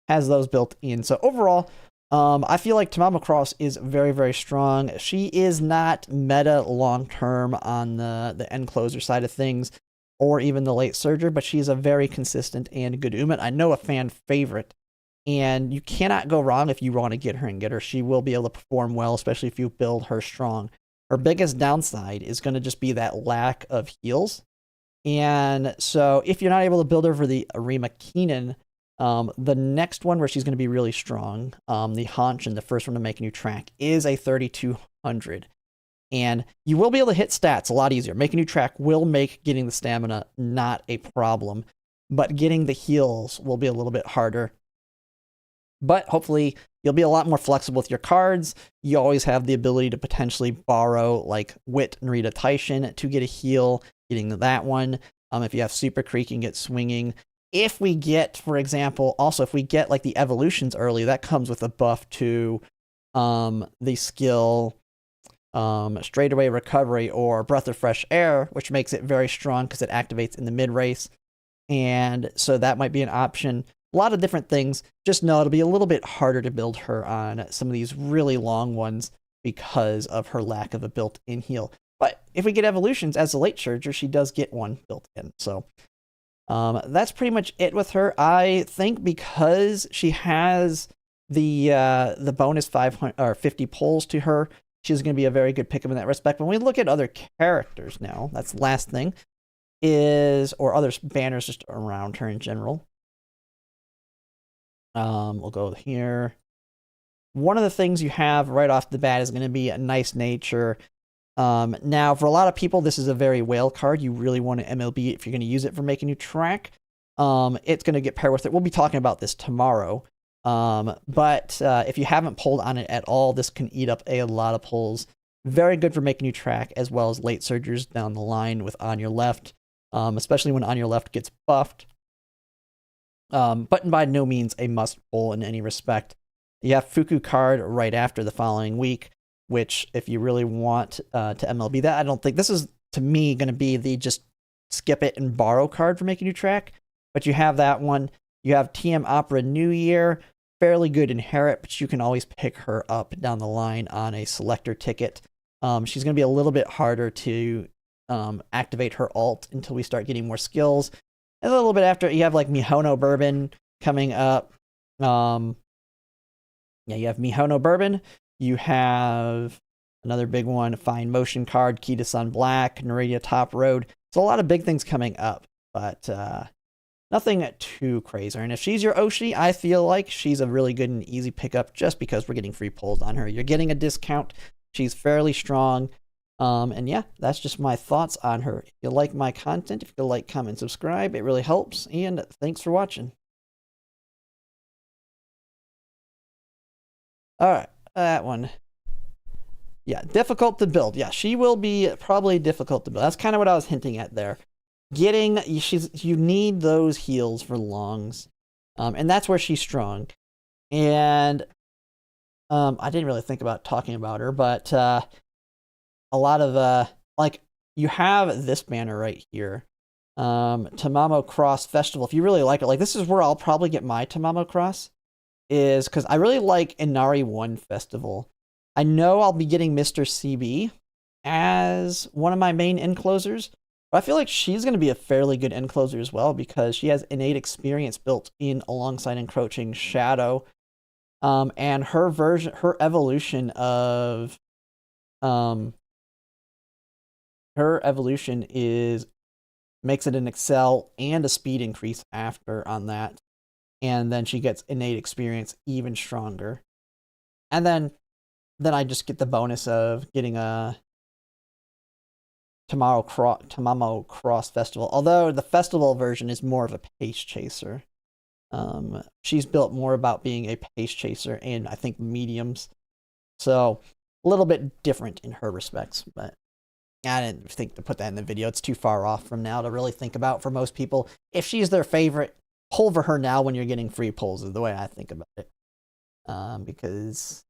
S1: has those built in. So overall, I feel like Tamamo Cross is very, very strong. She is not meta long-term on the end closer side of things, or even the late surger, but she's a very consistent and good Umat. I know a fan favorite. And you cannot go wrong if you want to get her and get her. She will be able to perform well, especially if you build her strong. Her biggest downside is going to just be that lack of heals. And so if you're not able to build her for the Arima Keenan, the next one where she's going to be really strong, the Hanshin, the first one to make a new track, is a 3200. And you will be able to hit stats a lot easier. Make a new track will make getting the stamina not a problem, but getting the heals will be a little bit harder. But hopefully you'll be a lot more flexible with your cards. You always have the ability to potentially borrow like Wit and Rita Taishin to get a heal, getting that one. If you have Super Creek, you can get Swinging. if we get, for example, also if we get like the evolutions early, that comes with a buff to the skill straightaway recovery or breath of fresh air, which makes it very strong because it activates in the mid race. And so that might be an option. A lot of different things. Just know it'll be a little bit harder to build her on some of these really long ones because of her lack of a built-in heal. But if we get evolutions as a late surger, she does get one built in. So that's pretty much it with her. I think because she has the bonus 500 or 50 pulls to her, she's going to be a very good pickup in that respect. When we look at other characters now, that's the last thing, or other banners just around her in general. We'll go here. One of the things you have right off the bat is going to be a nice nature. Now, for a lot of people, this is a very whale card. You really want to MLB if you're going to use it for making you track. It's going to get paired with it. We'll be talking about this tomorrow. But if you haven't pulled on it at all, this can eat up a lot of pulls. Very good for making you track, as well as late surgers down the line with On Your Left, especially when On Your Left gets buffed. But by no means a must pull in any respect. You have Fuku card right after the following week, which if you really want to MLB that, I don't think this is, to me, going to be the just skip it and borrow card for making you track. But you have that one. You have TM Opera New Year, fairly good inherit, but you can always pick her up down the line on a selector ticket. She's going to be a little bit harder to activate her alt until we start getting more skills. And a little bit after, you have like Mihono Bourbon coming up. Yeah, you have Mihono Bourbon. You have another big one, Fine Motion card, Key to Sun Black, Naradia Top Road. So a lot of big things coming up, but nothing too crazy. And if she's your Oshi, I feel like she's a really good and easy pickup just because we're getting free pulls on her. You're getting a discount. She's fairly strong. And yeah, that's just my thoughts on her. If you like my content, if you like, comment, subscribe, it really helps. And thanks for watching. All right, that one. Yeah, difficult to build. Yeah, she will be probably difficult to build. That's kind of what I was hinting at there. You need those heals for longs, and that's where she's strong. And I didn't really think about talking about her, but a lot of like you have this banner right here, Tamamo Cross Festival. If you really like it, like this is where I'll probably get my Tamamo Cross, is because I really like Inari 1 Festival. I know I'll be getting Mr. CB as one of my main enclosers, but I feel like she's going to be a fairly good encloser as well because she has innate experience built in alongside Encroaching Shadow. And her evolution of, her evolution makes it an excel and a speed increase after on that. And then she gets innate experience even stronger. And then I just get the bonus of getting a Tamamo Cross Festival. Although the festival version is more of a pace chaser. She's built more about being a pace chaser and I think mediums. So a little bit different in her respects, but I didn't think to put that in the video. It's too far off from now to really think about for most people. If she's their favorite, pull for her now when you're getting free pulls is the way I think about it. Because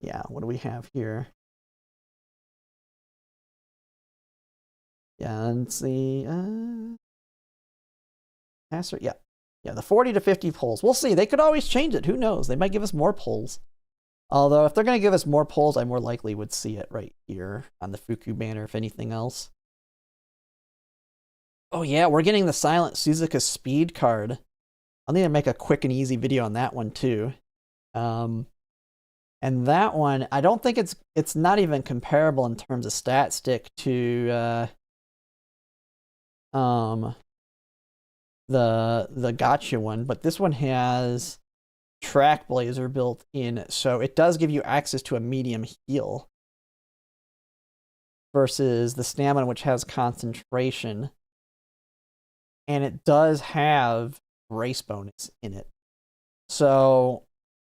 S1: yeah, what do we have here? Yeah, let's see. Passer, yeah. Yeah, the 40 to 50 pulls. We'll see. They could always change it. Who knows? They might give us more pulls. Although, if they're going to give us more pulls, I more likely would see it right here on the Fuku banner, if anything else. Oh, yeah, we're getting the Silent Suzuka Speed card. I'll need to make a quick and easy video on that one, too. And that one, I don't think it's not even comparable in terms of stat stick to the gotcha one, but this one has Track Blazer built in, so it does give you access to a medium heal versus the stamina, which has concentration, and it does have race bonus in it. So,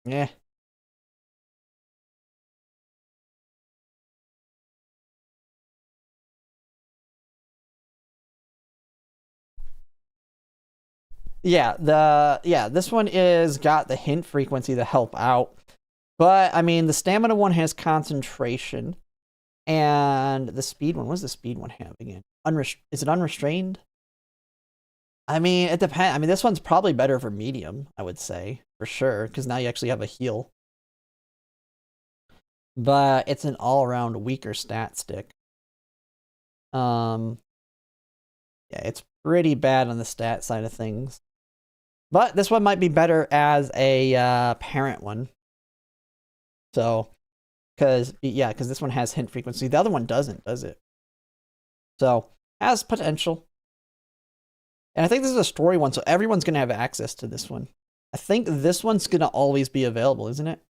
S1: yeah. Yeah, this one is got the hint frequency to help out. But I mean, the stamina one has concentration. And the speed one, what does the speed one have again? Is it unrestrained? I mean, it depends. I mean, this one's probably better for medium, I would say, for sure, because now you actually have a heal. But it's an all-around weaker stat stick. Yeah, it's pretty bad on the stat side of things. But this one might be better as a parent one. So, because this one has hint frequency. The other one doesn't, does it? So, has potential. And I think this is a story one, so everyone's going to have access to this one. I think this one's going to always be available, isn't it?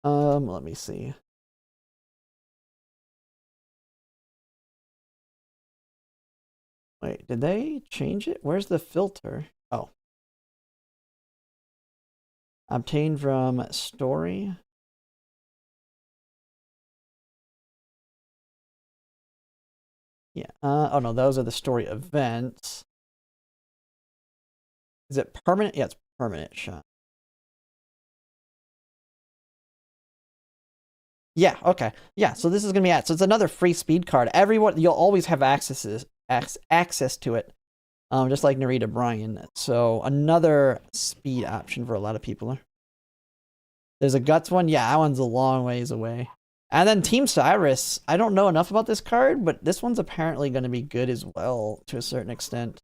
S1: Let me see. Wait, did they change it? Where's the filter? Oh. Obtained from story. Yeah. Oh no, those are the story events. Is it permanent? Yeah, it's permanent shot. Yeah, okay. Yeah, so this is gonna be it. So it's another free speed card. Everyone, you'll always have access to it. Just like Narita Bryan. So another speed option for a lot of people. There's a Guts one. Yeah, that one's a long ways away. And then Team Cyrus. I don't know enough about this card, but this one's apparently going to be good as well to a certain extent.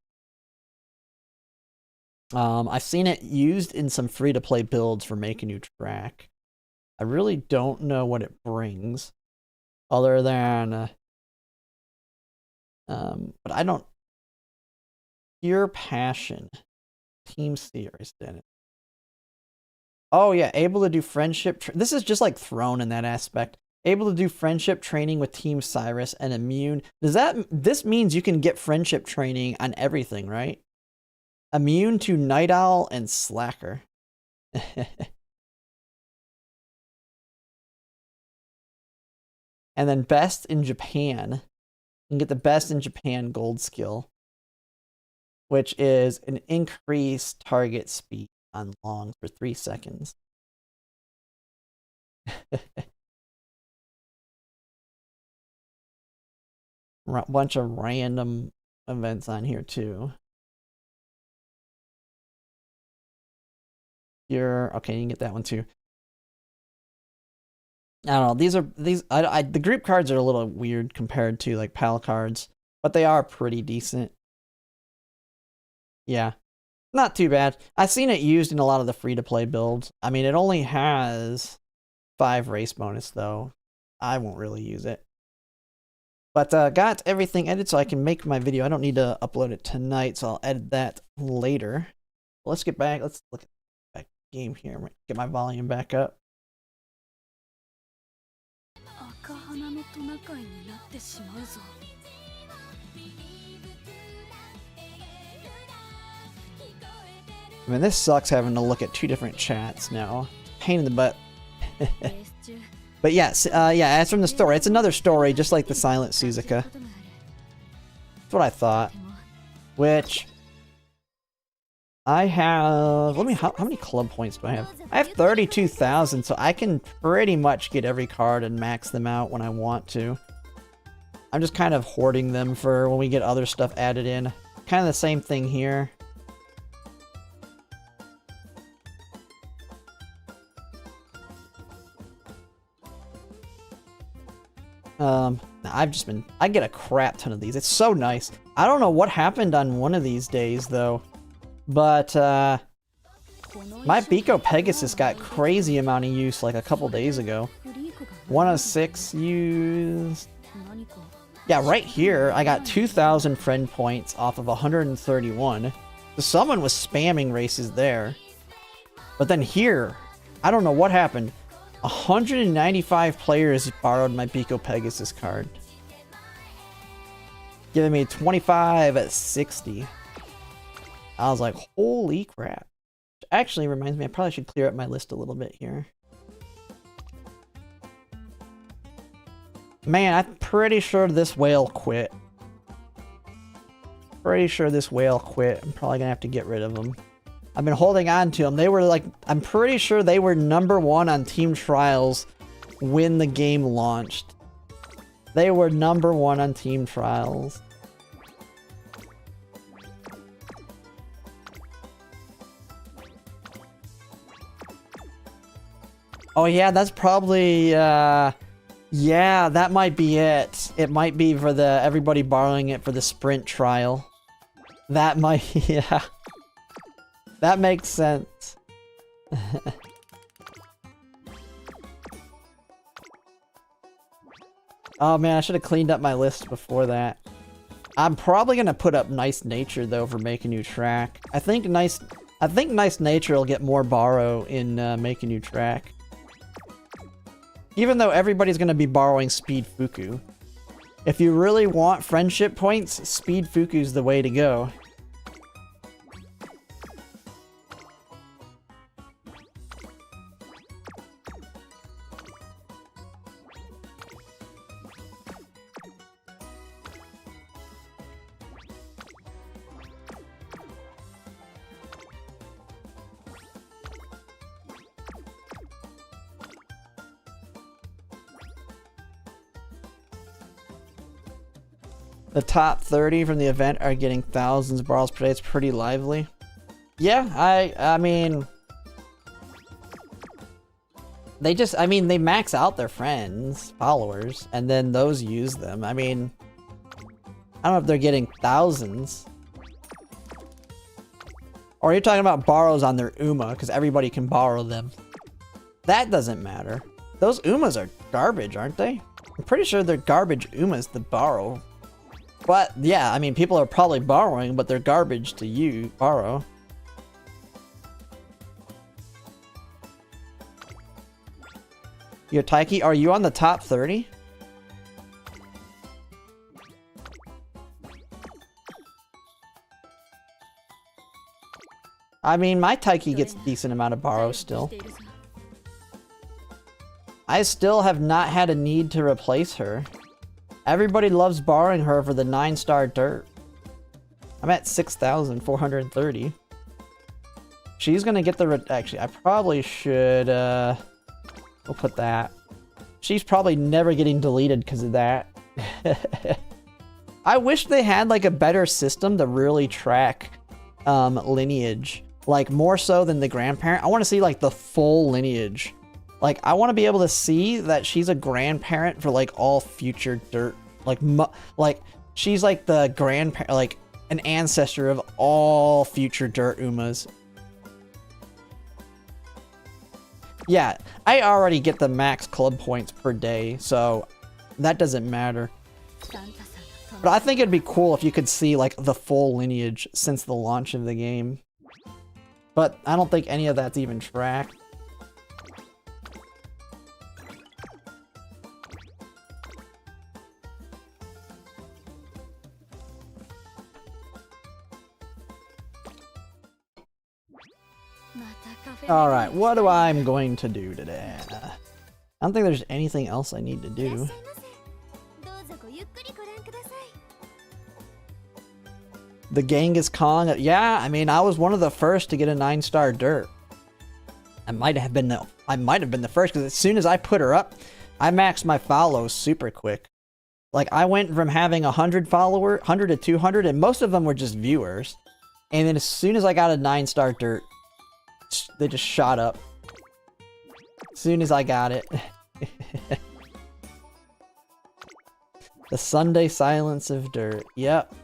S1: I've seen it used in some free-to-play builds for Make a New Track. I really don't know what it brings, other than, but I don't. Pure Passion, Team Series, didn't it? Oh yeah, able to do friendship. This is just like Throne in that aspect. Able to do friendship training with Team Cyrus and immune. This means you can get friendship training on everything, right? Immune to Night Owl and Slacker. And then best in Japan. You can get the best in Japan gold skill, which is an increased target speed on long for 3 seconds. Bunch of random events on here too. Okay, you can get that one too. I don't know. The group cards are a little weird compared to like PAL cards, but they are pretty decent. Yeah, not too bad. I've seen it used in a lot of the free-to-play builds. I mean, it only has 5 race bonus though. I won't really use it. But got everything edited so I can make my video. I don't need to upload it tonight, so I'll edit that later. Let's get back. Let's look at the game here. Get my volume back up. I mean, this sucks having to look at 2 different chats now. Pain in the butt. But yes, yeah, it's from the story. It's another story, just like the Silent Suzuka. That's what I thought. Which I have. How many club points do I have? I have 32,000, so I can pretty much get every card and max them out when I want to. I'm just kind of hoarding them for when we get other stuff added in. Kind of the same thing here. I get a crap ton of these. It's so nice. I don't know what happened on one of these days though, but my Biko Pegasus got crazy amount of use like a couple days ago. 106 used. Yeah, right here I got 2,000 friend points off of 131. So someone was spamming races there. But then here, I don't know what happened. 195 players borrowed my Biko Pegasus card, giving me 25 at 60. I was like, holy crap. Which actually reminds me, I probably should clear up my list a little bit here. Man, I'm pretty sure this whale quit. pretty sure this whale quit. I'm probably gonna have to get rid of him. I've been holding on to them. They were like, I'm pretty sure they were #1 on team trials when the game launched. They were #1 on team trials. Oh yeah, that's probably, yeah, that might be it. It might be for the, everybody borrowing it for the sprint trial. That might, yeah. That makes sense. Oh man, I should have cleaned up my list before that. I'm probably gonna put up Nice Nature though for Make a New Track. I think Nice Nature will get more borrow in Make a New Track. Even though everybody's gonna be borrowing Speed Fuku. If you really want friendship points, Speed Fuku's the way to go. The top 30 from the event are getting thousands of borrows per day. It's pretty lively. Yeah, I mean... They just, I mean, they max out their friends, followers, and then those use them. I mean... I don't know if they're getting thousands. Or you're talking about borrows on their Uma, because everybody can borrow them. That doesn't matter. Those Umas are garbage, aren't they? I'm pretty sure they're garbage Umas to borrow. But, yeah, I mean, people are probably borrowing, but they're garbage to borrow. Yo, Taiki, are you on the top 30? I mean, my Taiki gets a decent amount of borrow still. I still have not had a need to replace her. Everybody loves borrowing her for the 9-star dirt. I'm at 6,430. She's gonna get the... Actually, I probably should... we'll put that. She's probably never getting deleted because of that. I wish they had like a better system to really track lineage. Like more so than the grandparent. I want to see like the full lineage. Like, I want to be able to see that she's a grandparent for, like, all future dirt. Like, she's, like, the grandparent, like, an ancestor of all future dirt Umas. Yeah, I already get the max club points per day, so that doesn't matter. But I think it'd be cool if you could see, like, the full lineage since the launch of the game. But I don't think any of that's even tracked. Alright, what do I'm going to do today? I don't think there's anything else I need to do. The Genghis Khan, yeah, I mean, I was one of the first to get a 9-star dirt. I might have been the first, because as soon as I put her up, I maxed my follows super quick. Like, I went from having 100 to 200, and most of them were just viewers. And then as soon as I got a 9-star dirt, they just shot up. As soon as I got it. The Sunday silence of dirt. Yep.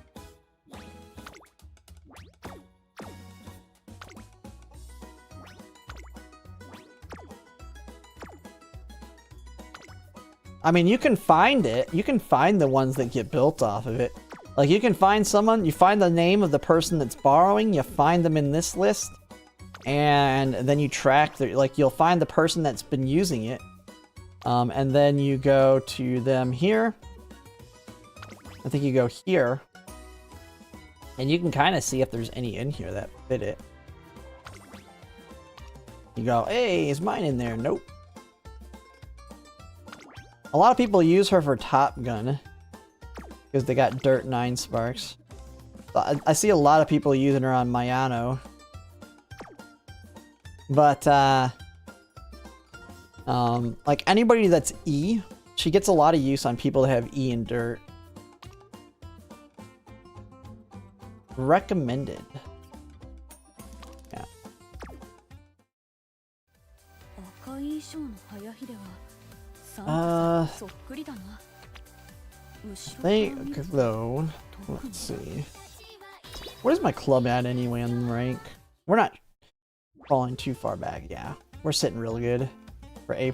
S1: I mean, you can find it. You can find the ones that get built off of it. Like, you can find someone, you find the name of the person that's borrowing, you find them in this list, and then you track, like, you'll find the person that's been using it, and then you go to them here. I think you go here, and you can kind of see if there's any in here that fit it. You go, hey, is mine in there? Nope. A lot of people use her for Top Gun, because they got Dirt 9 Sparks. I see a lot of people using her on Mayano. But, like anybody that's E, she gets a lot of use on people that have E in dirt. Recommended. Yeah. They, though, let's see. Where's my club at anyway on rank? We're not falling too far back, yeah. We're sitting real good for A+.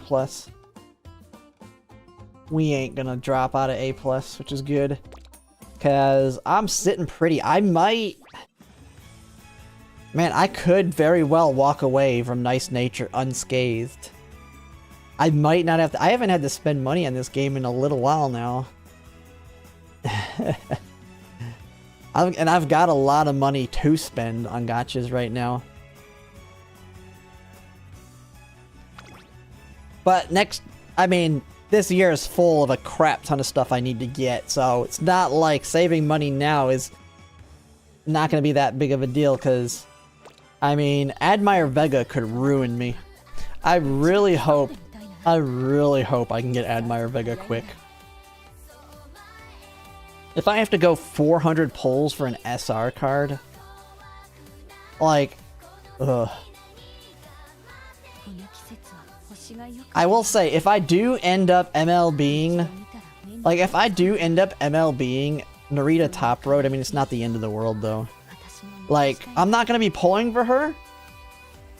S1: We ain't gonna drop out of A+, which is good. Cause I'm sitting pretty. I might... Man, I could very well walk away from Nice Nature unscathed. I might not have to... I haven't had to spend money on this game in a little while now. And I've got a lot of money to spend on gachas right now. But next... I mean... This year is full of a crap ton of stuff I need to get, so it's not like saving money now is not going to be that big of a deal, because, I mean, Admire Vega could ruin me. I really hope I can get Admire Vega quick. If I have to go 400 pulls for an SR card, like, ugh. I will say, if I do end up MLBing, like, if I do end up MLBing Narita Top Road, I mean, it's not the end of the world, though. Like, I'm not going to be pulling for her,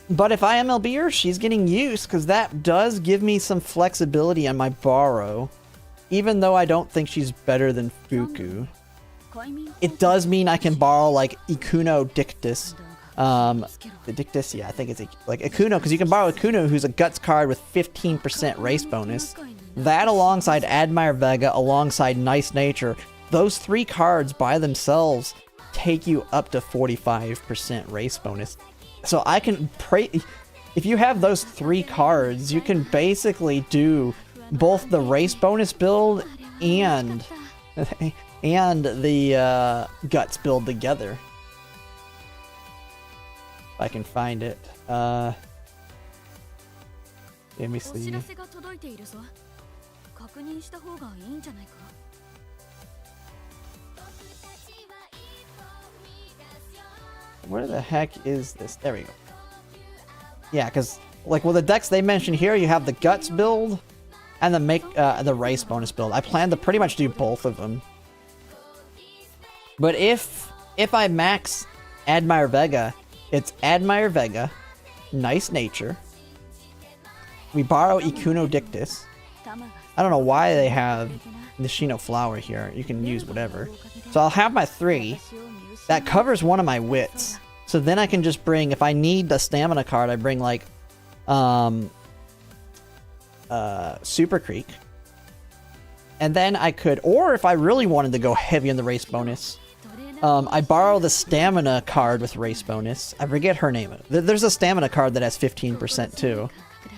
S1: but if I MLB her, she's getting use, because that does give me some flexibility on my borrow, even though I don't think she's better than Fuku. It does mean I can borrow, like, Ikuno Dictus. The Dictus, yeah, I think it's like Ikuno, because you can borrow Ikuno, who's a Guts card with 15% race bonus. That alongside Admire Vega, alongside Nice Nature, those three cards by themselves take you up to 45% race bonus. So I can pray, if you have those three cards, you can basically do both the race bonus build and the Guts build together. If I can find it. Let me see. Where the heck is this? There we go. Yeah, because like with the decks they mentioned here, you have the Guts build and the race bonus build. I plan to pretty much do both of them. But if I max Admire Vega, it's Admire Vega, Nice Nature. We borrow Ikuno Dictus. I don't know why they have Nishino Flower here. You can use whatever. So I'll have my three. That covers one of my wits. So then I can just bring, if I need the stamina card, I bring like Super Creek. And then I could, or if I really wanted to go heavy on the race bonus, I borrow the stamina card with race bonus. I forget her name. There's a stamina card that has 15% too.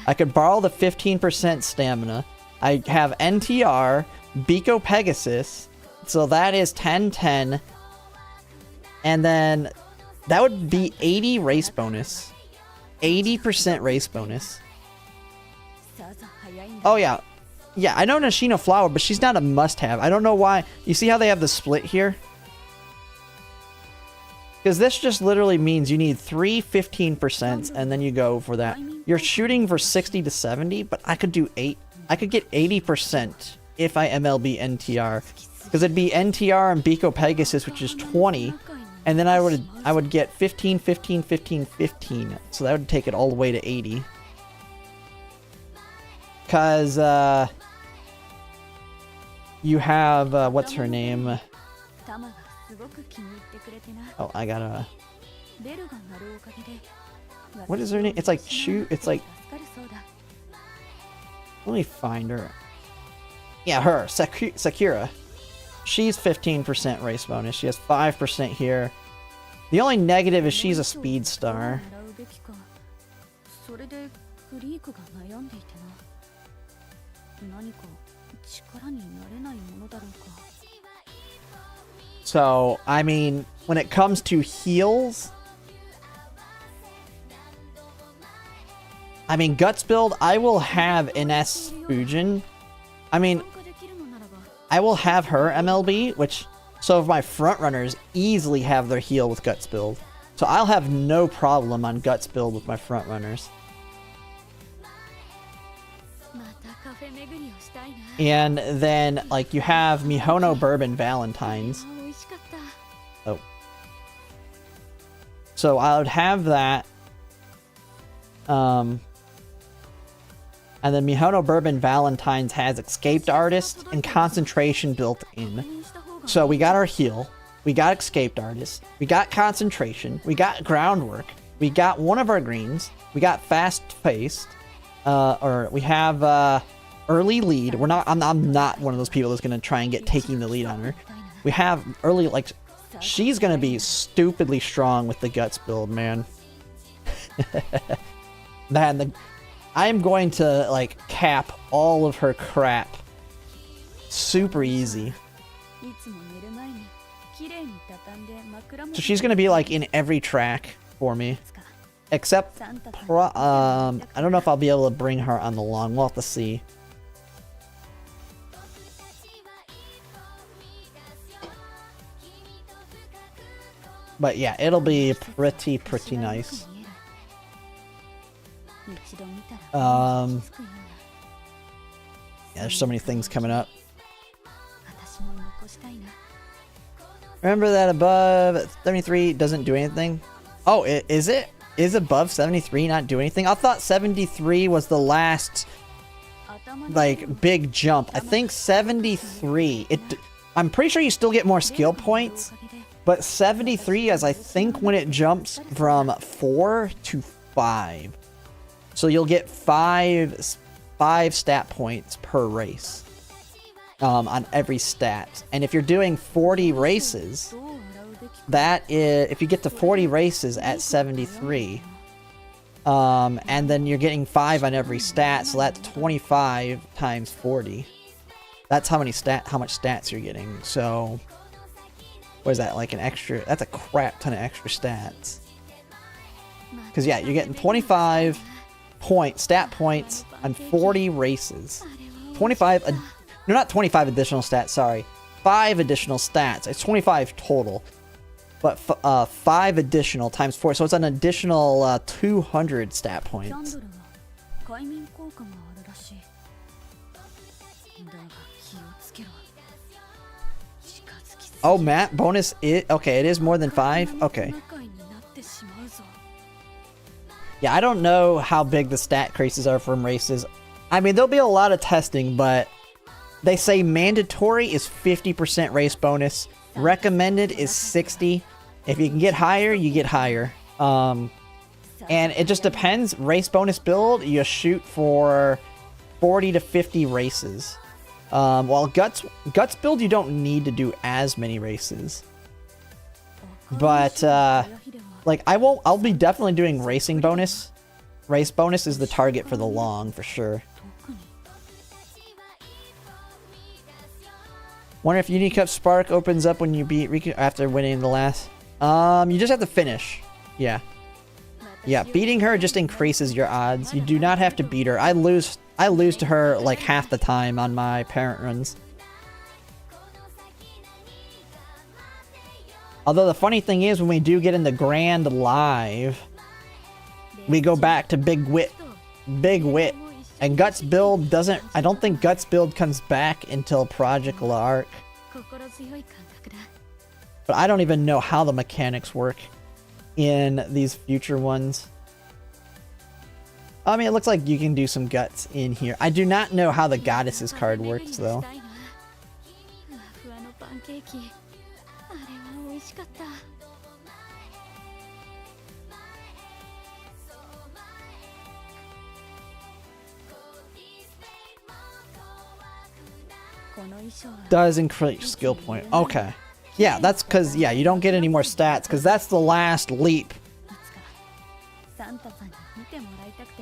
S1: I could borrow the 15% stamina. I have NTR, Biko Pegasus, so that is 10-10. And then that would be 80 race bonus. 80% race bonus. Oh yeah. Yeah, I know Nishino Flower, but she's not a must-have. I don't know why. You see how they have the split here? Because this just literally means you need 3 15% and then you go for that. You're shooting for 60 to 70, but I could do 8. I could get 80% if I MLB NTR. Because it'd be NTR and Biko Pegasus, which is 20. And then I would get 15, 15, 15, 15. So that would take it all the way to 80. Because, you have, what's her name? Oh, I gotta... What is her name? It's like it's like... Let me find her. Yeah, her. Sakura. She's 15% race bonus. She has 5% here. The only negative is she's a speed star. So, I mean, when it comes to heals, I mean, Guts build, I will have Ines Fujin. I mean, I will have her MLB, which, so if my front runners easily have their heal with Guts build. So I'll have no problem on Guts build with my front runners. And then, like, you have Mihono Bourbon Valentine's. Oh. So I would have that. And then Mihono Bourbon Valentine's has Escaped Artist and Concentration built in. So we got our heal. We got Escaped Artist. We got Concentration. We got Groundwork. We got one of our greens. We got Fast Paced. Or we have Early Lead. I'm not one of those people that's going to try and get taking the lead on her. We have early, like, she's going to be stupidly strong with the Guts build, man. Man, I'm going to, like, cap all of her crap. Super easy. So she's going to be, like, in every track for me. Except, I don't know if I'll be able to bring her on the long. We'll have to see. But yeah, it'll be pretty nice. Yeah, there's so many things coming up. Remember that above 73 doesn't do anything? Oh, is it? Is above 73 not do anything? I thought 73 was the last, like, big jump. I think 73, I'm pretty sure you still get more skill points, but 73 is, I think, when it jumps from 4 to 5. So you'll get 5 stat points per race on every stat. And if you're doing 40 races, that is, if you get to 40 races at 73, and then you're getting 5 on every stat, so that's 25 times 40. That's how much stats you're getting. So what is that, like an extra? That's a crap ton of extra stats. Because yeah, you're getting 25 stat points on 40 races. 25, no, not 25 additional stats, sorry. 5 additional stats. It's 25 total. But 5 additional times 4, so it's an additional 200 stat points. Oh, Matt, bonus okay, it is more than 5? Okay. Yeah, I don't know how big the stat increases are from races. I mean, there'll be a lot of testing, but they say mandatory is 50% race bonus. Recommended is 60. If you can get higher, you get higher. And it just depends. Race bonus build, you shoot for 40 to 50 races. While guts build, you don't need to do as many races. But like I'll be definitely doing racing bonus. Race bonus is the target for the long for sure. Wonder if Unity Cup Spark opens up when you beat Riku after winning the last. You just have to finish. Yeah. Yeah, beating her just increases your odds. You do not have to beat her. I lose to her like half the time on my parent runs. Although the funny thing is, when we do get into Grand Live, we go back to Big Wit. And Guts build doesn't... I don't think Guts build comes back until Project Lark. But I don't even know how the mechanics work in these future ones. I mean, it looks like you can do some Guts in here. I do not know how the Goddesses card works, though. Does increase skill point. Okay. Yeah, that's because, yeah, you don't get any more stats, because that's the last leap.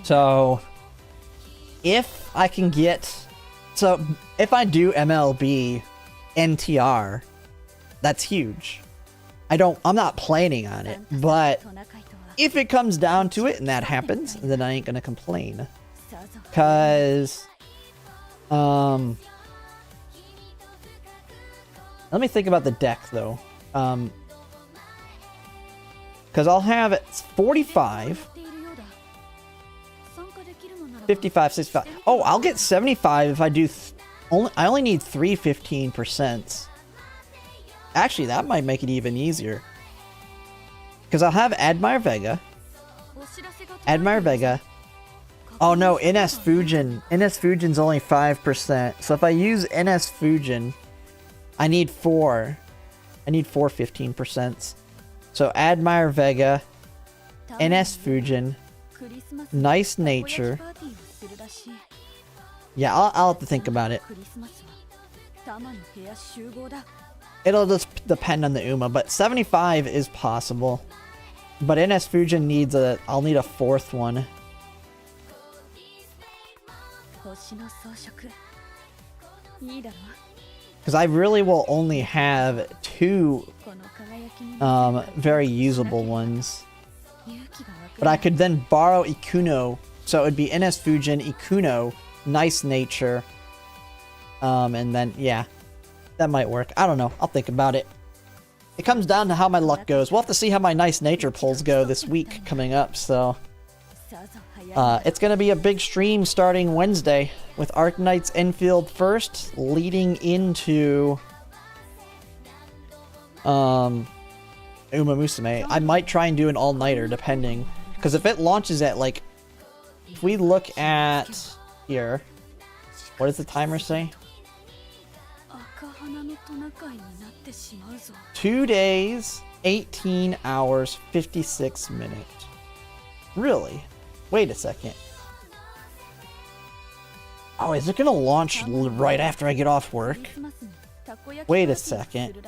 S1: So, if I can get... So, if I do MLB NTR, that's huge. I'm not planning on it, but if it comes down to it and that happens, then I ain't gonna complain. Cause, let me think about the deck though. Cause I'll have 45, 55, 65. Oh, I'll get 75 if I do. I only need 3 15%. Actually, that might make it even easier. Because I'll have Admire Vega. Admire Vega. Oh no, NS Fujin. NS Fujin's only 5%. So if I use NS Fujin, I need 4. I need 4 15%. So Admire Vega, NS Fujin, Nice Nature. Yeah, I'll have to think about it. It'll just depend on the Uma, but 75 is possible. But NS Fujin needs I'll need a 4th one. Because I really will only have 2 very usable ones. But I could then borrow Ikuno, so it would be NS Fujin, Ikuno, Nice Nature, and then, yeah, that might work. I don't know. I'll think about it. It comes down to how my luck goes. We'll have to see how my Nice Nature pulls go this week coming up, so... it's going to be a big stream starting Wednesday with Arknight's Enfield first, leading into Umamusume. I might try and do an all-nighter, depending. Because if it launches at, like... If we look at... Here. What does the timer say? 2 days, 18 hours, 56 minutes. Really? Wait a second. Oh, is it gonna launch right after I get off work? Wait a second.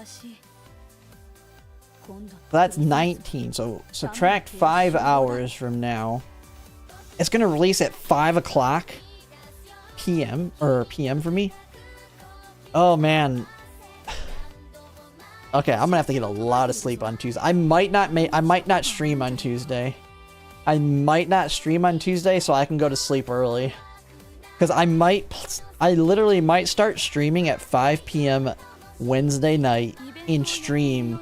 S1: That's 19, so subtract 5 hours from now. It's gonna release at 5 o'clock PM, or PM for me? Oh man. Okay, I'm gonna have to get a lot of sleep on Tuesday. I might not stream on Tuesday. I might not stream on Tuesday so I can go to sleep early. Because I literally might start streaming at 5 PM Wednesday night in stream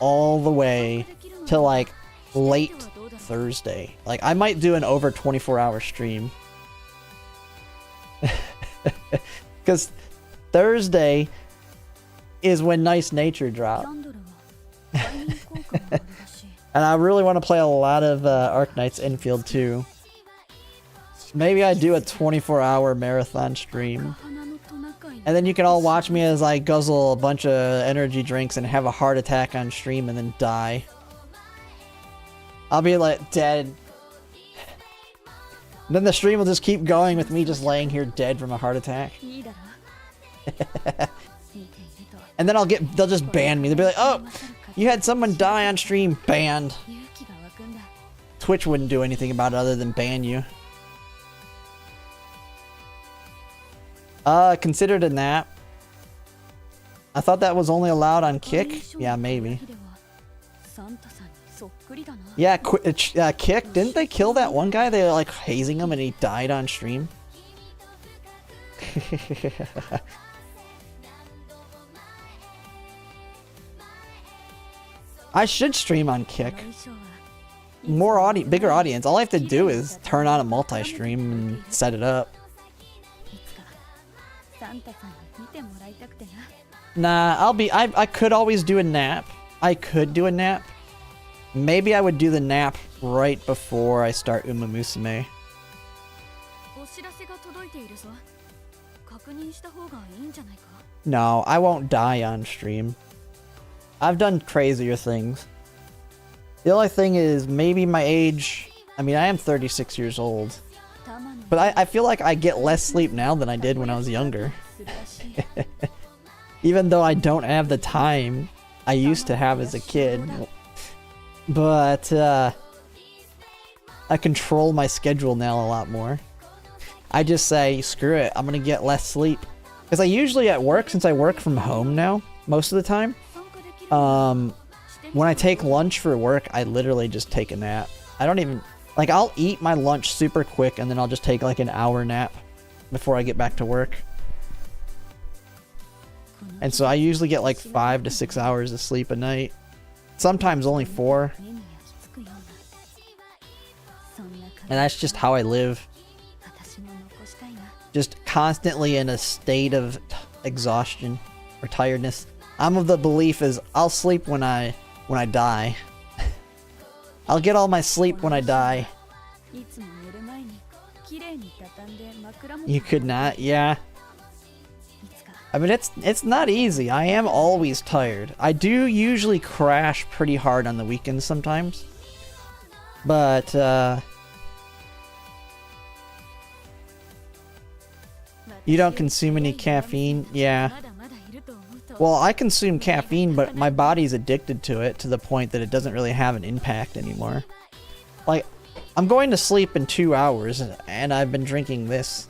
S1: all the way till like late Thursday. Like I might do an over 24-hour stream. Because Thursday is when Nice Nature drop. And I really want to play a lot of Arknight's Enfield too. Maybe I do a 24-hour marathon stream. And then you can all watch me as I guzzle a bunch of energy drinks and have a heart attack on stream and then die. I'll be like dead. Then the stream will just keep going with me just laying here dead from a heart attack. And then they'll just ban me. They'll be like, oh, you had someone die on stream, banned. Twitch wouldn't do anything about it other than ban you. Considered a nap. I thought that was only allowed on Kick. Yeah, maybe. Yeah, Kick. Didn't they kill that one guy? They were like hazing him and he died on stream. I should stream on Kick. Bigger audience. All I have to do is turn on a multi-stream and set it up. Nah, I could always do a nap. I could do a nap. Maybe I would do the nap right before I start Umamusume. No, I won't die on stream. I've done crazier things. The only thing is maybe my age. I mean, I am 36 years old. But I feel like I get less sleep now than I did when I was younger. Even though I don't have the time I used to have as a kid. But I control my schedule now a lot more. I just say, screw it, I'm gonna get less sleep. Because I usually at work, since I work from home now, most of the time, When I take lunch for work, I literally just take a nap. I don't even, like, I'll eat my lunch super quick and then I'll just take like an hour nap before I get back to work. And so I usually get like 5 to 6 hours of sleep a night. Sometimes only 4. And that's just how I live. Just constantly in a state of exhaustion or tiredness. I'm of the belief is I'll sleep when I die. I'll get all my sleep when I die. You could not, yeah. I mean, it's not easy. I am always tired. I do usually crash pretty hard on the weekends sometimes. But, you don't consume any caffeine? Yeah. Well, I consume caffeine, but my body's addicted to it to the point that it doesn't really have an impact anymore. Like, I'm going to sleep in 2 hours, and I've been drinking this.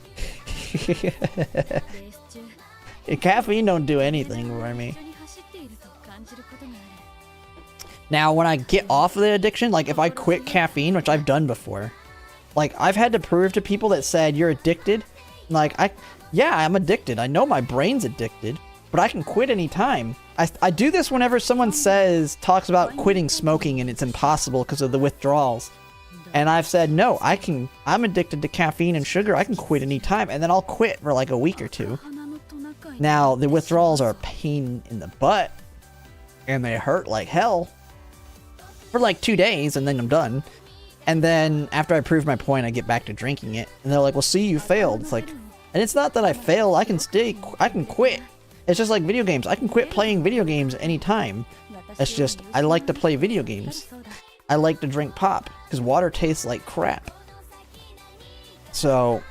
S1: Caffeine don't do anything for me. Now, when I get off of the addiction, like if I quit caffeine, which I've done before, like I've had to prove to people that said you're addicted, like yeah, I'm addicted. I know my brain's addicted, but I can quit anytime. I do this whenever someone talks about quitting smoking and it's impossible because of the withdrawals. And I've said, no, I'm addicted to caffeine and sugar. I can quit anytime, and then I'll quit for like a week or 2. Now, the withdrawals are a pain in the butt, and they hurt like hell for like 2 days, and then I'm done. And then after I prove my point, I get back to drinking it, and they're like, well, see, you failed. It's like, and it's not that I fail. I can quit. It's just like video games. I can quit playing video games anytime. It's just, I like to play video games. I like to drink pop, because water tastes like crap. So...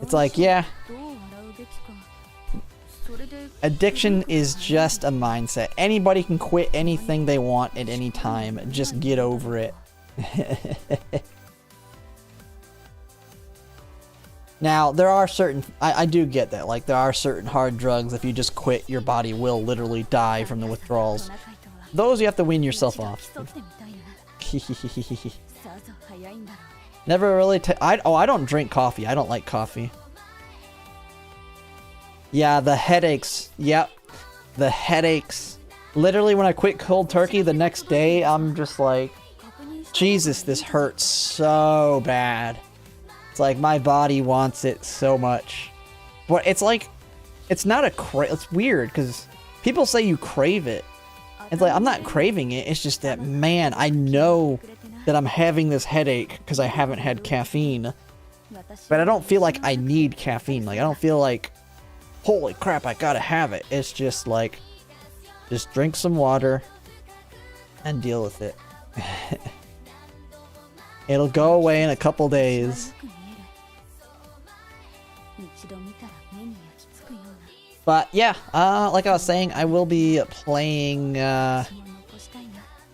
S1: It's like, yeah. Addiction is just a mindset. Anybody can quit anything they want at any time. Just get over it. Now, there are certain... I do get that. Like, there are certain hard drugs. If you just quit, your body will literally die from the withdrawals. Those you have to wean yourself off. Never really... I don't drink coffee. I don't like coffee. Yeah, the headaches. Yep. The headaches. Literally, when I quit cold turkey, the next day, I'm just like... Jesus, this hurts so bad. It's like, my body wants it so much. But it's like... It's not a it's weird, because people say you crave it. It's like, I'm not craving it. It's just that, man, I know... that I'm having this headache because I haven't had caffeine. But I don't feel like I need caffeine. Like, I don't feel like, holy crap, I gotta have it. It's just like, just drink some water and deal with it. It'll go away in a couple days. But yeah, like I was saying, I will be playing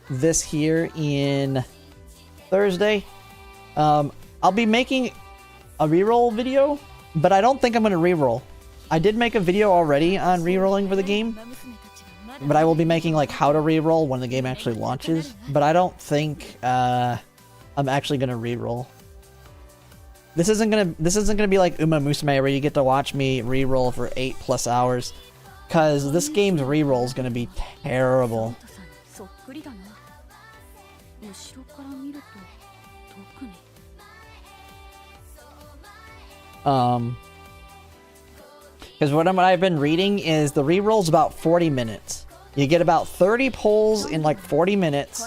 S1: this here in Thursday. I'll be making a reroll video, but I don't think I'm going to reroll. I did make a video already on rerolling for the game, but I will be making like how to reroll when the game actually launches, but I don't think I'm actually going to reroll. This isn't gonna be like Umamusume where you get to watch me reroll for 8+ hours, cause this game's reroll is gonna be terrible. Because what I've been reading is the reroll's about 40 minutes. You get about 30 pulls in like 40 minutes,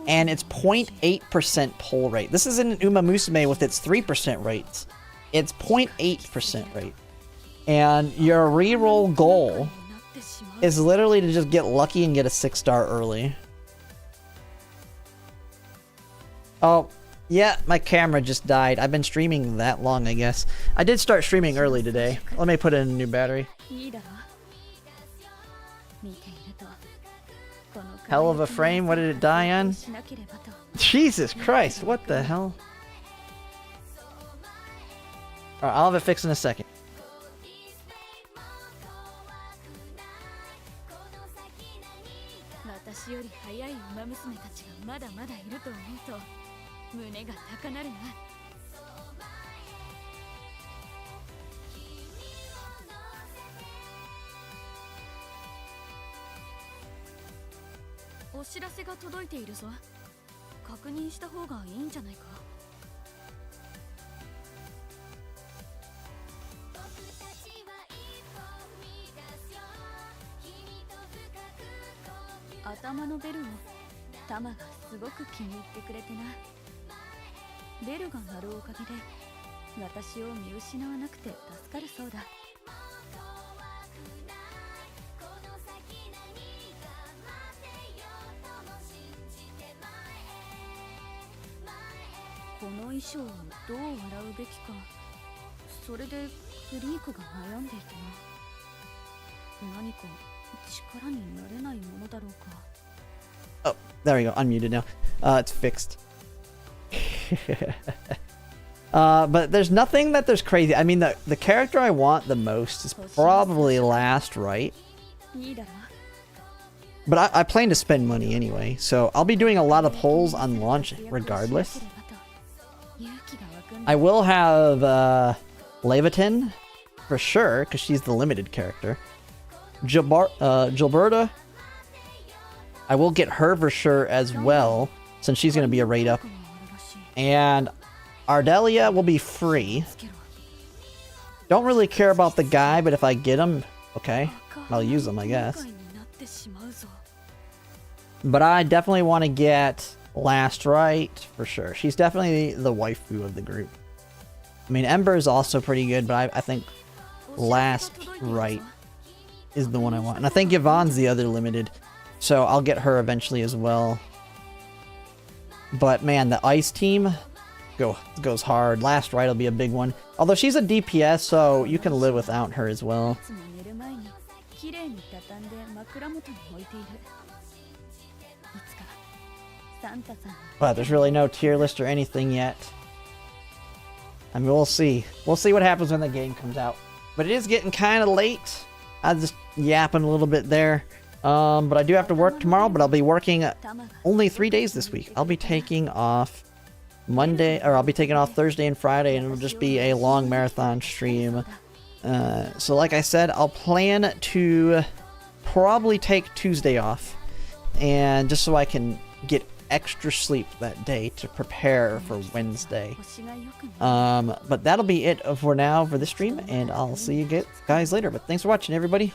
S1: and it's 0.8% pull rate. This isn't Umamusume with its 3% rates. It's 0.8% rate. And your reroll goal is literally to just get lucky and get a 6-star early. Oh, yeah, my camera just died. I've been streaming that long, I guess. I did start streaming early today. Let me put in a new battery. Hell of a frame. What did it die on? Jesus Christ, what the hell? Alright, I'll have it fixed in a second.
S2: 私より早い馬娘たちがまだまだいると思うと胸が高鳴るな。お知らせが届いているぞ。確認した方がいいんじゃないか。頭のベルをタマがすごく気に入ってくれてな。ベルが鳴るおかげで私を見失わなくて助かるそうだ。この衣装をどう洗うべきか、それでフリークが悩んでいてな。何か力になれないものだろうか。
S1: Oh, there we go. Unmuted now. It's fixed. But there's nothing that there's crazy. I mean, the character I want the most is probably Last Right. But I plan to spend money anyway, so I'll be doing a lot of polls on launch regardless. I will have Levitin for sure, because she's the limited character. Gilberta, I will get her for sure as well, since she's going to be a rate up. And Ardelia will be free. Don't really care about the guy, but if I get him, okay, I'll use him, I guess. But I definitely want to get Last Right for sure. She's definitely the waifu of the group. I mean, Ember is also pretty good, but I think Last Right is the one I want. And I think Yvonne's the other limited, so I'll get her eventually as well. But man, the ice team goes hard. Last Right will be a big one. Although she's a DPS, so you can live without her as well. But there's really no tier list or anything yet. I mean, we'll see. We'll see what happens when the game comes out. But it is getting kind of late. I was just yapping a little bit there. But I do have to work tomorrow, but I'll be working only 3 days this week. I'll be taking off Monday, or I'll be taking off Thursday and Friday, and it'll just be a long marathon stream. So like I said, I'll plan to probably take Tuesday off, and just so I can get extra sleep that day to prepare for Wednesday. But that'll be it for now for this stream, and I'll see you guys later. But thanks for watching, everybody.